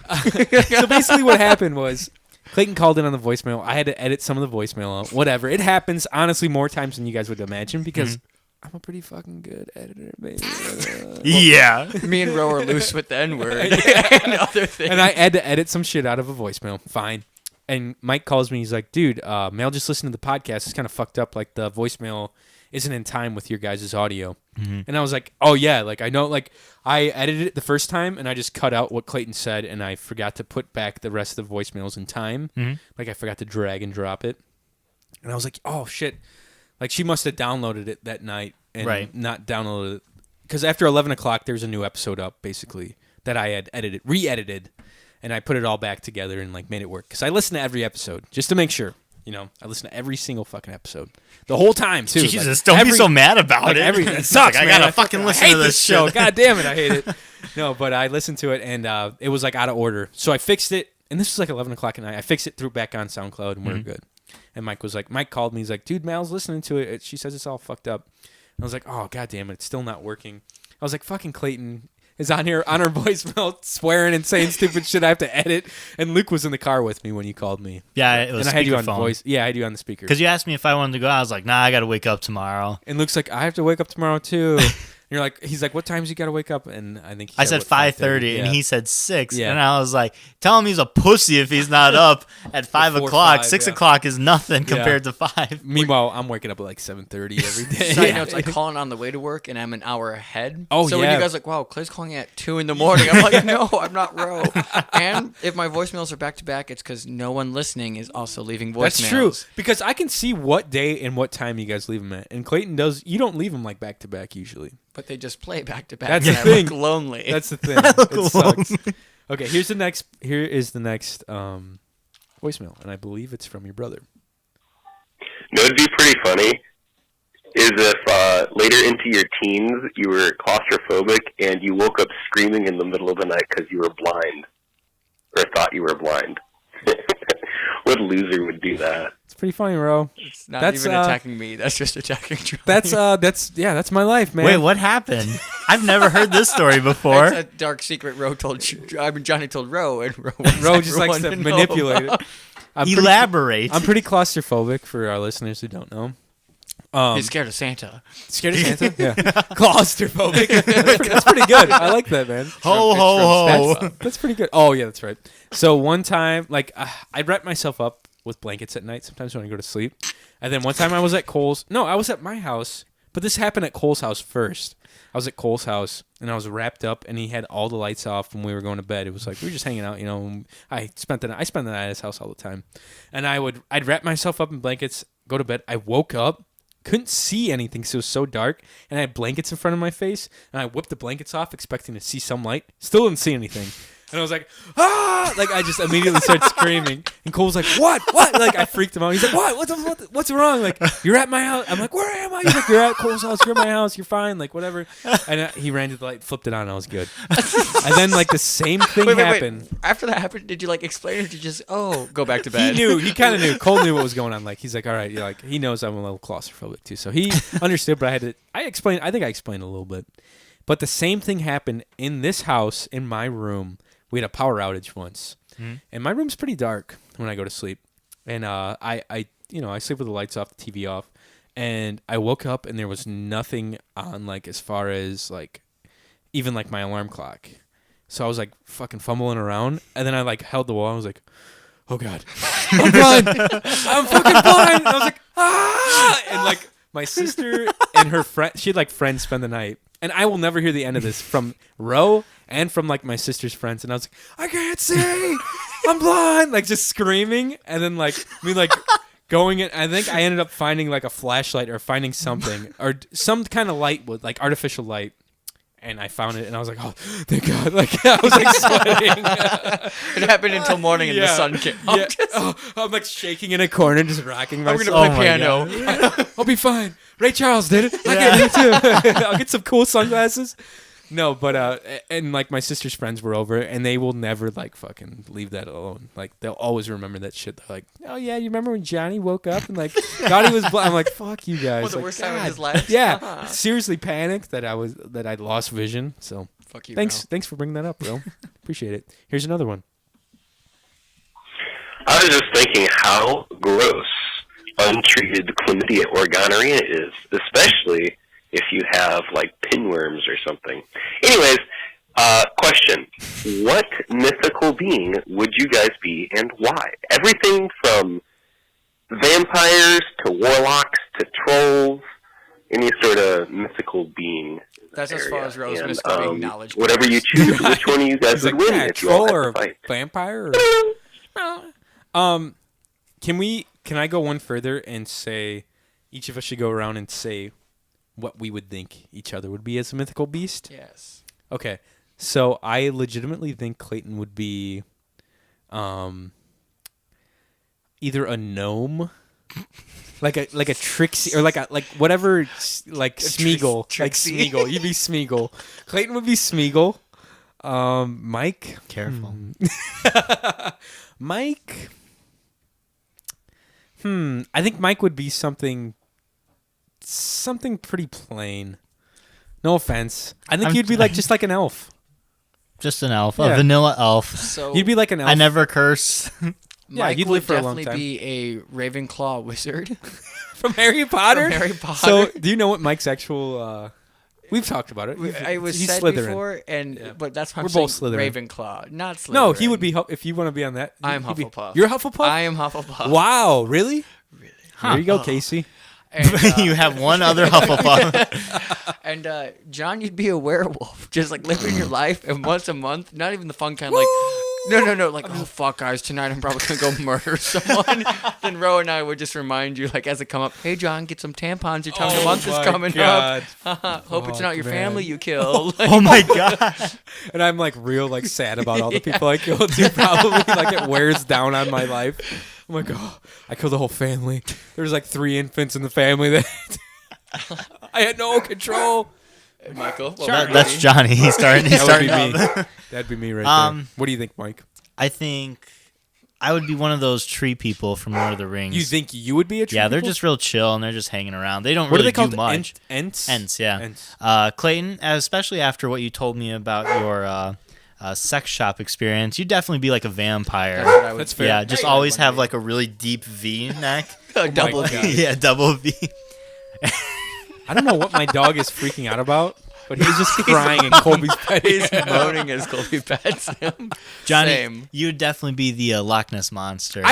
So basically, what happened was Clayton called in on the voicemail. I had to edit some of the voicemail out. Whatever. It happens, honestly, more times than you guys would imagine because I'm a pretty fucking good editor, baby. Yeah. Me and Ro are loose with the N-word and other things. And I had to edit some shit out of a voicemail. Fine. And Mike calls me. He's like, dude, Mel just listened to the podcast. It's kind of fucked up. Like, the voicemail isn't in time with your guys' audio. And I was like, oh, yeah. Like, I know. Like, I edited it the first time, and I just cut out what Clayton said, and I forgot to put back the rest of the voicemails in time. Like, I forgot to drag and drop it. And I was like, oh, shit. Like, she must have downloaded it that night and Right. not downloaded it. Because after 11 o'clock, there's a new episode up, basically, that I had re-edited. And I put it all back together and like made it work. Because I listen to every episode just to make sure. You know, I listen to every single fucking episode. The whole time, too. Jesus, Like, don't be every- so mad about like it. everything. It It's sucks, like, I man. gotta fucking listen hate to this show. shit. God damn it, I hate it. No, but I listened to it and it was like out of order. So I fixed it. And this was like 11 o'clock at night. I fixed it, threw it back on SoundCloud, and we're good. And Mike called me. He's like, dude, Mal's listening to it. She says it's all fucked up. And I was like, oh, god damn it. It's still not working. I was like, fucking Clayton. is on here on her voicemail swearing and saying stupid shit I have to edit. And Luke was in the car with me when you called me. Yeah, it was and I had you on speakerphone. voice. Yeah, I had you on the speaker. Because you asked me if I wanted to go out. I was like, nah, I got to wake up tomorrow. And Luke's like, I have to wake up tomorrow too. And you're like, he's like, what times you got to wake up? And I think he I said what, 5:30, Yeah. and he said 6. Yeah. And I was like, tell him he's a pussy if he's not up at 5 Before o'clock. 5, 6 yeah. o'clock is nothing compared to 5. Meanwhile, I'm waking up at like 7:30 every day. Side notes, I call on the way to work, and I'm an hour ahead. Oh, so when yeah. you guys are like, wow, Clay's calling at 2 in the morning, I'm like, no, I'm not Ro. And if my voicemails are back to back, it's because no one listening is also leaving voicemails. That's true because I can see what day and what time you guys leave them at, and Clayton does. You don't leave them like back to back usually. But they just play back to back. That's and the I thing. look lonely. That's the thing. It sucks. Okay, here is the next voicemail, and I believe it's from your brother. No, it'd be pretty funny is if later into your teens you were claustrophobic and you woke up screaming in the middle of the night because you were blind or thought you were blind. What loser would do that? It's pretty funny, bro. It's not That's, even attacking me. That's just attacking Johnny. That's my life, man. Wait, what happened? I've never heard this story before. It's a dark secret Johnny told Ro, and Ro, Ro just likes to manipulate it. Elaborate. I'm pretty claustrophobic for our listeners who don't know. He's scared of Santa. Scared of Santa? Yeah. Claustrophobic. That's pretty good. I like that, man. Ho, ho, ho. That's pretty good. Oh, yeah, that's right. So one time, like, I'd wrap myself up with blankets at night sometimes when I go to sleep. And then one time I was at Cole's. No, I was at my house. But this happened at Cole's house first. I was at Cole's house, and I was wrapped up, and he had all the lights off when we were going to bed. It was like we were just hanging out, you know. I spent the night at his house all the time. And I'd wrap myself up in blankets, go to bed. I woke up. Couldn't see anything because it was so dark, and I had blankets in front of my face, and I whipped the blankets off expecting to see some light. Still didn't see anything. And I was like, ah! Like, I just immediately started screaming. And Cole was like, what? Like, I freaked him out. He's like, what? What's wrong? Like, you're at my house. I'm like, where am I? He's like, you're at Cole's house. You're at my house. You're fine. Like, whatever. And he ran to the light, flipped it on, and I was good. And then, like, the same thing happened. After that happened, did you, like, explain, or did you just, go back to bed? He knew. He kind of knew. Cole knew what was going on. Like, he's like, all right. You're like, he knows I'm a little claustrophobic, too. So he understood, but I think I explained a little bit. But the same thing happened in this house, in my room. We had a power outage once, and my room's pretty dark when I go to sleep. And I sleep with the lights off, the TV off, and I woke up and there was nothing on, like, as far as, like, even like my alarm clock. So I was like fucking fumbling around, and then I like held the wall. I was like, oh god, I'm blind. I'm fucking blind. And I was like, ah, and like my sister and her friend, she had like friends spend the night. And I will never hear the end of this from Ro and from like my sister's friends. And I was like, I can't see. I'm blind. Like just screaming. And then like me like going in. I think I ended up finding like a flashlight or finding something or some kind of light with like artificial light. And I found it and I was like, oh, thank God. Like I was like sweating. It happened until morning and the sun came up. Yeah. Oh, I'm like shaking in a corner, just rocking I'm myself. going to play piano. I'll be fine. Ray Charles did it. I get it too. I'll get some cool sunglasses. No, but and like my sister's friends were over, and they will never like fucking leave that alone. Like they'll always remember that shit. They're like, oh yeah, you remember when Johnny woke up and like thought he was blind? I'm like, fuck you guys. What, the like, worst time of God. his life? Yeah, seriously panicked that I'd lost vision. So Fuck you. thanks for bringing that up, bro. Appreciate it. Here's another one. I was just thinking how gross untreated chlamydia or gonorrhea is, especially if you have like pinworms or something. Anyways, question. What mythical being would you guys be and why? Everything from vampires to warlocks to trolls, any sort of mythical being. That's as far area. as Rose And, was studying knowledge. Whatever you choose, which one of you guys He's would like, win yeah, if you all troll had or to fight. vampire? Can I go one further and say each of us should go around and say what we would think each other would be as a mythical beast? Yes. Okay. So I legitimately think Clayton would be either a gnome, like a Trixie, or like whatever, like Smeagol, like Trixie. Smeagol. You'd be Smeagol. Clayton would be Smeagol. Mike. Careful. Mike. I think Mike would be something pretty plain. No offense. I think you'd be like just like an elf. Just an elf, Yeah. a vanilla elf. So You'd be like an elf. I never curse. Yeah, Mike you'd would live for a long definitely time. be a Ravenclaw wizard from Harry Potter. from Harry Potter. So, do you know what Mike's actual? We've talked about it. I was He's said Slytherin. before, but that's why We're I'm saying both Slytherin. Ravenclaw, not Slytherin. No, he would be. If you want to be on that, I'm he'd be- Hufflepuff. You're Hufflepuff. I am Hufflepuff. Wow, really? Really? There you go, Casey. And, You have one other Hufflepuff. and John, you'd be a werewolf, just like living your life, and once a month, not even the fun kind, like. No, like, oh, fuck, guys, tonight I'm probably going to go murder someone. Then Ro and I would just remind you, like, as it come up, hey, John, get some tampons. Your time of the month is coming God. up. Hope it's not your man. family you killed. Oh my god. And I'm like real like sad about all the people I killed too. Probably like it wears down on my life. I'm like, oh, I killed the whole family. There's like 3 infants in the family that I had no control. Michael, what That- would that's you Johnny. He's starting That would be up. me. That'd be me right there. What do you think, Mike? I think I would be one of those tree people from Lord of the Rings. You think you would be a tree Yeah, they're people? just real chill and they're just hanging around. They don't What really are they called? do much. Ents? Ents, yeah. Ents. Clayton, especially after what you told me about your sex shop experience, you'd definitely be like a vampire. That's what I would That's fair. Yeah, just Hey, always one have day. like a really deep V neck. A double my V. God. Yeah, double V. I don't know what my dog is freaking out about, but he's just crying in Colby's bed. He's moaning as Colby pets him. Johnny, Same. you'd definitely be the Loch Ness monster.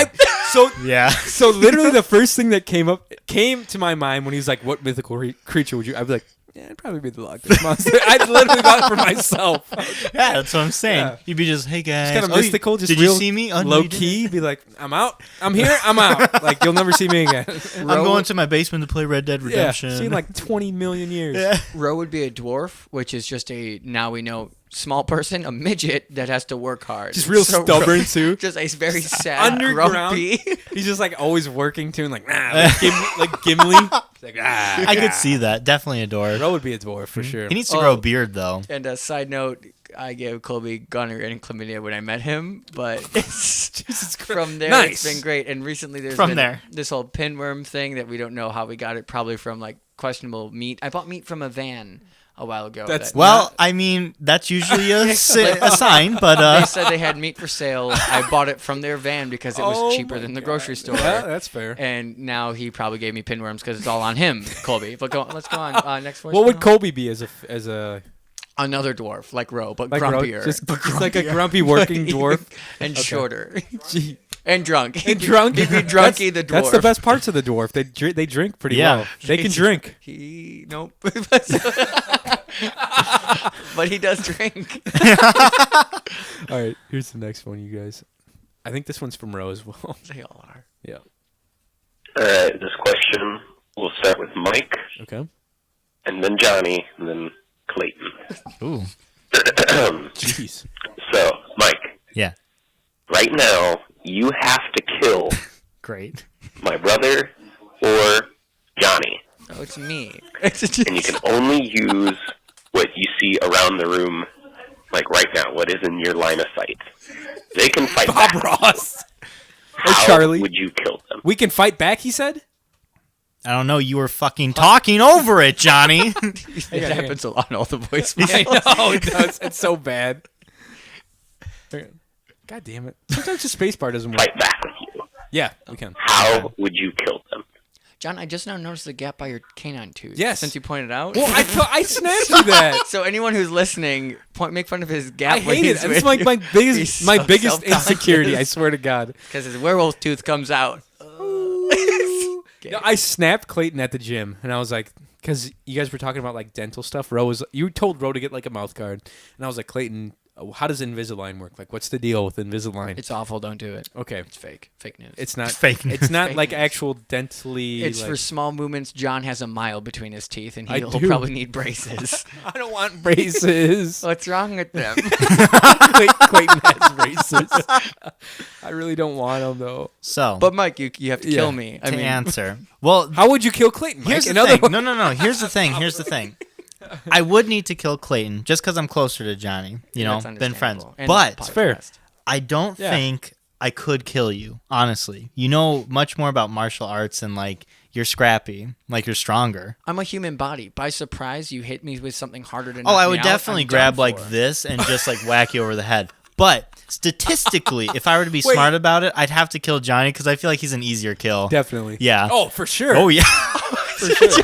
So yeah. So literally, the first thing that came to my mind when he's like, "What mythical creature would you?" I'd be like, "Yeah, I'd probably be the Loch Ness monster." I literally thought for myself. Yeah, that's what I'm saying. Yeah. You'd be just, hey guys. It's kind of Oh, mystical. Just did real you see me? Oh, no, low you didn't. key. Be like, "I'm out. I'm here. I'm out." Like you'll never see me again. I'm going to my basement to play Red Dead Yeah, Redemption. seen like 20 million years. Yeah. Ro would be a dwarf, which is just a, now we know, small person, a midget that has to work hard. Just real So stubborn Ro- too. Just a very sad, Underground. grumpy. He's just like always working too, and like like Gimli. He's like I could see that. Definitely a dwarf. Ro would be a dwarf for sure. He needs to grow a beard though. And a side note, I gave Colby gonorrhea and chlamydia when I met him, but Jesus Christ. from there Nice. it's been great. And recently there's From been there. this whole pinworm thing that we don't know how we got it, probably from like questionable meat. I bought meat from a van a while ago. That's that- Well, I mean, that's usually a sign, but they said they had meat for sale. I bought it from their van because it was Oh cheaper my than the God. grocery store. Yeah, that's fair. And now he probably gave me pinworms because it's all on him, Colby. But let's go on. Next voice. What would Colby be as a Another dwarf like Ro, but like Ro- grumpier. just like a grumpy working dwarf? and shorter. Gee. And drunk. And drunk. He'd be drunky the dwarf. That's the best parts of the dwarf. They drink pretty Yeah. well. They can drink. Nope. But he does drink. All right, here's the next one, you guys. I think this one's from Ro as well. They all are. Yeah. All right, this question we'll start with Mike, Okay. and then Johnny, and then Clayton. ooh, Jeez. So, Mike, yeah, right now you have to kill great. my brother or Johnny, Oh, it's me. and you can only use what you see around the room, like right now, what is in your line of sight. They can fight Bob back. Ross. How Charlie. would you kill them? We can fight back, he said? I don't know. You were fucking talking over it, Johnny. It happens a lot in all the voicemails. I know, it does. It's so bad. God damn it. Sometimes the spacebar doesn't work. Fight back with you. Yeah, we can. How would you kill them? John, I just now noticed the gap by your canine tooth. Yes. Since you pointed out. Well, I snapped you that. So anyone who's listening, make fun of his gap. I hate it. It's like my biggest, my biggest insecurity. I swear to God. Because his werewolf tooth comes out. No, I snapped Clayton at the gym, and I was like, because you guys were talking about like dental stuff. You told Ro to get like a mouth guard, and I was like, Clayton, how does Invisalign work? Like, what's the deal with Invisalign? It's awful. Don't do it. Okay, It's fake. Fake news. it's not fake news. It's not Fake like news. actual dentally. It's like, for small movements. John has a mile between his teeth, and I he'll do. probably need braces. I don't want braces. What's wrong with them? Clayton has braces. I really don't want them though. So, But Mike, you have to Yeah. kill me. I to mean, answer, well, How would you kill Clayton? Mike? here's the Another thing. No. Here's the thing. Here's the thing. I would need to kill Clayton just because I'm closer to Johnny. You know, that's been friends. understandable. And But podcast. fair. I don't Yeah. think I could kill you, honestly. You know much more about martial arts and like you're scrappy, like you're stronger. I'm a human body. By surprise, you hit me with something harder to Oh, knock I me would out, definitely I'm grab done like for. this and just like whack you over the head. But statistically, if I were to be smart about it, I'd have to kill Johnny because I feel like he's an easier kill. Definitely. Yeah. Oh, for sure. Oh, yeah. for sure.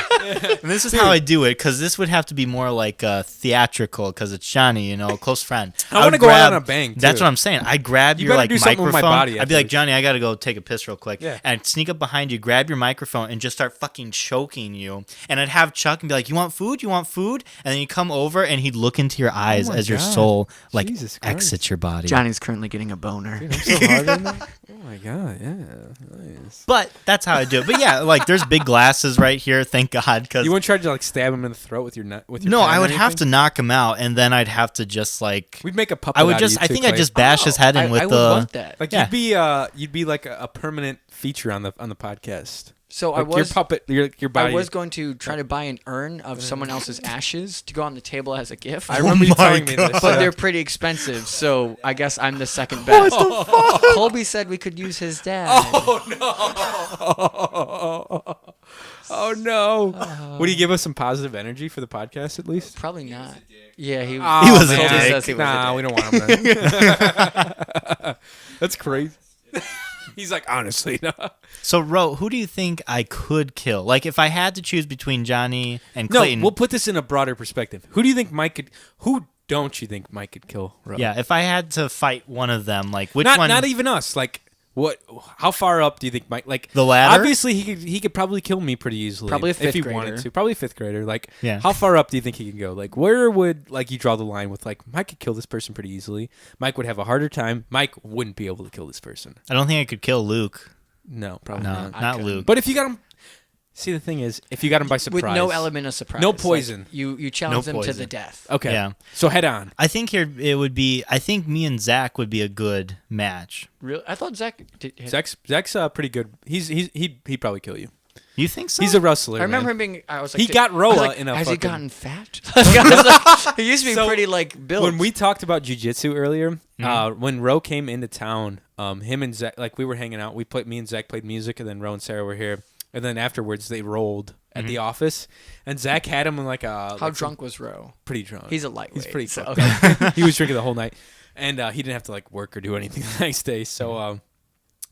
And this is how I do it because this would have to be more like theatrical because it's Johnny, close friend. I want to go out on a bang, too. That's what I'm saying. I grab You your better like do something with microphone. my body I'd be like, afterwards. Johnny, I got to go take a piss real quick. Yeah. And I'd sneak up behind you, grab your microphone, and just start fucking choking you. And I'd have Chuck and be like, you want food? You want food? And then you come over and he'd look into your eyes my as your God. soul like Jesus Christ. exits your body. Johnny's currently getting a boner. Dude, I'm so hard on that. Oh my god, yeah, nice. But that's how I do it. But yeah, like there's big glasses right here. Thank God. Because You wouldn't try to like stab him in the throat with your nut? With your no, pen I or would have to anything? knock him out, and then I'd have to just like. We'd make a puppet. I would out of just. you I too, think I'd Clay. just bash his head in I with would the. want that. like Yeah. you'd be like a permanent feature on the podcast. So Like I was your puppet, your body. I was going to try to buy an urn of someone else's ashes to go on the table as a gift. I remember you my telling me this. But yeah. they're pretty expensive, so I guess I'm the second best. What the fuck? Colby said we could use his dad. Oh no! Would he give us some positive energy for the podcast at least? Probably not. Yeah, he He was a Colby dick. says he was a Nah, dick. we don't want him. Then. That's crazy. He's like, honestly, no. So, Ro, who do you think I could kill? Like, if I had to choose between Johnny and No, Clayton. we'll put this in a broader perspective. Who do you think Mike could? Who don't you think Mike could kill? Ro? yeah, if I had to fight one of them, like which not one? not even us. Like, what? How far up do you think Mike? Like The ladder? Obviously, he could probably kill me pretty easily. Probably a if fifth he grader. wanted to. Probably a fifth grader. Like, Yeah. how far up do you think he can go? Like, where would like you draw the line with like Mike could kill this person pretty easily? Mike would have a harder time. Mike wouldn't be able to kill this person. I don't think I could kill Luke. No, probably No, not. not Luke. But if you got him, see the thing is, if you got him by surprise, With no element of surprise. No Like, poison. you challenge them to poison. the death. Okay. Yeah. So head on. I think here it would be. I think me and Zach would be a good match. Really? I thought Zach did. Zach's pretty good. He'd probably kill you. You think so? He's a wrestler. I remember man. him being. I was like, He got I was Roa like, in a Has he fucking- gotten fat? I was like, he used to be So, pretty like built. When we talked about jiu-jitsu earlier, Mm-hmm. when Ro came into town, him and Zach, like we were hanging out. Me and Zach played music, and then Ro and Sarah were here. And then afterwards, they rolled at the office, and Zach had him in like a How drunk was Ro? pretty drunk. He's a lightweight. He's pretty so, fucked okay. up. He was drinking the whole night, and he didn't have to like work or do anything the next day. So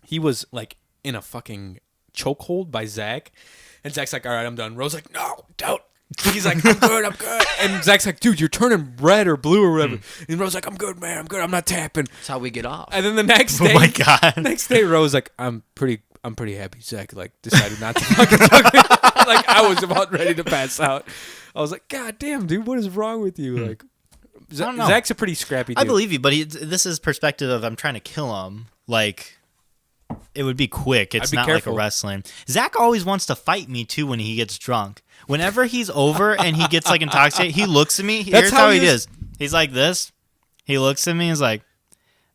he was like in a fucking chokehold by Zach, and Zach's like, "All right, I'm done." Ro's like, "No, don't." He's like, "I'm good, I'm good." And Zach's like, "Dude, you're turning red or blue or whatever." And Ro's like, "I'm good, man, I'm good. I'm not tapping." That's how we get off. And then the next Oh day, my God. next day, Ro's like, I'm pretty happy Zach like decided not to fucking talk to me. Like I was about ready to pass out. I was like, God damn, dude, what is wrong with you? Like, don't know. Zach's a pretty scrappy dude. I believe you, but this is perspective of I'm trying to kill him. Like, it would be quick. It's I'd be not careful. like a wrestling. Zach always wants to fight me too when he gets drunk. Whenever he's over and he gets like intoxicated, he looks at me. Here's how how he he is. He's like this. He looks at me. He's like,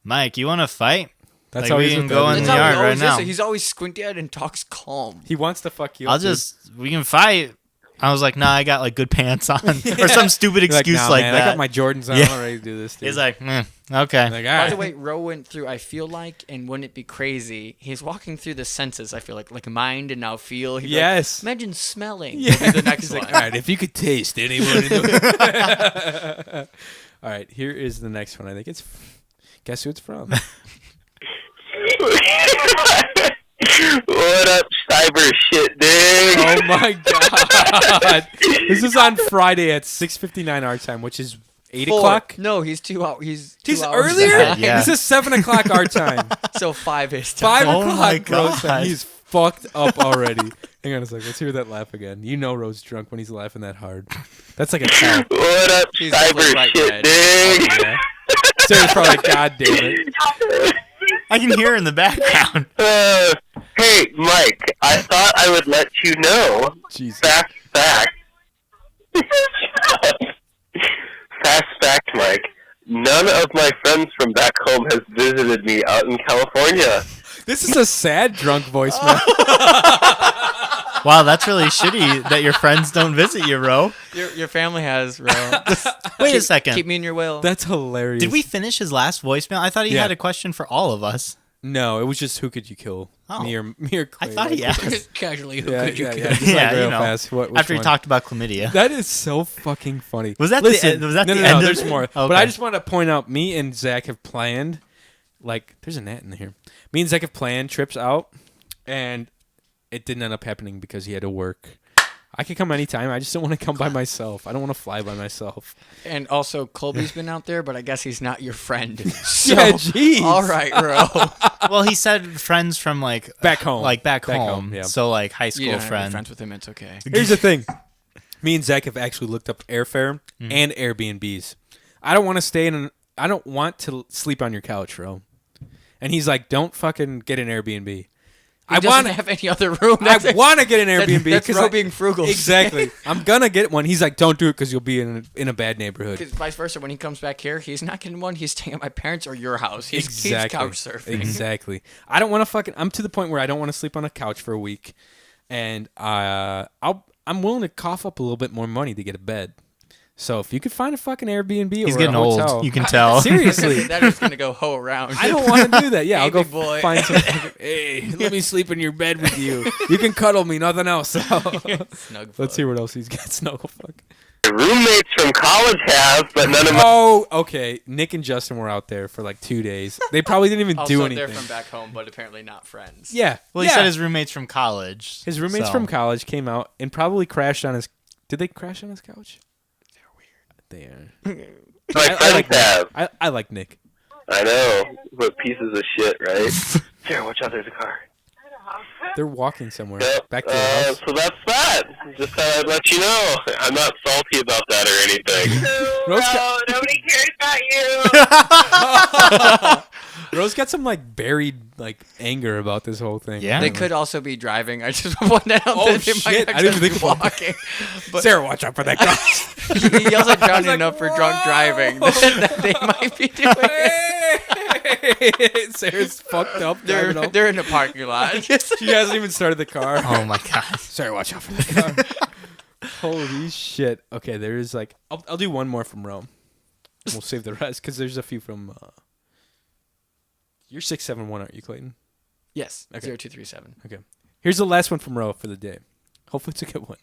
Mike, you want to fight? That's Like, how we he's can with go that in dude. That's the how he yard right always now. is. He's always squinty-eyed and talks calm. He wants to fuck you. I'll up, dude. we can fight. I was like, nah, I got like good pants on, or some stupid You're excuse "Nah, like man, that. I got my Jordans on. Yeah. I'm ready to do this. Dude. He's like, okay. Like, all By right. the way, Ro went through, I feel like, and wouldn't it be crazy? He's walking through the senses, I feel like mind and now feel. He'd be like, Yes. imagine smelling. Yeah. Will be the next He's one. like, all right, if you could taste anyone. In the... All right, here is the next one. I think it's. Guess who it's from? What up, cyber shit, dude? Oh my god! This is on Friday at 6:59 our time, which is 8 Four. o'clock. No, he's 2 hours. He's 2 He's hours earlier. ahead. Yeah. This is 7 o'clock our time. So 5 his time. 5 Oh my o'clock, Rose. God. He's fucked up already. Hang on a second. Let's hear that laugh again. You know Rose drunk when he's laughing that hard. That's like a tell. What up, He's cyber definitely right, shit, Red. dude? Yeah. Sarah's probably like, God damn it. I can hear in the background. Hey, Mike, I thought I would let you know. Jesus. Fast fact. Fast fact, Mike. None of my friends from back home has visited me out in California. This is a sad drunk voicemail. Wow, that's really shitty that your friends don't visit you, Ro. Your family has, Ro. Wait a second. Keep me in your will. That's hilarious. Did we finish his last voicemail? I thought he Yeah. had a question for all of us. No, it was just who could you kill? Oh. Me or I Clay. thought he asked. Casually, who Yeah, could you yeah, kill? yeah. Just Yeah, like real you know, fast. Which After he one? talked about chlamydia. That is so fucking funny. Was that Listen, the was that no, the no, end no, of there's it? more. But Okay. I just want to point out, me and Zach have planned, like, there's a gnat in here. Me and Zach have planned trips out, and it didn't end up happening because he had to work. I could come anytime. I just don't want to come by myself. I don't want to fly by myself. And also, Colby's been out there, but I guess he's not your friend. So, Yeah, jeez. all right, bro. Well, he said friends from like Back home. like back Back home. home, yeah. So like high You school don't have to be friend. friends with him. It's okay. Here's the thing. Me and Zach have actually looked up airfare and Airbnbs. I don't want to stay in. I don't want to sleep on your couch, bro. And he's like, "Don't fucking get an Airbnb." He doesn't have any other room. I want to get an Airbnb. That's 'cause bro I- being frugal. Exactly. I'm gonna get one. He's like, "Don't do it because you'll be in a bad neighborhood." Because vice versa, when he comes back here, he's not getting one. He's staying at my parents or your house. He's Exactly. couch surfing. Exactly. I don't want to fucking. I'm to the point where I don't want to sleep on a couch for a week, and I'm willing to cough up a little bit more money to get a bed. So if you could find a fucking Airbnb He's or getting a hotel, old. You can tell. seriously. That is gonna go hoe around. I don't want to do that. Yeah, Hey, I'll go big boy. find some. Hey, let me sleep in your bed with you. You can cuddle me, nothing else. Snug Let's see what else he's got. Snuggle fuck. Roommates from college have, but none of my. Oh, okay. Nick and Justin were out there for like 2 days. They probably didn't even Also, do they're anything. from back home, but apparently not friends. Yeah. Well, he yeah. said his roommates from college. His roommates so. from college came out and probably crashed on his. Did they crash on his couch? They're weird. They are. My friends have. I like Nick. I know, but pieces of shit, right? Sarah, watch out, there's a car. They're walking somewhere. Yep. Back to the house. So that's that. Just thought I'd let you know. I'm not salty about that or anything. Rose nobody cares about you. Rose got some like buried like anger about this whole thing. Yeah. They could also be driving. I just want that out Oh, that they shit. might I didn't just think be about that. walking. But Sarah, watch out for that guy. he yells at Johnny enough for drunk driving that they might be doing it. Sarah's fucked up. driving up. They're in the parking lot. She hasn't even started the car. Oh my god. Sarah, watch out for that car. Holy shit. Okay, there is like I'll do one more from Rome. We'll save the rest because there's a few from. You're 671, aren't you, Clayton? Yes, Okay. 0237. Okay. Here's the last one from Ro for the day. Hopefully it's a good one.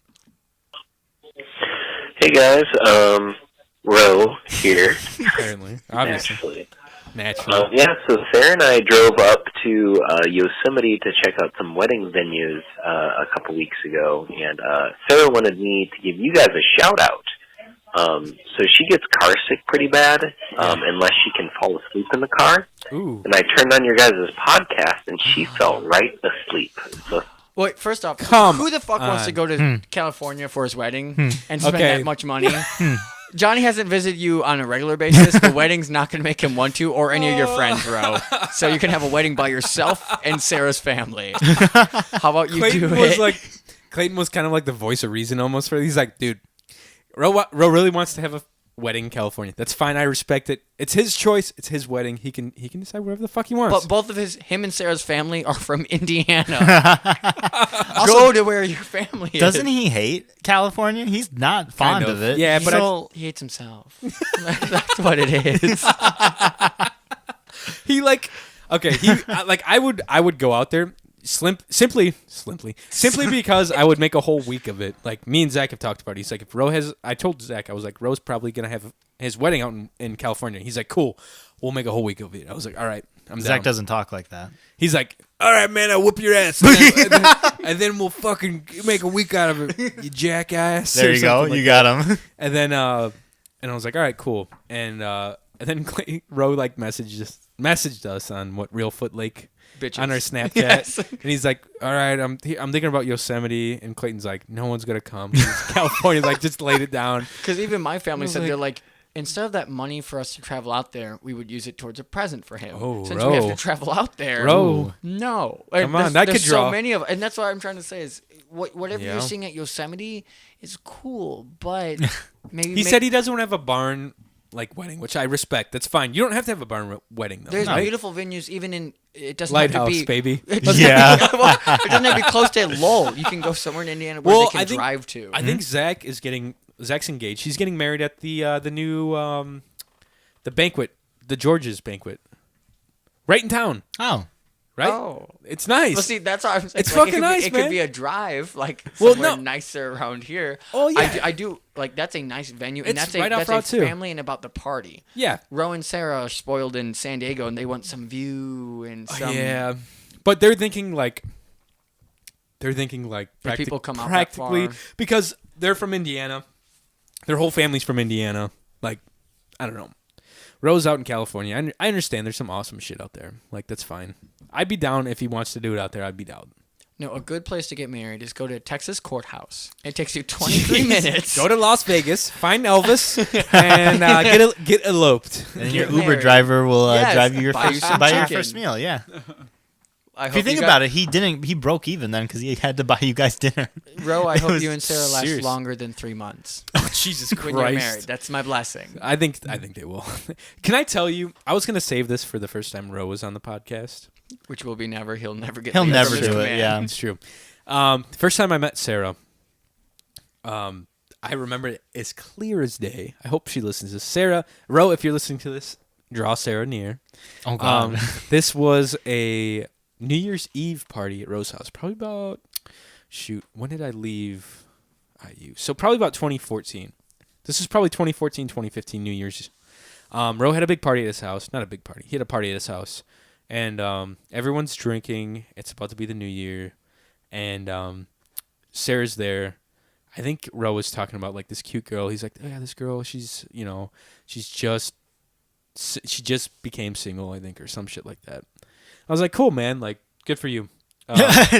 Hey guys, Ro here. Apparently, obviously, Actually. naturally. Yeah, so Sarah and I drove up to Yosemite to check out some wedding venues a couple weeks ago, and Sarah wanted me to give you guys a shout out. So she gets car sick pretty bad, unless she can fall asleep in the car. Ooh. And I turned on your guys' podcast, and she fell right asleep. So Wait, first off, Come who the fuck wants to on. go to California for his wedding and spend Okay. that much money? Johnny hasn't visited you on a regular basis. The wedding's not going to make him want to, or any of your friends, bro. So you can have a wedding by yourself and Sarah's family. How about you Clayton do was it? like, Clayton was kind of like the voice of reason almost. For he's like, dude, Ro really wants to have a wedding in California. That's fine. I respect it. It's his choice. It's his wedding. He can decide whatever the fuck he wants. But both of him and Sarah's family are from Indiana. Go to where your family is. Doesn't he hate California? He's not fond Kind of of. it. Yeah, but so, He hates himself. That's what it is. he like, okay, I would go out there. Simply because I would make a whole week of it. Like me and Zach have talked about it. He's like, if Ro has, I told Zach, I was like, Ro's probably gonna have his wedding out in California. He's like, cool, we'll make a whole week of it. I was like, all right, I'm Zach down. doesn't talk like that. He's like, all right, man, I'll whoop your ass, and then we'll fucking make a week out of it, you jackass. There or you go. something You like got him. and then I was like, all right, cool. And then Ro like messaged us on what Real Foot Lake Bitches. on our Snapchat, Yes. and he's like, all right, I'm thinking about Yosemite, and Clayton's like, no one's gonna come. California's like, just laid it down. Because even my family said, like- they're like, instead of that money for us to travel out there, we would use it towards a present for him. Oh, Since we have Ro. to travel out there. Ro. No. Come on, There's- that there's could draw. so many of, and that's what I'm trying to say is, whatever Yeah. you're seeing at Yosemite is cool, but maybe He said he doesn't want to have a barn like wedding, which I respect. That's fine. You don't have to have a barn wedding though. there's right? beautiful venues, even in it doesn't Lighthouse, have to be baby. It doesn't Yeah. have to be, well, it doesn't have to be close to Lowell. You can go somewhere in Indiana where they can drive to. I think Zach's engaged. He's getting married at the new the banquet, the George's banquet, right in town. Oh. right? Oh. It's nice. Well, see, that's how I'm saying. It's like, fucking it nice, It man. could be a drive, like Well, somewhere no. nicer around here. Oh, yeah. I do like that's a nice venue, and It's that's right off that's Route 2. family and about the party. Yeah. Ro and Sarah are spoiled in San Diego, and they want some view and some. Yeah. But they're thinking like Do people come out that practically far? because they're from Indiana. Their whole family's from Indiana. Like, I don't know. Ro's out in California. I understand there's some awesome shit out there. Like, that's fine. I'd be down if he wants to do it out there. I'd be down. No, a good place to get married is go to Texas Courthouse. It takes you 23 minutes. Go to Las Vegas, find Elvis, and get eloped. And your Get Uber married. drive will Yes, drive you your buy you first, some buy your chicken. first meal. Yeah. I If you think about it, he broke even then because he had to buy you guys dinner. Ro, I It hope was you and Sarah last serious. longer than 3 months Oh, Jesus when you're married. Christ. That's my blessing. I think they will. Can I tell you? I was gonna save this for the first time Ro was on the podcast. Which will be never. He'll never get. He'll the never information do it. man. Yeah. It's true. First time I met Sarah, I remember it as clear as day. I hope she listens to this. Sarah, Ro, if you're listening to this, draw Sarah near. Oh God. This was a New Year's Eve party at Ro's house. Probably about, when did I leave IU? So probably about 2014. This is probably 2014, 2015 New Year's. Ro had a big party at his house. Not a big party. He had a party at his house. And everyone's drinking. It's about to be the new year. And Sarah's there. I think Ro was talking about like this cute girl. He's like, oh yeah, this girl, she just became single, I think, or some shit like that. I was like, cool, man. Like, good for you.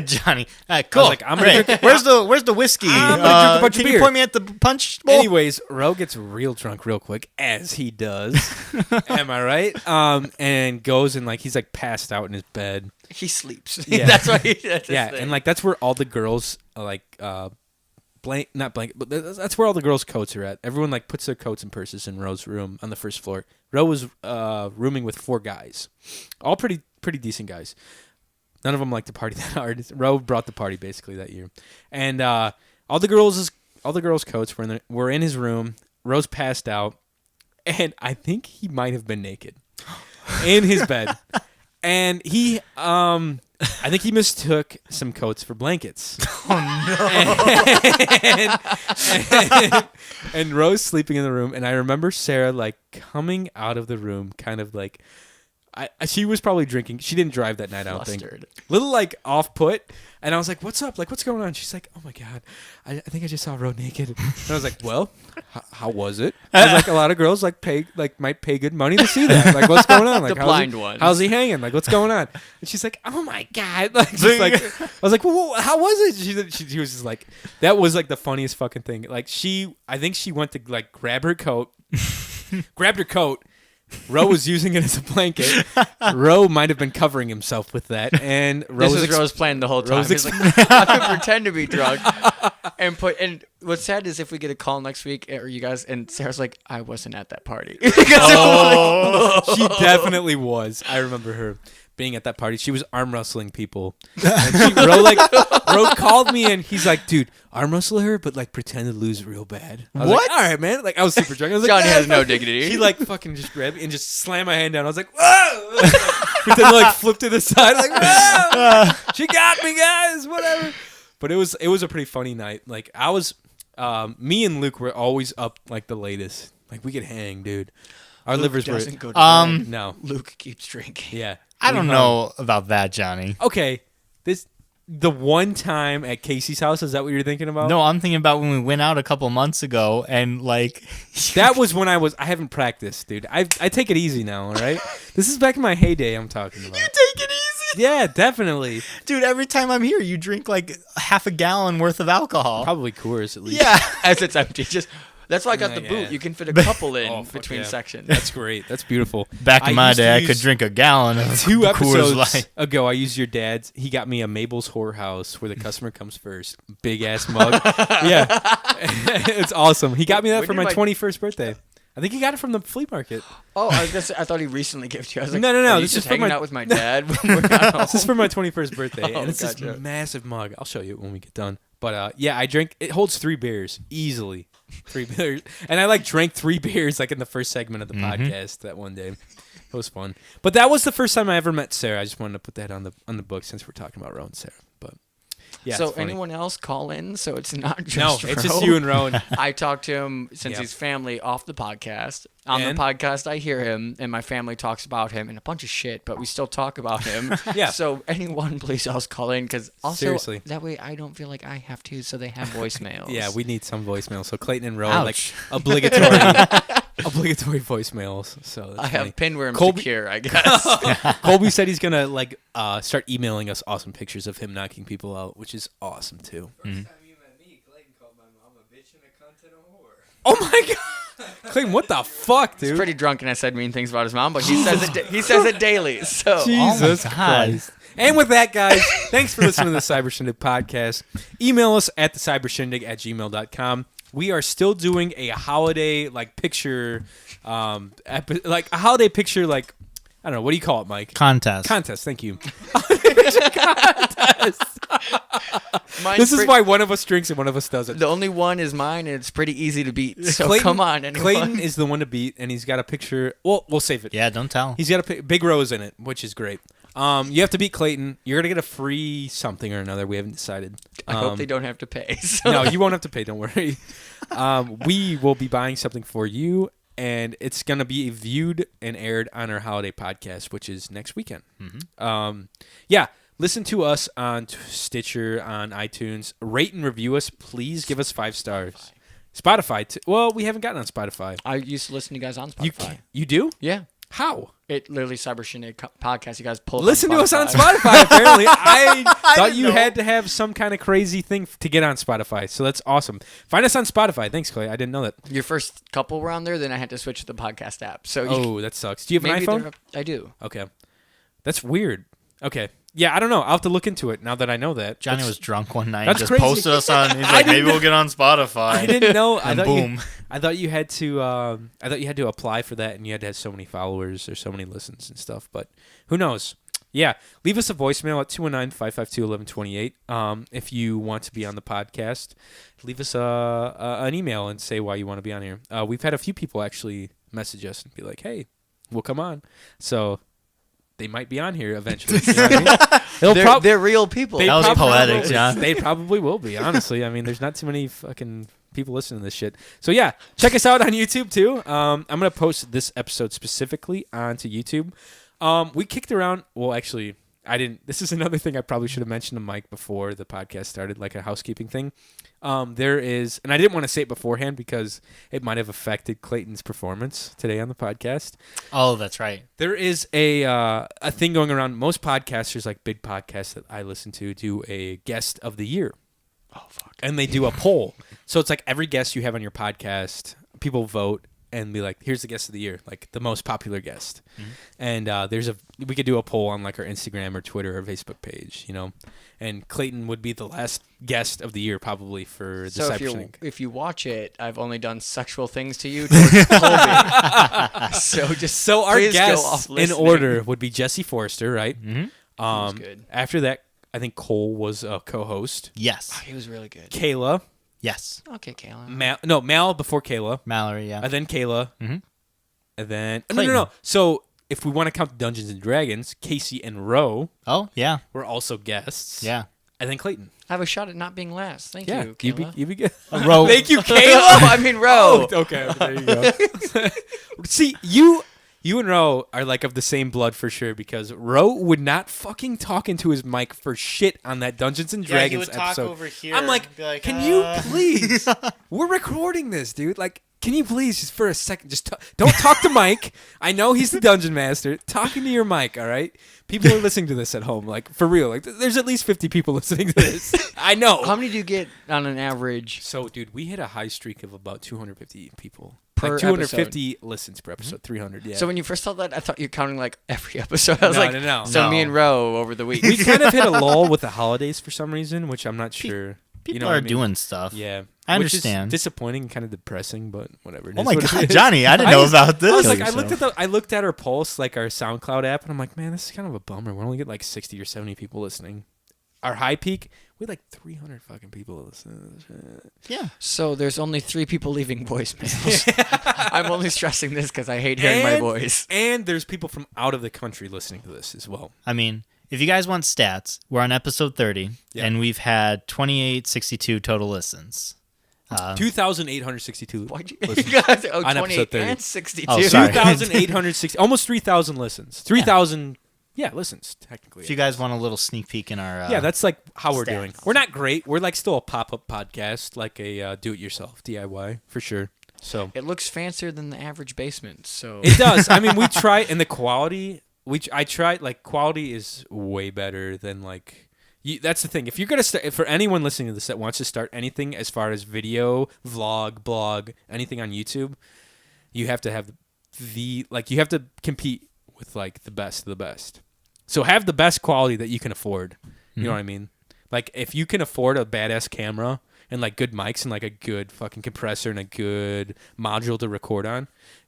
Johnny. Cool. like, I'm gonna Great. Where's the whiskey? I'm gonna drink a bunch of can beer. you point me at the punch bowl? Anyways, Ro gets real drunk real quick, as he does. Am I right? And goes and like he's like passed out in his bed. He sleeps. Yeah. That's why. That's his Yeah, thing. and like that's where all the girls but that's where all the girls' coats are at. Everyone like puts their coats and purses in Ro's room on the first floor. Ro was rooming with 4 guys, all pretty decent guys. None of them liked to party that hard. Ro brought the party basically that year, and all the girls' coats were in his room. Ro's passed out, and I think he might have been naked in his bed, and he I think he mistook some coats for blankets. And Ro's sleeping in the room, and I remember Sarah like coming out of the room, kind of like, she was probably drinking. She didn't drive that night, I don't Flustered. think. Little like off put, and I was like, "What's up? Like, what's going on?" She's like, "Oh my god, I think I just saw Ro naked." And I was like, "Well, how was it?" I was like, "A lot of girls might pay good money to see that. Like, what's going on? Like, The blind ones. How's he hanging? Like, what's going on?" And she's like, "Oh my god!" Like, just like I was like, "Well, how was it?" She was just like, that was like the funniest fucking thing. Like, I think she went to like grab her coat, grabbed her coat. Ro was using it as a blanket. Ro might have been covering himself with that, and This is Rose plan the whole time. Ro's He's like, I could pretend to be drunk and what's sad is if we get a call next week or you guys and Sarah's like, I wasn't at that party. She definitely was. I remember her being at that party. She was arm wrestling people. And Ro called me and he's like, dude, arm wrestle her, but like pretend to lose real bad. I was What? Like, all right, man. Like I was super drunk. I was like, Johnny has no fuck." dignity. She like fucking just grabbed me and just slammed my hand down. I was like, whoa! Pretend to like flip to the side, like, whoa! She got me, guys. Whatever. But it was a pretty funny night. Like I was, me and Luke were always up like the latest. Like we could hang, dude. Our livers were doesn't go to bed. no. Luke keeps drinking. Yeah. I don't know about that, Johnny. Okay, the one time at Casey's house, is that what you're thinking about? No, I'm thinking about when we went out a couple months ago and like That was when I haven't practiced, dude. I take it easy now, all right? This is back in my heyday I'm talking about. take it easy. Yeah, definitely. Dude, every time I'm here, you drink like half a gallon worth of alcohol. Probably Coors at least. Yeah. As it's empty. Just that's why I got the Yeah. boot. You can fit a couple in Oh, fuck between yeah. sections. That's great. That's beautiful. Back in my used to day, I use- could drink a gallon of 2 Coors episodes Light. ago, I used your dad's. He got me a Mabel's Whorehouse where the customer comes first. Big ass mug. Yeah. It's awesome. He got me that When for did my my- 21st birthday. I think he got it from the flea market. Oh, I was gonna say I thought he recently gifted you. I was like, No. Are you This is just for hanging my- out with my dad. We're not home. This is for my 21st birthday, Oh, and it's gotcha. this massive mug. I'll show you when we get done. But yeah, I drink. It holds 3 beers easily. 3 beers, and I like drank 3 beers like in the first segment of the podcast that one day. It was fun. But that was the first time I ever met Sarah. I just wanted to put that on the book since we're talking about Ro and Sarah. But yeah. So it's funny. anyone else call in? So it's not just No, it's just you and Rowan. I talked to him since Yep. he's family off the podcast. On And? the podcast, I hear him, and my family talks about him and a bunch of shit, but we still talk about him. Yeah. So anyone, please else call in, because also Seriously. that way I don't feel like I have to, so they have voicemails. Yeah, we need some voicemails. So Clayton and Rowan, Ouch. like obligatory voicemails. So that's I funny. have pinworm Colby- to cure, I guess. Colby said he's gonna start emailing us awesome pictures of him knocking people out, which is awesome too. First time you met me, Clayton called my mom a bitch and a cunt and a whore. Oh my god, Clayton, what the fuck, dude? He's pretty drunk, and I said mean things about his mom, but he says it. He says it daily. So Jesus God. Christ. And with that, guys, thanks for listening to the Cyber Shindig podcast. Email us at thecybershindig@gmail.com. We are still doing a holiday picture, a holiday picture, I don't know, what do you call it, Mike? Contest. Contest. Thank you. mine's This is pretty- why one of us drinks and one of us doesn't. the only one is mine, and it's pretty easy to beat. So Clayton- come on, anyone. Clayton is the one to beat, and he's got a picture. Well, we'll save it. Yeah, don't tell. He's got a big rose in it, which is great. You have to beat Clayton. You're gonna get a free something or another. We haven't decided. I hope they don't have to pay. So. No, you won't have to pay. Don't worry. We will be buying something for you, and it's gonna be viewed and aired on our holiday podcast, which is next weekend. Yeah. Listen to us on Stitcher, on iTunes. Rate and review us. Please give us 5 stars. Spotify. Well, we haven't gotten on Spotify. I used to listen to you guys on You Spotify. you do? Yeah. How? It literally Cyber Shindig podcast. You guys pull. Listen to us on Spotify, apparently. I thought you know. had to have some kind of crazy thing to get on Spotify. So that's awesome. Find us on Spotify. Thanks, Clay. I didn't know that. Your first couple were on there, then I had to switch to the podcast app. So Oh, that sucks. Do you have an maybe iPhone? they're up- I do. Okay. That's weird. Okay. Yeah, I don't know. I'll have to look into it now that I know that. Johnny That's- was drunk one night. That's Just crazy. posted us on. He's I like, didn't maybe we'll get on Spotify. I didn't know. I And thought boom. I thought you had to. I thought you had to apply for that, and you had to have so many followers or so many listens and stuff. But who knows? Yeah, leave us a voicemail at 219-552-1128. If you want to be on the podcast, leave us an email and say why you want to be on here. We've had a few people actually message us and be like, "Hey, we'll come on." So they might be on here eventually. You know what I mean? They're real people. That was probably poetic, will. John. They probably will be, honestly. I mean, there's not too many fucking people listening to this shit. So yeah, check us out on YouTube too. I'm gonna post this episode specifically onto YouTube. We kicked around. Well, actually, I didn't. This is another thing I probably should have mentioned to Mike before the podcast started, like a housekeeping thing. There is, and I didn't want to say it beforehand because it might have affected Clayton's performance today on the podcast. Oh, that's right. There is a thing going around. Most podcasters, like big podcasts that I listen to, do a guest of the year. Oh fuck. And they do a poll. So it's like every guest you have on your podcast, people vote and be like, here's the guest of the year, like the most popular guest. And we could do a poll on like our Instagram or Twitter or Facebook page, you know. And Clayton would be the last guest of the year probably for the So Cyber if you watch it, I've only done sexual things to you towards Colby. So our please go guests off in listening. order would be Jesse Forrester, right? Mm-hmm. good. After that, I think Cole was a co-host. Yes. He was really good. Kayla. Yes. Okay, Kayla. Mal before Kayla. Mallory, yeah. And then Kayla. Mhm. And then Clayton. no. So if we want to count Dungeons and Dragons, Casey and Ro Oh, yeah. were also guests. Yeah. And then Clayton. I have a shot at not being last. Thank Yeah. you, You be Kayla. good. Ro. Thank you, Kayla. Oh, I mean, Ro. Okay, there you go. See, you and Ro are like of the same blood for sure because Ro would not fucking talk into his mic for shit on that Dungeons and Dragons episode. here. I'm like, can you please? We're recording this, dude. Like, can you please just for a second just don't talk to Mike? I know he's the dungeon master. Talking to your mic, all right? People are listening to this at home, like for real. Like, there's at least 50 people listening to this. I know. How many do you get on an average? So, dude, we hit a high streak of about 250 people. Per like 250 listens per episode, 300, yeah. So when you first told that, I thought you were counting like every episode. I was No, like, no. so No. me and Ro over the week. we kind of hit a lull with the holidays for some reason, which I'm not sure. People you know are what I mean? doing stuff. Yeah. I Which is understand. disappointing, kind of depressing, but whatever. It Oh is my what it God, is. Johnny, I didn't know about this. I was like, Kill I looked at our pulse, like our SoundCloud app, and I'm like, man, this is kind of a bummer. We only get like 60 or 70 people listening. our high peak, we had like 300 fucking people listen to this shit. Yeah. So there's only 3 people leaving voicemails. I'm only stressing this because I hate hearing my voice. And there's people from out of the country listening to this as well. I mean, if you guys want stats, we're on episode 30, and we've had 2862 total listens. 2,862 Why'd you listens guys? Oh, on 28 episode 30. and 62. Oh, sorry. 2,860, almost 3,000 listens. 3,000, listens technically. If you guys want a little sneak peek in our yeah, that's like how we're stats. doing. We're not great. We're like still a pop-up podcast, like a do-it-yourself DIY for sure. So It looks fancier than the average basement. So it does. I mean, we try, and the quality. I tried. Like quality is way better than like. That's the thing. If you're gonna start, for anyone listening to this that wants to start anything as far as video, vlog, blog, anything on YouTube, you have to have you have to compete with like the best of the best. So have the best quality that you can afford. You know what I mean? Like if you can afford a badass camera and like good mics and like a good fucking compressor and a good module to record on,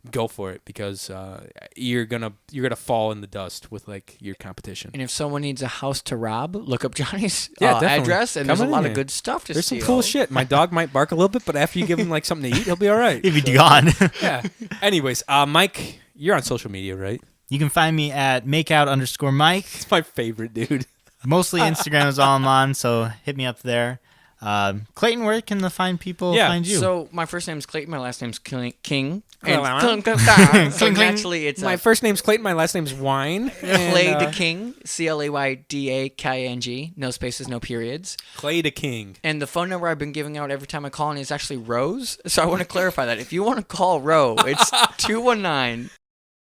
go for it because you're gonna fall in the dust with like your competition. And if someone needs a house to rob, look up Johnny's Definitely. address, and Come there's a in lot here. of good stuff to There's steal. some cool shit. My dog might bark a little bit, but after you give him like something to eat, he'll be all right. He'd be gone. Yeah. Anyways, Mike, you're on social media, right? You can find me at makeout_Mike. It's my favorite, dude. Mostly Instagram is all I'm on, so hit me up there. Clayton, where can the fine people find you? So my first name's Clayton, my last name's King. Cling, So naturally, it's My first name's Clayton. My last name's Wine. Clay the King, ClayDaKing, no spaces, no periods. Clay the King. And the phone number I've been giving out every time I call in is actually Rose. So I want to clarify that. If you want to call Ro, it's 219